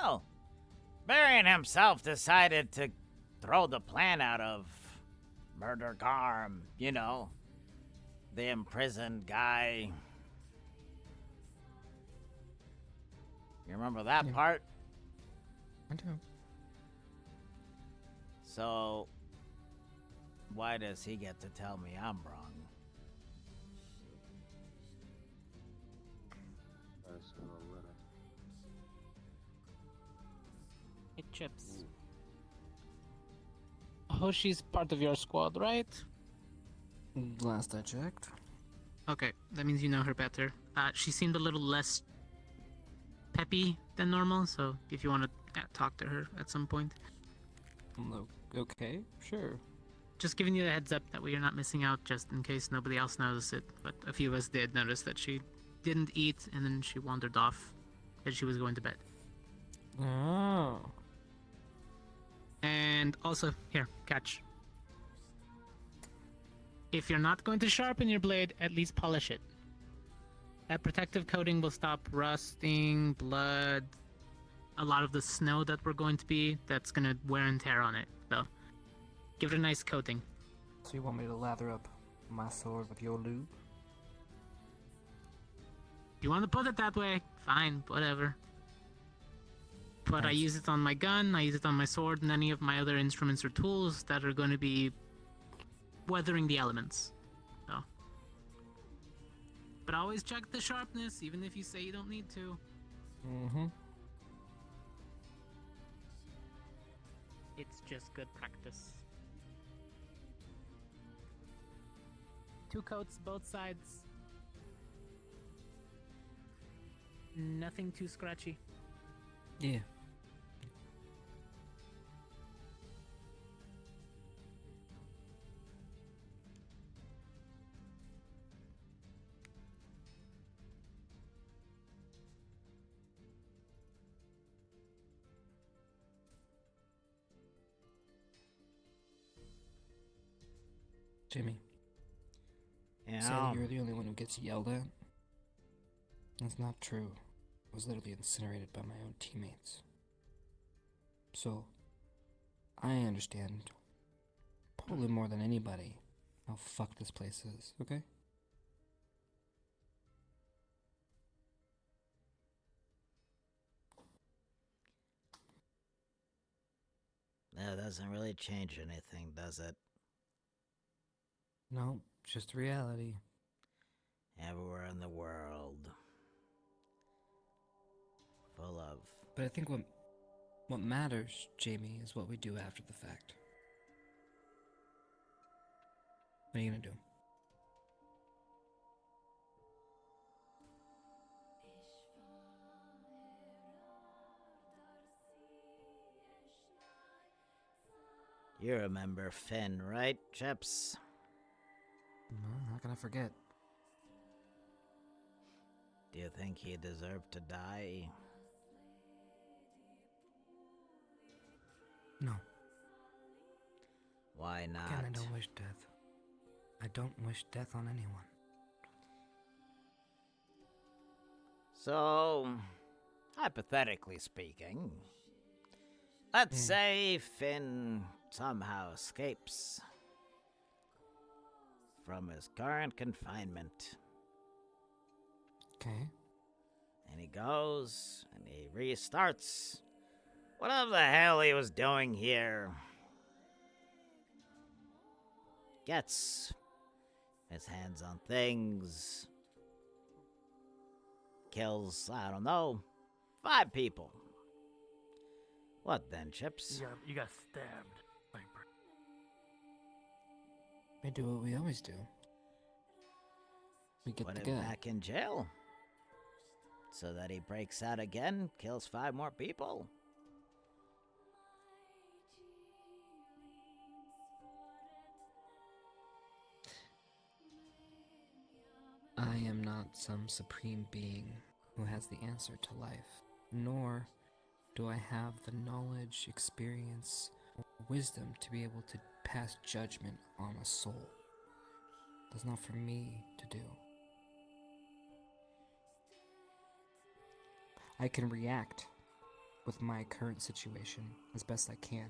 Oh, Varian himself decided to throw the plan out of Murder Garm, you know, the imprisoned guy. You remember that part? I do. So, why does he get to tell me I'm wrong? Hey, Chipz. Hoshi's part of your squad, right? Last I checked. Okay, that means you know her better. She seemed a little less peppy than normal, so if you want to talk to her at some point. Okay, sure. Just giving you a heads up that way you're not missing out, just in case nobody else noticed it. But a few of us did notice that she didn't eat, and then she wandered off as she was going to bed. Oh. And also, here, catch. If you're not going to sharpen your blade, at least polish it. That protective coating will stop rusting, blood, a lot of the snow that we're going to be, that's going to wear and tear on it. So, give it a nice coating. So you want me to lather up my sword with your lube? If you want to put it that way, fine, whatever. But I use it on my gun, I use it on my sword, and any of my other instruments or tools that are going to be weathering the elements. So. But always check the sharpness, even if you say you don't need to. Mm-hmm. It's just good practice. 2 coats, both sides. Nothing too scratchy. Yeah. Jimmy. Yeah. Say that you're the only one who gets yelled at? That's not true. I was literally incinerated by my own teammates. So, I understand, probably more than anybody, how fucked this place is, okay? That doesn't really change anything, does it? No, just reality. Everywhere in the world. Full of... But I think what matters, Jamie, is what we do after the fact. What are you gonna do? You remember Finn, right, Chipz? No, how can I forget? Do you think he deserved to die? No. Why not? Again, I don't wish death. I don't wish death on anyone. So, hypothetically speaking, let's say Finn somehow escapes from his current confinement. Okay. And he goes and he restarts whatever the hell he was doing here. Gets his hands on things. Kills, I don't know, 5 people. What then, Chipz? You got stabbed. We do what we always do. We get Put the him guy. back in jail. So that he breaks out again, kills 5 more people. I am not some supreme being who has the answer to life, nor do I have the knowledge, experience, or wisdom to be able to pass judgment on a soul. That's not for me to do. I can react with my current situation as best I can,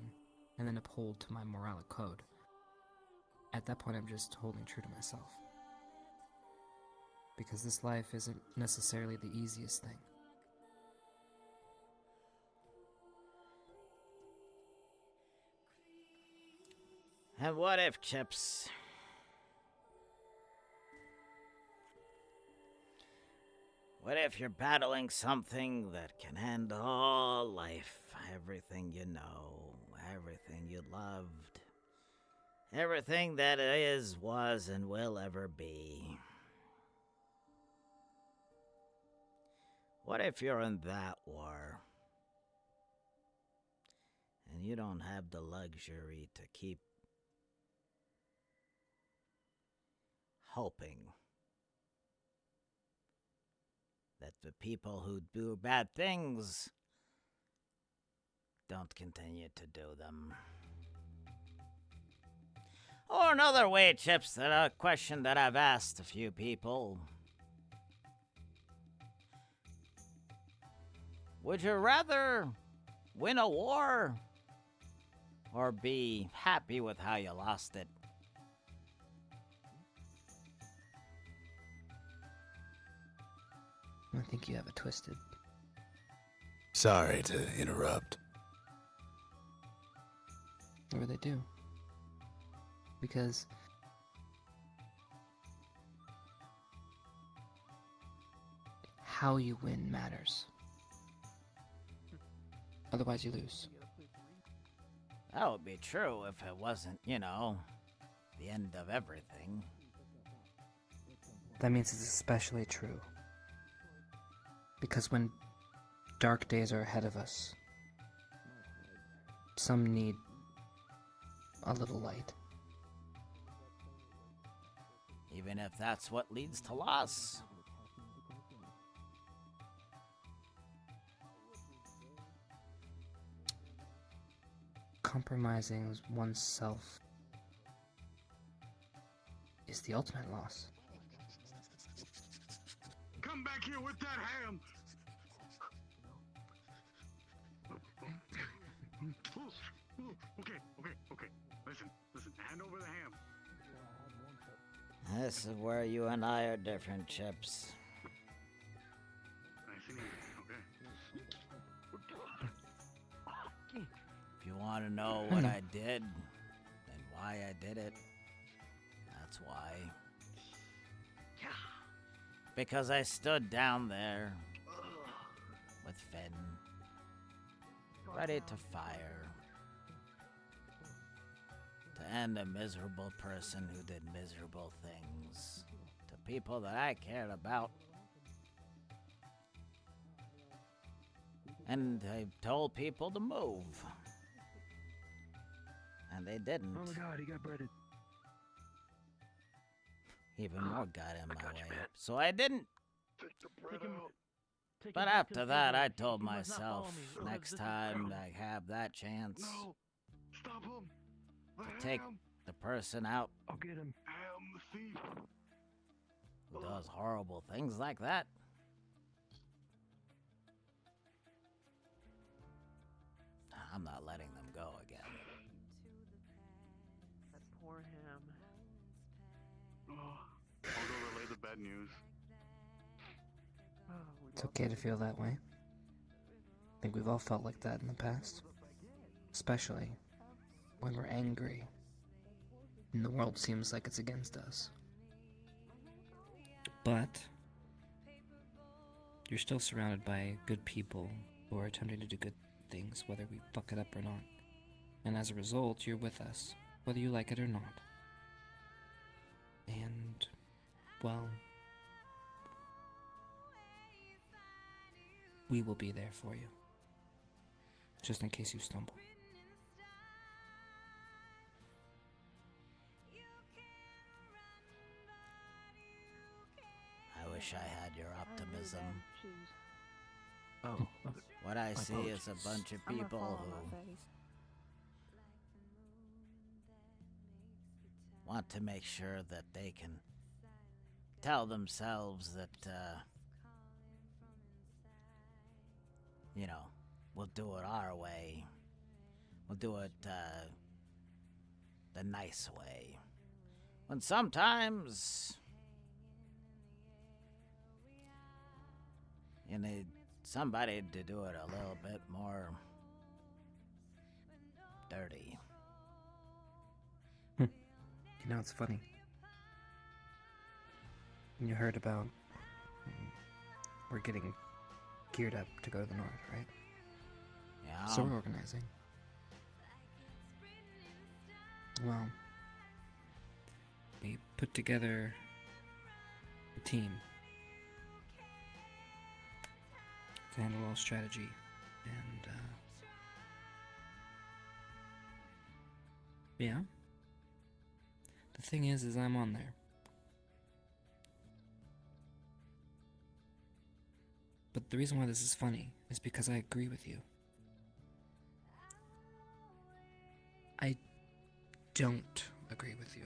and then uphold to my moralic code. At that point, I'm just holding true to myself. Because this life isn't necessarily the easiest thing. And what if, Chipz? What if you're battling something that can end all life? Everything you know, everything you loved, everything that is, was, and will ever be. What if you're in that war? And you don't have the luxury to keep hoping that the people who do bad things don't continue to do them. Or another way, Chipz, that a question that I've asked a few people. Would you rather win a war or be happy with how you lost it? I think you have it twisted. Sorry to interrupt. Or they do. Because how you win matters. Otherwise you lose. That would be true if it wasn't, you know, the end of everything. That means it's especially true. Because when dark days are ahead of us, some need a little light. Even if that's what leads to loss. Compromising oneself It's the ultimate loss. Come back here with that ham. Okay. Listen. Hand over the ham. This is where you and I are different, Chipz. Nice and easy. Okay. If you want to know what I did and why I did it, that's why. Because I stood down there with Finn, ready to fire, to end a miserable person who did miserable things to people that I cared about. And I told people to move. And they didn't. Oh my god, he got breaded. Even more got in my way. So I didn't. Take the bread out. But after that, I told myself, next time I have that chance, No! Stop him! to take the person out I'll get him. Ham the thief. who does horrible things like that. I'm not letting them go again. That poor ham. Oh, I'll go relay the bad news. It's okay to feel that way. I think we've all felt like that in the past. Especially when we're angry and the world seems like it's against us. But you're still surrounded by good people who are attempting to do good things, whether we fuck it up or not. And as a result, you're with us, whether you like it or not. And, well, we will be there for you, just in case you stumble. I wish I had your optimism. Oh. What I see apologies. is a bunch of people who want to make sure that they can tell themselves that, we'll do it our way. We'll do it, the nice way. When sometimes you need somebody to do it a little bit more dirty. You know, it's funny. You heard about we're getting geared up to go to the north, right? Yeah. So we're organizing. Well, we put together a team to handle all strategy, and yeah. The thing is I'm on there. But the reason why this is funny is because I agree with you. I don't agree with you.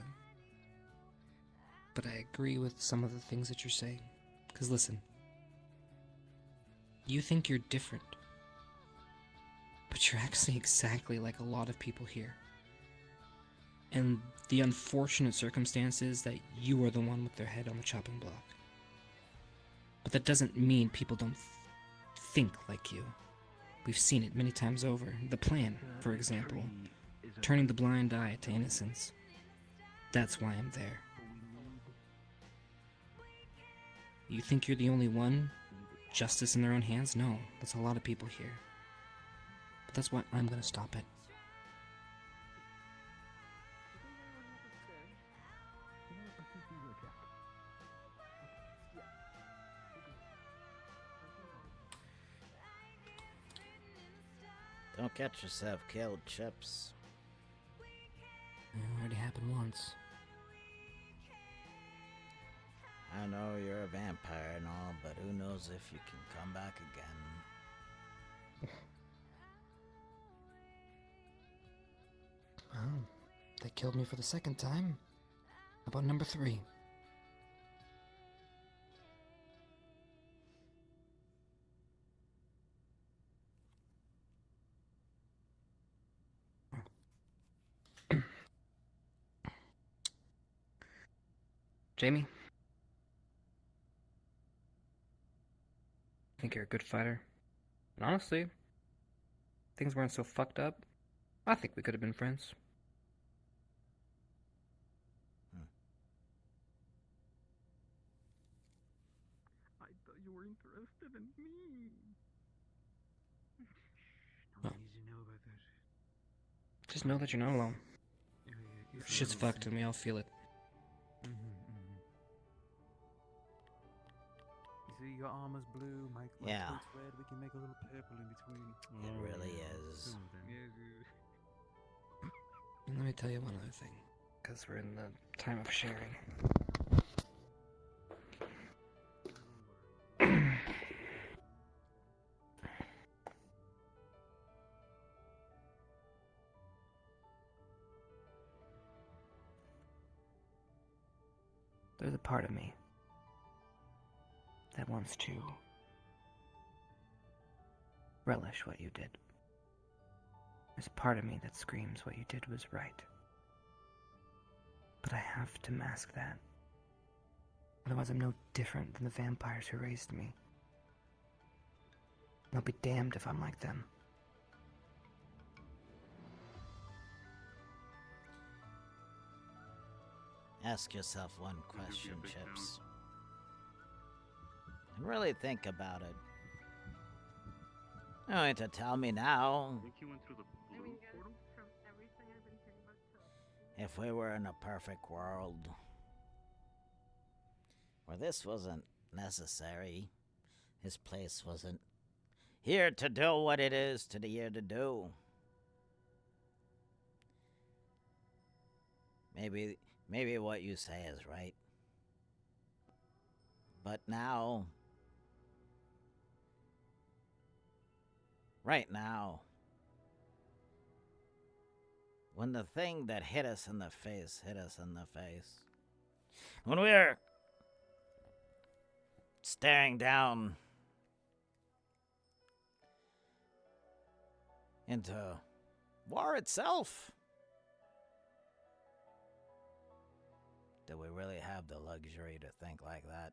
But I agree with some of the things that you're saying. Because listen, you think you're different. But you're actually exactly like a lot of people here. And the unfortunate circumstance is that you are the one with their head on the chopping block. But that doesn't mean people don't think like you. We've seen it many times over. The plan, for example, turning the blind eye to innocence. That's why I'm there. You think you're the only one? Justice in their own hands? No, that's a lot of people here. But that's why I'm gonna stop it. Don't get yourself killed, Chipz. It already happened once. I know you're a vampire and all, but who knows if you can come back again. Well, they killed me for the second time. How about number 3? Jamie? I think you're a good fighter. And honestly, if things weren't so fucked up, I think we could have been friends. I thought you were interested in me. No. Don't need to know about that. Just know that you're not alone. Yeah, yeah, it's Shit's not fucked easy. and we all feel it. You see, your armor's blue, my Yeah. coat's red. We can make a little purple in between. It really is. And let me tell you one other thing, because we're in the time of sharing. There's a part of me that wants to relish what you did. There's a part of me that screams what you did was right. But I have to mask that. Otherwise I'm no different than the vampires who raised me. And I'll be damned if I'm like them. Ask yourself one question, Chipz. And really think about it. You don't need to tell me now. I think you went through the blue portal? If we were in a perfect world where this wasn't necessary, his place wasn't here to do what it is here to do. Maybe what you say is right. But now, right now, when the thing that hit us in the face, when we're staring down into war itself, do we really have the luxury to think like that?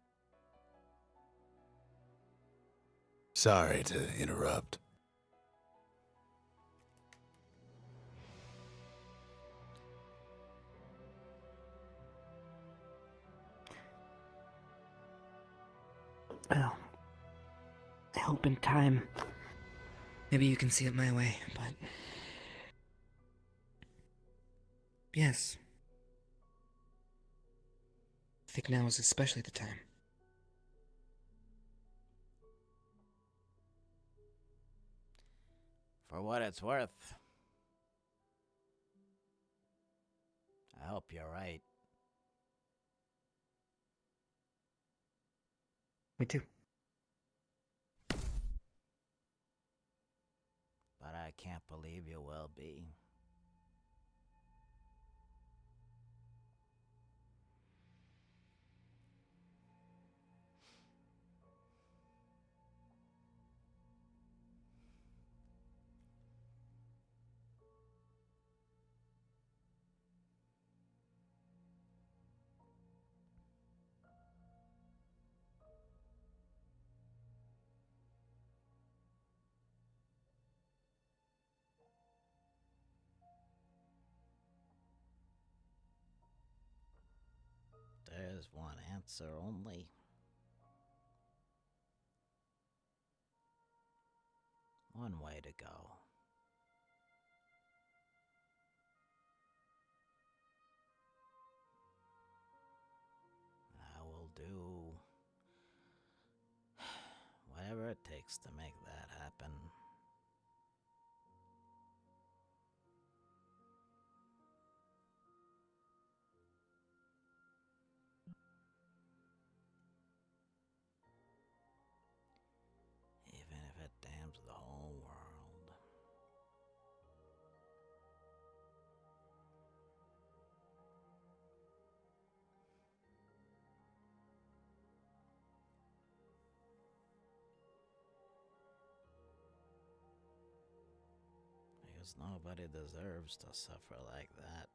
Sorry to interrupt. Well, I hope in time, maybe you can see it my way, but... Yes. I think now is especially the time. For what it's worth, I hope you're right. Me too. But I can't believe you will be. There's one answer only. One way to go. I will do whatever it takes to make that happen. Even if it damns the whole world. Because nobody deserves to suffer like that.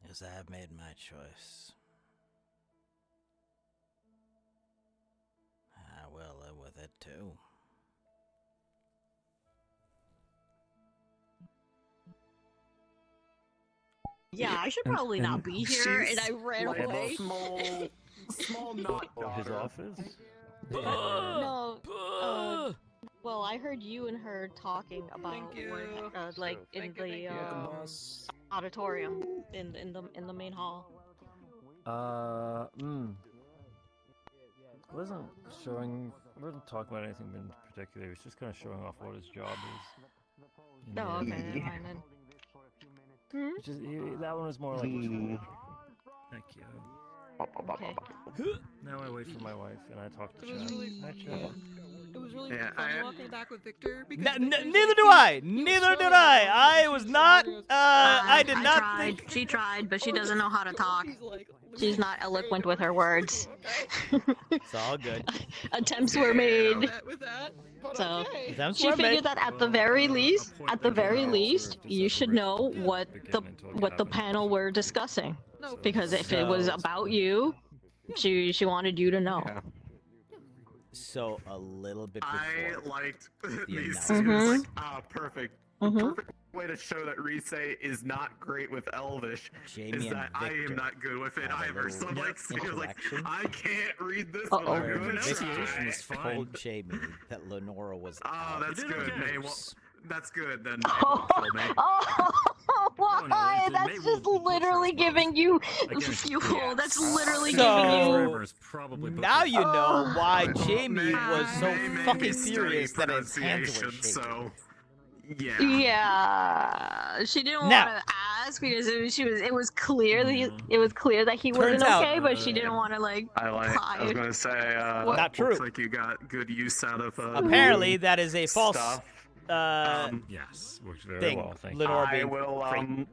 Guess I have made my choice. I will live with it too. Yeah, I should probably not be here, and I ran like away. Small not His daughter. office? No. Well, I heard you and her talking about like in the auditorium in the main hall. Wasn't talking about anything in particular. He was just kind of showing off what his job is. Oh, okay, never mind then. That one was more like. Thank you. Okay. Now I wait for my wife and I talk to It was Chad. really, Hi, Chad. it was really Yeah, fun I- walking back with Victor. Neither do I. Neither did I. I was not. I did not tried. think. She tried, but she doesn't know how to talk. She's not eloquent with her words. It's all good. Attempts were made. So Attempts she were made. figured that at the very least, you should know what the panel were discussing. Because if it was about you, she wanted you to know. So a little bit before. I liked these announcement. like, perfect. Mhm. Perfect way to show that Rise is not great with Elvish Jamie is and that I Victor am not good with it had a either. So little like, he was like, interaction. I can't read this, Uh-oh. but I'm doing Victor it. told Jamie that Lenora was Oh, out. that's good. May, well, that's good. Then Oh, why? That's just literally giving you fuel. That's literally giving you. Now you know why Jamie was so May fucking study furious that his hands were pronunciation, shaking. so yeah. Yeah, she didn't Now- want to ask because it was clear that he wasn't Turns out- okay, but she didn't want to like. I was gonna say, Not true. looks like you got good use out of Apparently, that is a false stuff. Yes, works very thing. well. Thank Lenora I being will crazy.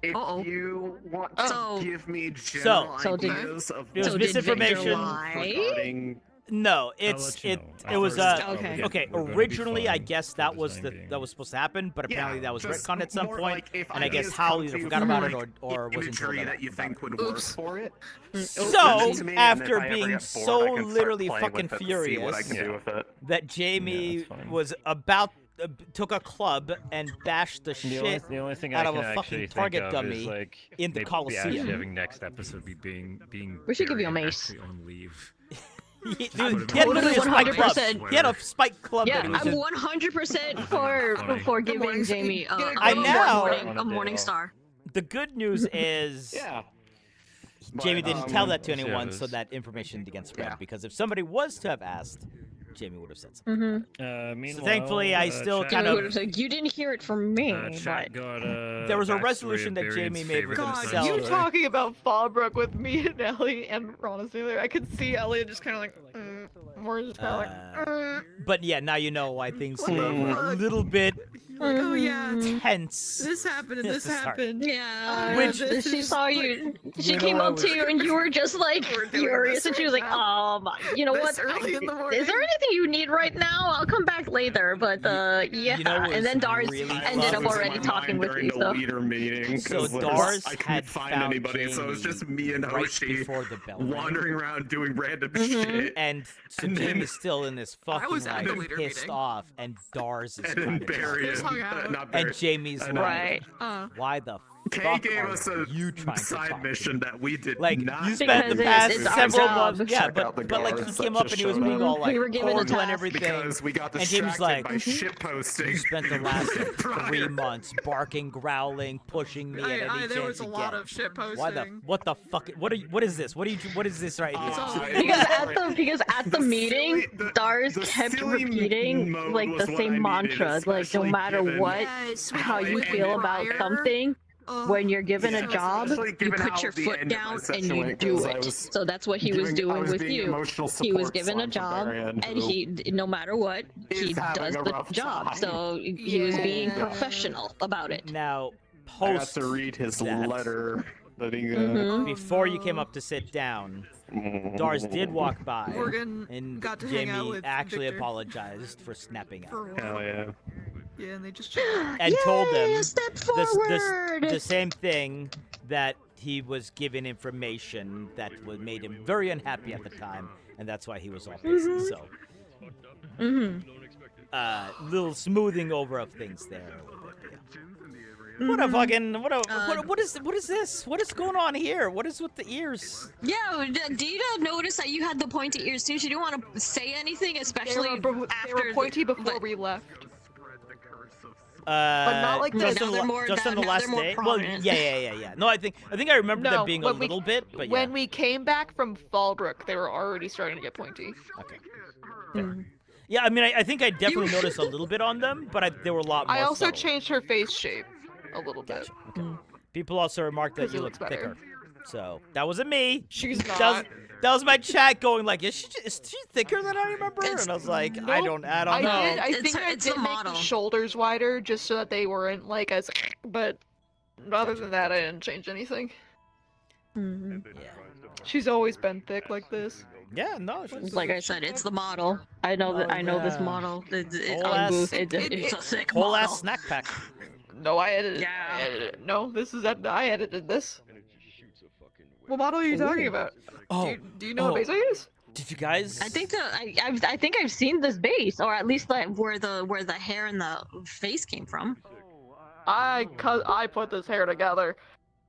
If you want to give me So general ideas of it was what misinformation. regarding No, I'll it's let you it. know. It was Okay. okay. We're gonna be Originally, I fine guess that was that was supposed to happen, but apparently that was just retconned at some more point, like if and I guess ideas Hal come either to you forgot from, about it like, or wasn't told imagery about that you it. think would work for it. So to me, and after if I ever being get so bored, I can start literally playing fucking with it and see furious what I can do with it. that Jamie was about took a club and bashed the shit The only thing out I of can a actually fucking think target of dummy is like in the maybe Coliseum. actually having next episode be being We should give you a buried mace. actually on leave. Dude, I'm he had literally a spike club. 100%. He had a spike club. Yeah, that he was I'm just- 100% for giving Jamie I know. a morning star. The good news is Jamie didn't tell that to anyone, so that information didn't get spread. Because if somebody was to have asked, Jamie would have said something. Meanwhile, So thankfully, I still Chat- kind Jamie would of. have said, "You didn't hear it from me." Chat but got, There was a backstory resolution of that Varian's Jamie made with favorite himself. You story. talking about Fallbrook with me and Ellie and Ron and Sailor. I could see Elliot just kind of like, more just kind of like, But yeah, now you know why things What the were a fuck? little bit like, oh yeah, tense. this happened and this Sorry. happened. Yeah, Which- she saw you. She You know came I up was- to you and you were just like furious, and she was like, you know what? This early in the morning. Is there anything you need right now? I'll come back later." But yeah, you know what and then was Dars really ended up fun? already talking with you. the So leader meeting. So 'cause Dars I couldn't had find found anybody, so it was just me and right Hoshi before the bell rang. wandering around doing random Mm-hmm. shit. And so And then- Jamie's still in this fucking was at the like leader pissed meeting. off, and Dars is And trying then to Barry talk. Just hung out. not Barry. And Jamie's I know. like, right. why the Kay fuck gave are us a you trying to side talk to mission me? that we did Like not you spent the Because past it's our several job. months, yeah, Check out the but like he guards came that up just and he was showed being up. all like We were given a cordial and task. everything. because we got And distracted Jamie's like, by shit posting. you spent the last like, prior. 3 months barking, growling, pushing me at any chance There was a you lot get. of shit posting. Why the what the fuck? What is this? What is this right here? Because at the meeting, Dars kept repeating like the same mantra, like no matter what, how you feel about something. When you're given a job, especially you given put how your the foot end of my down and session you went, do 'cause I it. was So that's what he was doing with being you. emotional He was support given a slime for job, Marianne, and who he, no matter what, he is having does a the rough job. time. So he was being Yeah. professional about it. Now, I got post to read his that, letter that he before you came up to sit down, Dars did walk by, Morgan and got to hang out Jamie with actually Victor. apologized for snapping at For him. a while. Hell yeah. Yeah, and they just And told Yay, him a step the forward. same thing, that he was given information that made him very unhappy at the time, and that's why he was all pissed. So, little smoothing over of things there. A little bit, yeah. What a fucking what is this? What is going on here? What is with the ears? Yeah, Dita noticed that you had the pointy ears too. She didn't want to say anything, especially they after were pointy before we left. But not like just this. on Now they're the, more- just on the now last they're more day. Well, prominent. yeah. No, I think I remember them being a when we- little bit, but yeah. When we came back from Fallbrook, they were already starting to get pointy. Okay. Yeah, I mean, I think I definitely noticed a little bit on them, but they were a lot more I also subtle. changed her face shape a little bit. People also remarked that 'Cause you it look looks better. thicker. So that wasn't me. She's That was my chat going like, is she thicker than I remember? And I was like, I don't know. I think I it's did the make model. the shoulders wider just so that they weren't like as. But other than that, I didn't change anything. She's always been thick like this. Yeah, no. Like I said, it's the model. I know that. I know this yeah. model. It's Whole on ass- booth. It's a sick Whole model. ass snack pack. No, I edited. Yeah. I edited it. No, this is that I edited this. What model are you talking about? Oh, do you know what base I use? Did you guys? I think I think I've seen this base, or at least like where the hair and the face came from. I put this hair together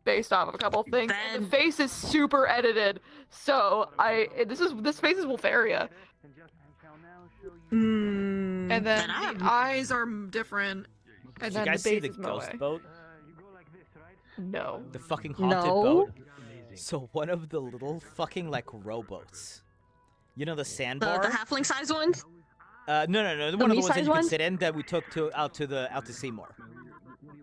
based off of a couple things. And the face is super edited, so this face is Wolferia. And then the eyes are different. And Did then you guys the see base the is ghost Moe. boat? No. The fucking haunted boat? So one of the little fucking like rowboats. You know the sandbar? The halfling size ones. No. One of the ones that me-sized you could ones? sit in that we took out to Seymour.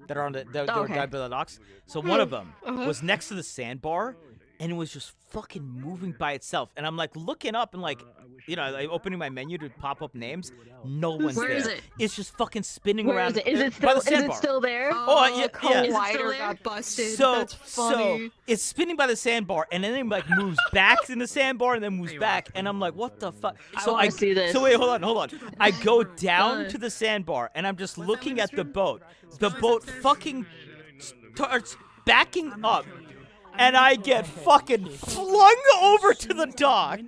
That are on the Oh, okay. down by the docks. So one of them Uh-huh. was next to the sandbar, and it was just fucking moving by itself. And I'm like looking up and like, like opening my menu to pop up names. No one's Where there. is it? It's just fucking spinning Where around. is it? by the sandbar. Still there? Oh, yeah. Collider got busted. That's funny. So it's spinning by the sandbar, and then it like moves back in the sandbar, and then moves back, and I'm like, what the fuck? So I see this. So wait, hold on. I go down to the sandbar, and I'm just looking at the boat. The boat fucking starts backing up, and I get fucking flung over to the dock.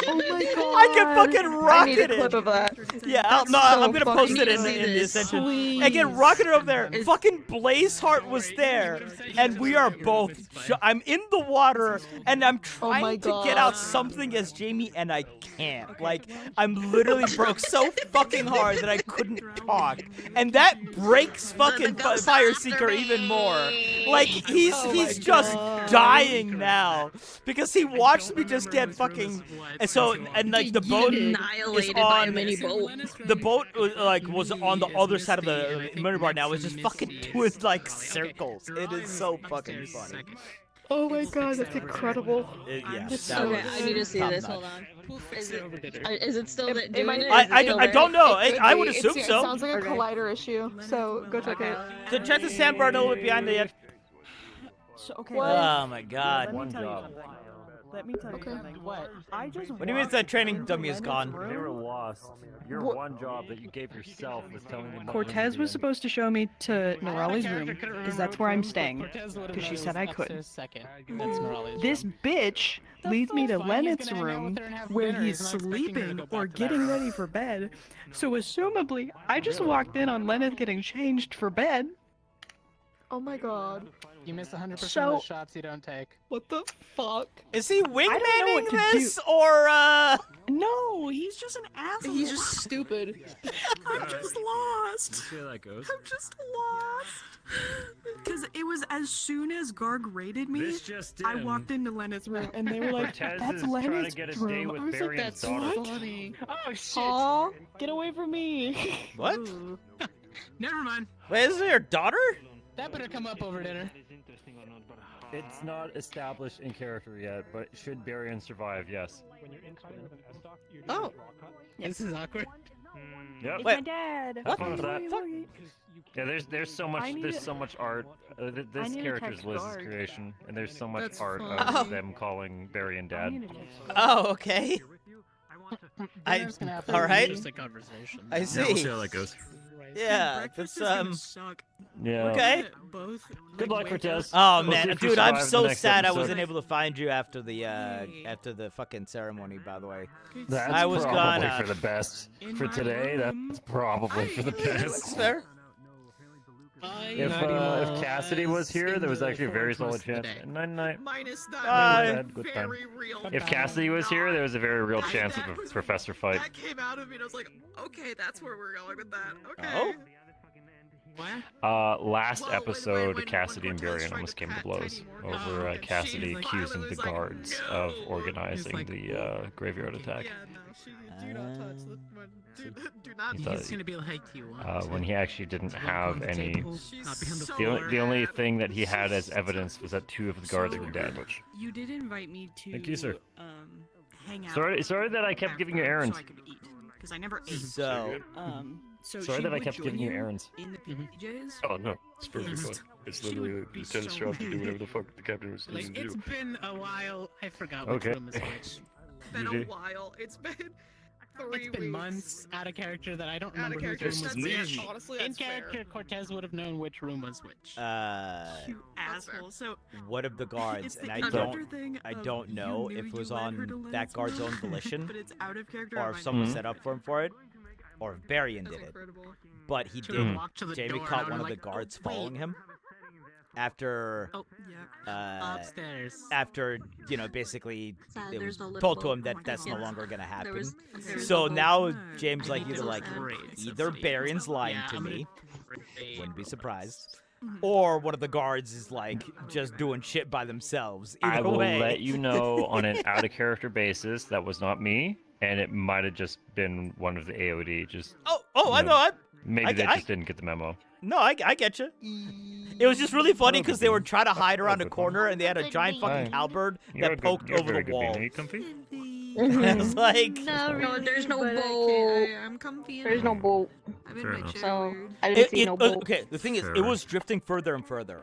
Oh my god! I get fucking rocketed. I need a clip of that. Yeah, That's I'm so gonna post it fucking in the Ascension. Please. I get rocketed over there. Fucking Blazeheart was there, and we are both. I'm in the water, and I'm trying to get out something as Jamie, and I can't. Like, I'm literally broke so fucking hard that I couldn't talk, and that breaks fucking Fire Seeker even more. Like, he's just dying now because he watched me just get fucking. And so, and like the boat is by a on. mini boat. The boat was on the other side of the mini bar now. It's just fucking doing like circles. It is so fucking funny. Oh my god, that's incredible. Yeah. Okay, I need to see this. Hold on. Is it still that doing it? I don't know. I would assume It so. sounds like a collider issue, so go check it. So check the sandbar a little bit behind the edge. Okay. Oh my god. Let me tell you. Let me tell you something. What? I just. What do you mean that training dummy is gone? They were lost. Your one job that you gave yourself was telling them. Cortez was supposed to show me to Norali's room, because that's where I'm staying. Because she said I could. This bitch leads me to Lennet's room, where he's sleeping or getting ready for bed. So assumably, I just walked in on Lennet getting changed for bed. Oh my god. You miss 100% of So- the shots you don't take. What the fuck? Is he I don't know wingmanning what to this do. or No, he's just an asshole. He's just stupid. I'm just lost. See how that goes? I'm just lost. Because it was as soon as Garg raided me, This just I in. walked into Lennet's room, and they were like, Cortez that's is trying to Lennet's get a date room. with I was like, Barion's that's daughter. what? Funny. Oh, shit. Aw. Get away from me. What? Never mind. Wait, is it your daughter? That better come up over dinner. It's not established in character yet, but should Barian survive, yes. When you're in time with an S-Doc, you're Oh. rock cut. This is awkward. Yep. It's my dad. Have fun with that. Fuck. Yeah, there's so much so much art. This need to character's text Liz's Garg. creation, and there's so much That's art fun. of them calling Barian dad. Oh, okay. Dinner's gonna have to all be right. just a conversation. I Yeah, we'll see see. how that goes. Yeah, Breakfast that's is gonna suck. Yeah. Okay. Both. Good luck, Cortez. Oh We'll see man, if we dude, I'm survive the so next sad I episode. wasn't able to find you after the fucking ceremony. By the way, That's I was probably gonna. for the best. For today, that's probably for the That's best. fair. If Cassidy was here, there was actually a very solid chance. Night night. Minus Good that time. very real. If Cassidy was here, there was a very real chance of a professor fight. That came out of me, and I was like, okay, that's where we're going with that. Okay. Oh. Last episode, Cassidy and Barian almost came to blows over Cassidy accusing the guards of organizing the graveyard attack. Do not touch the one. Do not He touch. thought- gonna be like you. when he actually didn't have any. Not behind the The only thing that he had as evidence was that two of the guards were dead. You did invite me to. Thank you, sir. Hang out. Sorry that I kept giving you errands. So I could eat, because I never ate. So, So Sorry she that I would kept join giving you you errands. in the PJs. Oh no, it's perfectly fine. It's literally the lieutenant's job to do whatever the fuck the captain was Like, needing to it's do. been a while. I forgot which Okay. room is which. Been You a do. while. It's been 3 It's been weeks. months out of character that I don't Out remember of whose character. room was That's which. fair. Honestly, In that's fair. character, Cortez would have known which room was which. You asshole. So what of the guards? it's the And I character thing I of don't you know knew if it you was led her to on that Lennet's guard's room, own volition, but it's out of character. or on if my someone part. set up for him for it, or if Barian did it. Incredible. But he Should've did. walked to the Jamie door caught and one of like, the guards "Oh, wait." following him after. Oh yeah. Upstairs. After basically Sad, it there's was no little told to boat him that going that's no down. longer gonna happen. was So no now boat. James like Nice. either like Great. either Barion's lying Yeah, to I'm me, gonna- wouldn't be surprised, or one of the guards is like just doing shit by themselves. Either I will way. let you know on an out of character basis that was not me, and it might have just been one of the AOD. Just Oh, I you know. Maybe they just didn't get the memo. No, I get you. It was just really funny because they were trying to hide around a corner and they had a giant fucking halberd that poked over the wall. I was like, No, there's no but bolt. I'm comfy. There's no bolt. I'm in my chair. So I didn't see no bolt. Okay, the thing is, it was drifting further and further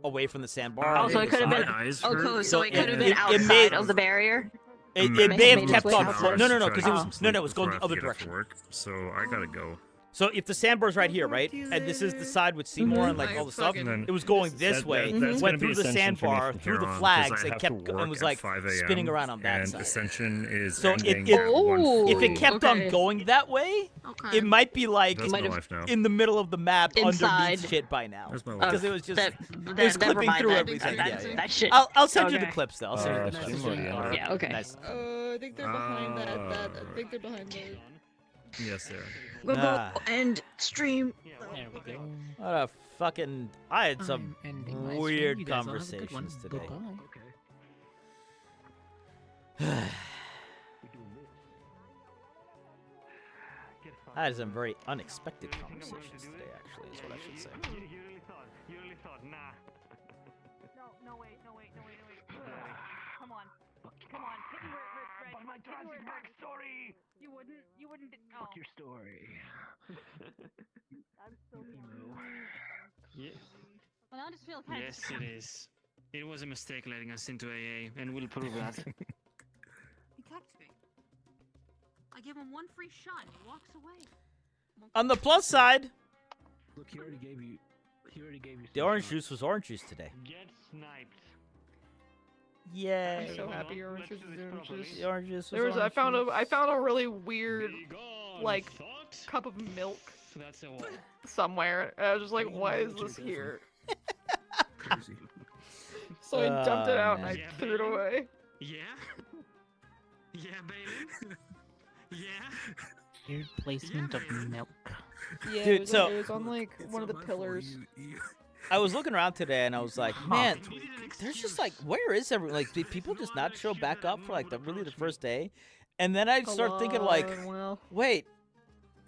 away from the sandbar. Oh, so it could have been. Okay, so it could have been been outside of the barrier. It may have kept on. No, because it was going the other direction. So I gotta go. So if the sandbar's right here, right, and this is the side with Seymour and like all the stuff, it was going this way, went through the sandbar, through the flags, and kept and was like spinning around on that side. Ascension is so ending if it kept on going that way, it might be like in the middle of the map underneath shit by now, because it was just it was clipping through everything. That shit. I'll send you the clips though. I'll send you the clips. Yeah. Okay. Nice. I think they're behind that. I think they're behind that. Yes, they are. We'll go end stream. There we go. What a fucking... I had some weird conversations today. I had some very unexpected conversations today, actually, is what I should say. You really thought, nah. No, wait. Come on. Hit me where it hurts, Red. But my tragic backstory! You wouldn't. Oh. What's your story? I'm so Yeah. Well, I just feel kind Yes, it is. It was a mistake letting us into AA, and we'll prove that. He cucked me. I give him one free shot and he walks away. On the plus side, Look, he already gave you. the orange juice was orange juice today. Get sniped. Yay. I'm so happy your orange juice is orange juice. The orange juice There was orange juice. I found a really weird like cup of milk That's a wall. somewhere. And I was just like, why is this here? So I dumped it out and I threw it away. Yeah? Yeah, baby? Yeah? Weird placement of milk. Yeah, Dude, it was, so- it was on like one of the pillars. I was looking around today and I was like, man, there's just like, where is everyone? Like, did people just not show back up for like really the first day? And then I start thinking like, wait,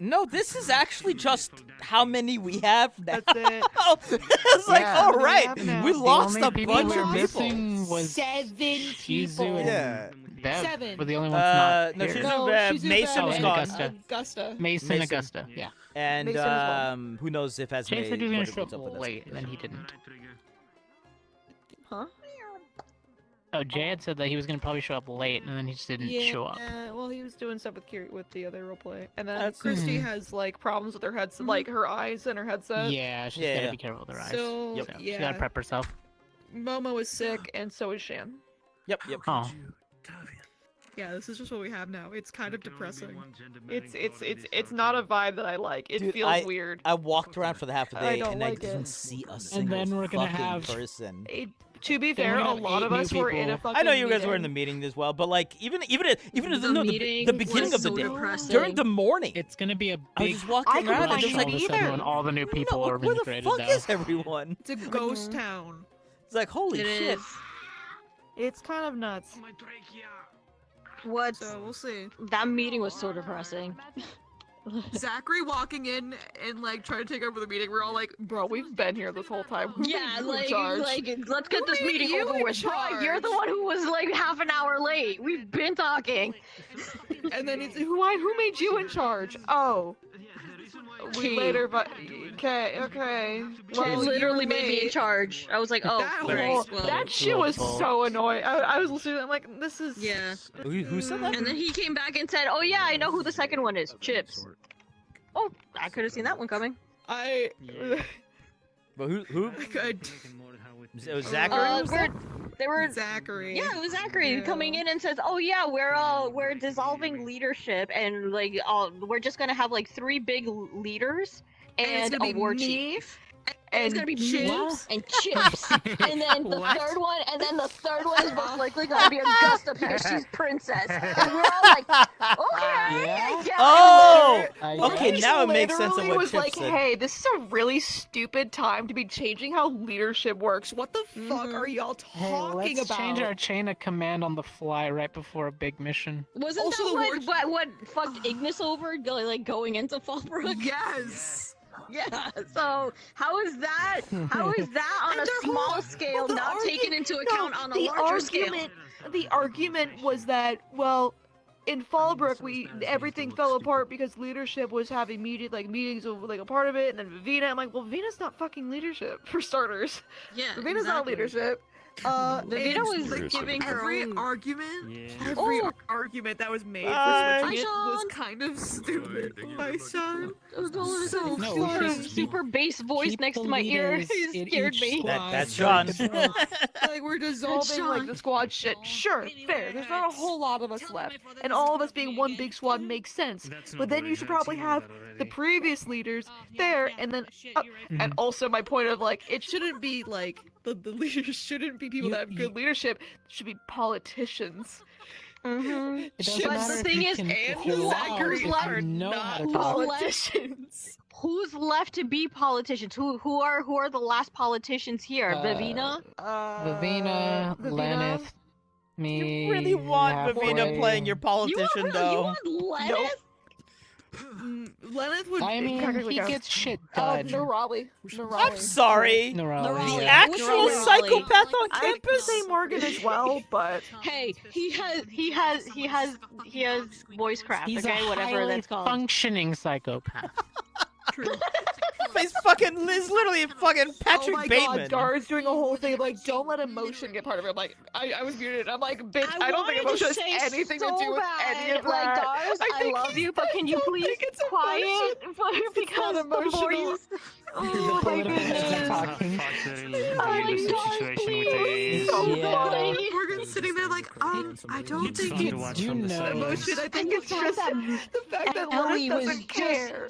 no, this is actually just how many we have now. That's it. It's like, Yeah. all right, now. we The lost only a people bunch we were of people. missing was 7 Shizu people. and Yeah. Bev 7. were the only ones not No, here. Shizu, Mason was and gone. Augusta. Mason, Augusta, yeah. And Mason was who knows if Esme Jay said he was gonna what show was up with up Esme. late, and then he didn't. Huh? Oh, Jay had said that he was gonna probably show up late, and then he just didn't show up. Well, he was doing stuff with the other roleplay, and then That's- Christy has like problems with her headset, like her eyes and her headset. Yeah, she's gotta be careful with her eyes. So, So she's yeah. gotta prep herself. Momo is sick, and so is Shan. Yep. Oh. Yeah, this is just what we have now. It's kind of depressing. It's not a vibe that I like. It Dude, feels weird. I walked around for the half a I day don't and like I didn't it. see a And single then we're gonna fucking have- person. To be Then fair, we a have lot 8 of us new were in a people. fucking I know you guys meeting. were in the meeting as well, but like even the meeting beginning was of the so day, depressing. during the morning, It's gonna be a I was big just walking I couldn't around and find just like, it either. when all the new people are where the integrated fuck though. is everyone? It's a ghost town. It's like holy It shit. is. It's kind of nuts. What? So we'll see. That meeting was so depressing. Zachary walking in and like trying to take over the meeting. We're all like, bro, we've been here this whole time. Who Yeah, made you in like charge? let's get this Who made meeting you over in with. Bro, you're the one who was like half an hour late. We've been talking. And then it's who made you in charge? Oh, we later, but okay. She literally made me in charge. I was like, oh, that, great. whole- Well, that shit was so annoying. I was listening. I'm like, this is yeah. Who said that? And then he came back and said, oh yeah, I know who the second one is. Chipz. Oh, I could have seen that one coming. But who? Good. It was Zachary. They were Zachary. Yeah, it was Zachary coming in and says, "Oh yeah, we're dissolving leadership and like we're just gonna have like 3 big leaders it's and gonna a be war me, chief." And it's gonna be me and Chipz, and then the third one, is most likely gonna be Augusta because she's princess, and we're all like, okay, yeah. Oh, okay. He Now it makes sense of literally what was Chip like, said. hey, this is a really stupid time to be changing how leadership works. What the fuck are y'all talking Let's about? change our chain of command on the fly right before a big mission. Wasn't that what fucked Ignis over, like going into Fallbrook? Yes. Yeah. So how is that? How is that on a small scale, not taken into account on a larger scale? The argument was that, well, in Fallbrook, everything fell apart because leadership was having meetings of like a part of it, and then Vivina. I'm like, well, Vivina's not fucking leadership for starters. Yeah, Vivina's not leadership. Vivina was like giving her every own argument. Every argument that was made Hi. for switching it Hi, was Sean. kind of stupid. My son. So No, funny. Super bass voice next to my ear. He scared me. That's Sean. Like we're dissolving like the squad shit. Sure, fair. There's not a whole lot of us left, and all of us being one big squad makes sense. But then you should probably have the previous leaders there, and then and also my point of like it shouldn't be like the leaders shouldn't be people that have good leadership. It should be politicians. Mm-hmm. It doesn't But matter the if thing you is, can who's if you left? know how to Who's talk. left? Who's left to be politicians? Who are the last politicians here? Vivina? Vivina, Lenith, me. You really want Vivina halfway. playing your politician, though? You want Lenith? Lenith would. I mean, he gets shit done. Nerali. I'm sorry. Nerali, The yeah. actual psychopath on I campus? could say Morgan as well, but Hey, he has voice craft. He's okay, a whatever highly that's called. functioning psychopath. He's literally fucking Patrick oh my Bateman. God, Gar's doing a whole thing of like, don't let emotion get part of it. I'm like, I was muted. I'm like, bitch, I don't think emotion has anything to do with any of like, that. Gars, I love you, but can you please quiet because the more you... Oh my goodness. Morgan's sitting there like, I don't think it's emotion. I think it's just the fact that Ellie Lenith was doesn't care.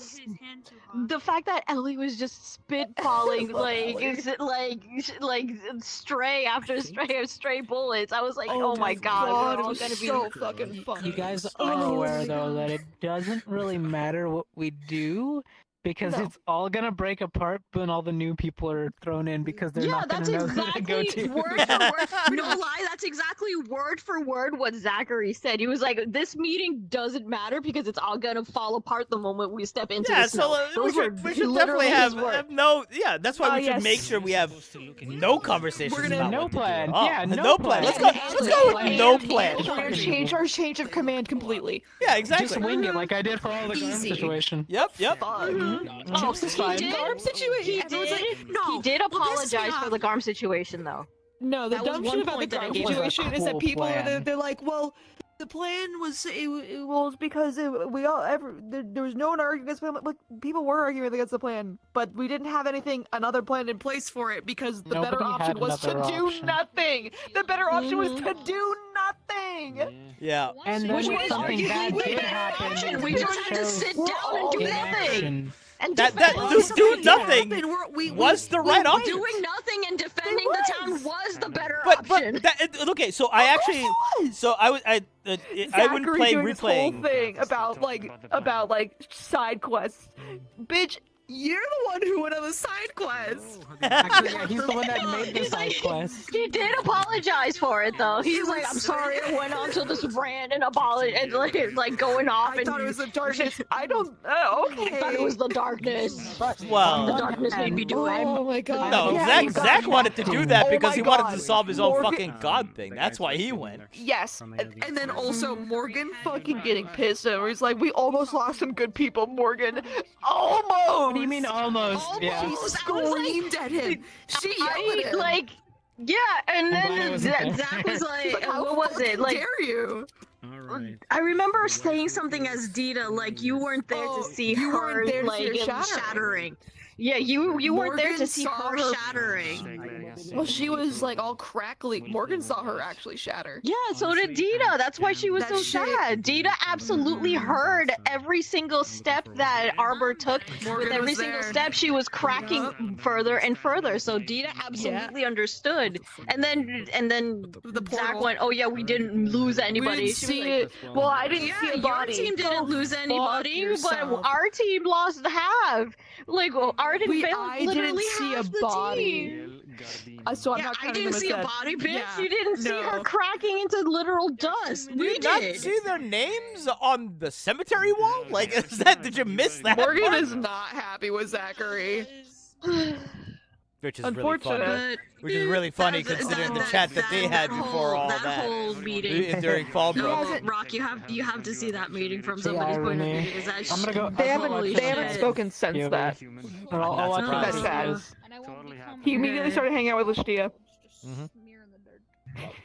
The fact that Ellie was just spitballing like stray after stray bullets. I was like, oh my god, we're all it was gonna be so fucking funny. You guys are aware, though, that it doesn't really matter what we do because it's all gonna break apart when all the new people are thrown in because they're not gonna know who to go to. Word for word. No lie, that's exactly word for word what Zachary said. He was like, "This meeting doesn't matter because it's all gonna fall apart the moment we step into the snow." we should definitely have no. Yeah, that's why we should make sure we have no conversations. We're gonna about no what to plan. do. Oh, Yeah, no plan. Let's go with no plan. We're gonna change our change of command completely. Yeah, exactly. Just wing it like I did for all the Garm situation. Yep. Chipz is fine. Garm situation. He did apologize for the Garm situation, though. No, the That was dumb one shit about the point that I Garm gave him. situation is that Cool people plan. they're like, well, the plan was it's because we all there was no one arguing against the plan. Like, people were arguing against the plan, but we didn't have another plan in place for it because the better Nobody option had was to another do option. nothing. The better option was to do nothing. Yeah. And then when something bad did happen, We just had to sit down and do in nothing. action. And That defend just do nothing We was the right option. Doing nothing and defending the town was the better But option. okay, so I actually so I wouldn't Zachary play doing this whole replaying. thing about side quests. Bitch, you're the one who went on the side quest. Actually, yeah, he's the one that made the side quest. He did apologize for it though. He's like, I'm sorry I went on to this rant and apology and like going off. I thought it was the darkness. I don't. Okay. I thought it was the darkness. Well, the darkness made me do it. Oh my god. No, Yeah, Zach wanted to do that Oh because my he wanted God. to solve his own Morgan- fucking god thing. That's why he went. Yes, and then also Morgan fucking getting pissed and he's like, we almost lost some good people, Morgan. Almost! What do you mean almost? Yeah. She screamed at him. She yelled at him. Like, yeah, and I'm glad I then wasn't there. Zach was like, How what was it? fucking Like, dare you? I remember saying something as Dita, like you weren't there to see you her weren't there to like see her shattering. Yeah, you weren't there to Morgan see saw her her- shattering. Well, she was like all crackly. Morgan saw her actually shatter. Yeah, so did Dita. That's why she was That so shit- sad. Dita absolutely heard every single step that Arbor took. Morgan With every was single there. step, she was cracking further and further. So Dita absolutely understood. And then Zach went, "Oh yeah, we didn't lose anybody." We didn't She was see like, it. Well, I didn't see a body. Your team didn't Go lose fuck anybody, but yourself. our team lost half. Like Arden failed I literally didn't see a half the body. team. So I'm Yeah, not I counting didn't them see as a dead. body, bitch. Yeah, You didn't see her cracking into literal dust. Did We you not did. see their names on the cemetery wall? Like, is that? Did you miss that? Morgan part? is not happy with Zachary. Which is Unfortunate. really funny. Which is really funny considering the chat that they had before all that. whole meeting During Fallbrook. Rock, you have to see that meeting from somebody's point of view because that I'm gonna go. shit- They holy haven't shit. spoken since that. I'll watch That that. chat. He immediately started hanging out with Lashtia.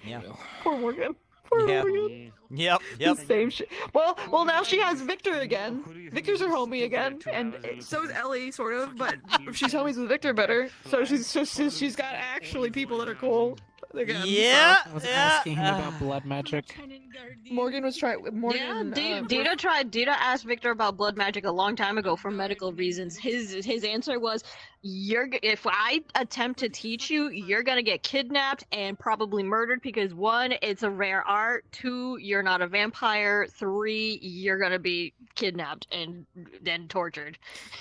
Yeah. Poor Morgan. Poor Yeah. Morgan. Yep. The same shit. Well, now she has Victor again. Victor's her homie again, and so is Ellie, sort of. But she's homies with Victor better. So she's got actually people that are cool again. Yeah. I was asking him about blood magic. Morgan was trying. Morgan. Dita asked Victor about blood magic a long time ago for medical reasons. His answer was, if I attempt to teach you, you're gonna get kidnapped and probably murdered because 1, it's a rare art, 2, you're not a vampire, 3, you're gonna be kidnapped and then tortured.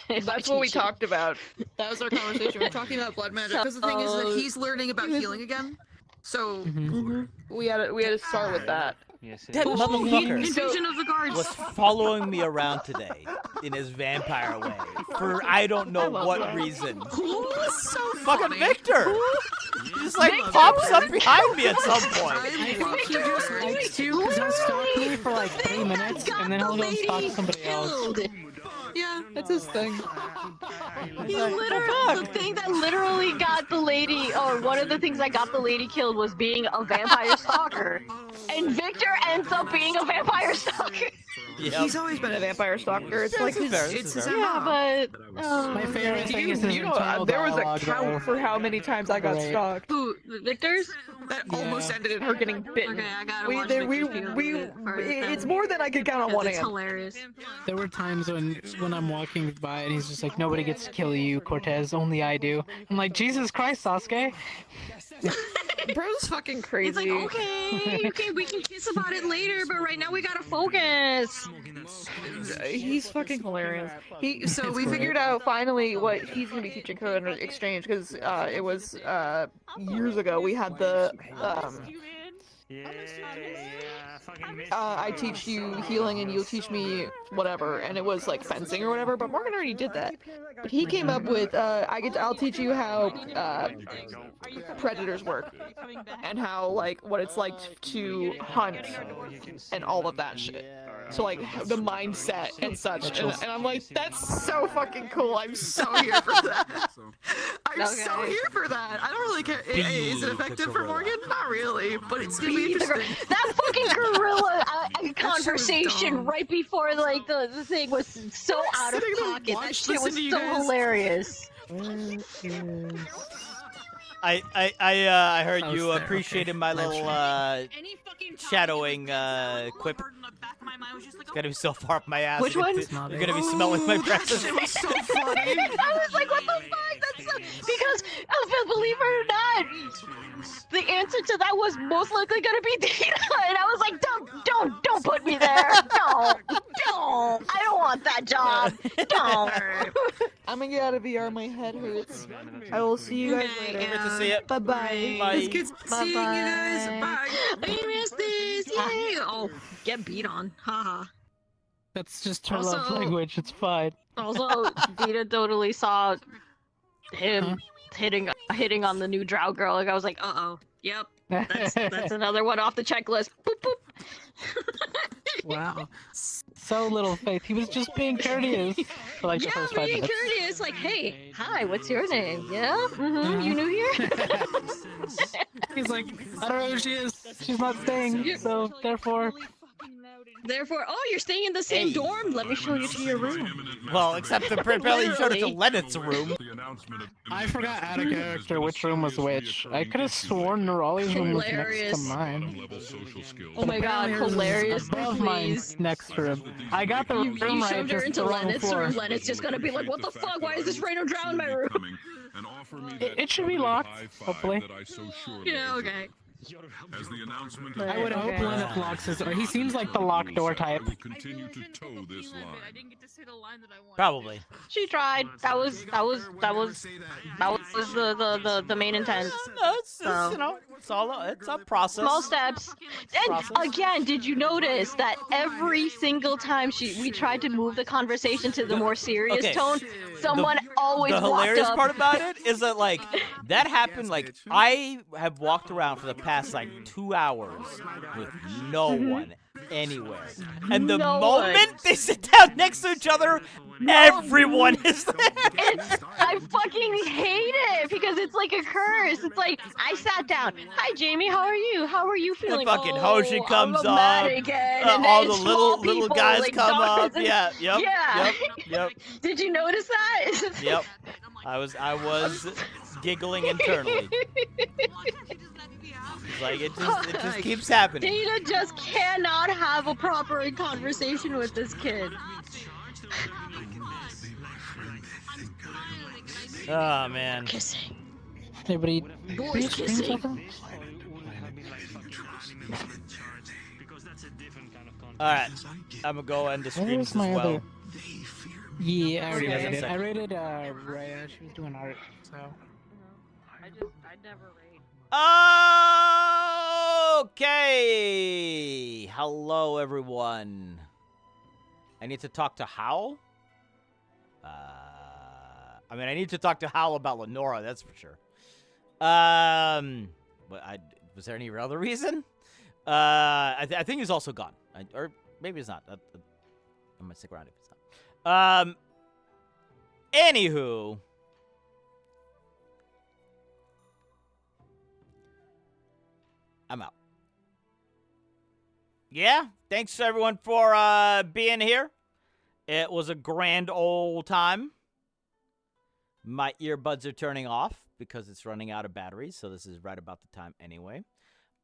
That's what we talked about. That was our conversation. We were talking about blood magic because the thing is that he's learning about healing again. So we had to start with that. That motherfucker Invasion of the Guards was following me around today in his vampire way for I don't know what reason. So fucking Victor! He just like pops up behind me at some point. I think he just likes to because he'll stalk me for like 3 minutes and then he'll go stalk somebody else. Yeah, that's his thing. The thing that literally got the lady, or one of the things that got the lady killed was being a vampire stalker. And Victor ends up being a vampire stalker. He's always been a vampire stalker. It's like it's his Yeah, but My favorite thing is his you know, internal there was a dialogue, count though. for how many times I got Great. stalked. Who, Victor's? That almost ended in her getting bitten. Okay, I gotta We, watch there, Victor's we, POV it's more than I could count on one it's hand. hilarious. There were times when I'm walking by and he's just like, nobody gets to kill you, Cortez, only I do. I'm like, Jesus Christ, Sasuke. Bro's fucking crazy. It's like, okay, we can kiss about it later, but right now we gotta focus. He's fucking hilarious. So we great. figured out finally what he's gonna be teaching Code Under Exchange because it was years ago. We had the I teach you healing and you'll teach me whatever, and it was like fencing or whatever. But Morgan already did that. But he came up with I'll teach you how predators work and how like what it's like to hunt and all of that shit. So like the mindset and such, and I'm like, that's so fucking cool. I'm so here for that. I'm so here for that. I don't really care. Is it effective for Morgan? Not really, but it's gonna be interesting. That fucking gorilla conversation right before like the thing was so out of pocket. That shit was so hilarious. I heard you appreciated my little shadowing quip. It's gonna be so far up my ass. Which one? You're gonna be smelling my breath. It was so funny. I was like, what the fuck? That's so... Because, believe it or not, the answer to that was most likely gonna be Dita, and I was like, don't put me there. Don't. I don't want that job. Don't. I'm gonna get out of VR. My head hurts. I will see you guys later. Good to see it. Bye bye. Bye. It's good seeing you guys. Bye. I missed this. Yay. Oh, get beat on. Haha. That's just her love Also- language, it's fine. Also, Dita totally saw him hitting on the new drow girl. Like I was like, uh-oh. Yep. That's another one off the checklist. Boop boop. Wow. So little faith. He was just being courteous for like the first 5 being minutes. courteous. Like, hey, hi, what's your name? Yeah? Mm-hmm. You new here? He's like, I don't know who she is. She's not staying, so therefore. Therefore, oh, you're staying in the same dorm? Let me show you to your room. Well, except apparently you showed it to Lennett's room. I forgot out of character which room was which. I could have sworn Nerali's room was next to mine. Oh my god, hilarious. Above mine's next room. I got the room You right, shoved her just into the wrong Lennett's floor. room. Lennett's just gonna be like, what the fuck? Why is this Rhino drown in my room? It should be locked, hopefully. Yeah, okay. As the announcement I would hope Lenneth locks his door. He seems like the locked door type. continue to tow this line. Probably. She tried. That was the main intent. No, it's you know, it's a process. Small steps. And Process. again, did you notice that every single time we tried to move the conversation to the more serious Okay. tone, someone always The walked hilarious up. part about it is that like that happened. Like I have walked around for the past like 2 hours with no one anywhere, and the No moment one. they sit down next to each other, everyone is there. I fucking hate it because it's like a curse. It's like I sat down. Hi, Jamie. How are you? How are you The feeling? fucking Hoshi comes I'm mad up. again. And All then the small little people, guys like come doctors up. and- Yeah. Yep. Yeah. Yep. Did you notice that? Yep. I was giggling internally. It's like it just keeps happening. Dana just cannot have a proper conversation with this kid. Oh man. Kissing. Anybody? Boys kissing. All right, I'm gonna go end the stream Where's as my well. other? Yeah, I already Okay. rated. I rated Raya. She was doing art, so. I never rate. Okay. Hello, everyone. I need to talk to Hal. I mean, I need to talk to Hal about Lenora. That's for sure. But was there any other reason? I think he's also gone, or maybe it's not. I'm gonna stick around if it's not. Anywho. I'm out. Yeah, thanks everyone for being here. It was a grand old time. My earbuds are turning off because it's running out of batteries, so this is right about the time anyway.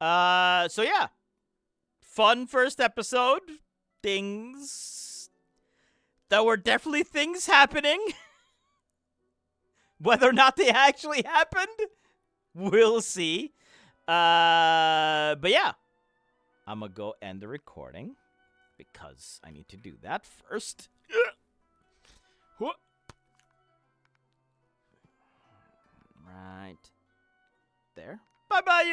So yeah. Fun first episode. Things. There were definitely things happening. Whether or not they actually happened, we'll see. But yeah. I'm gonna go end the recording because I need to do that first. Right there. Bye-bye, you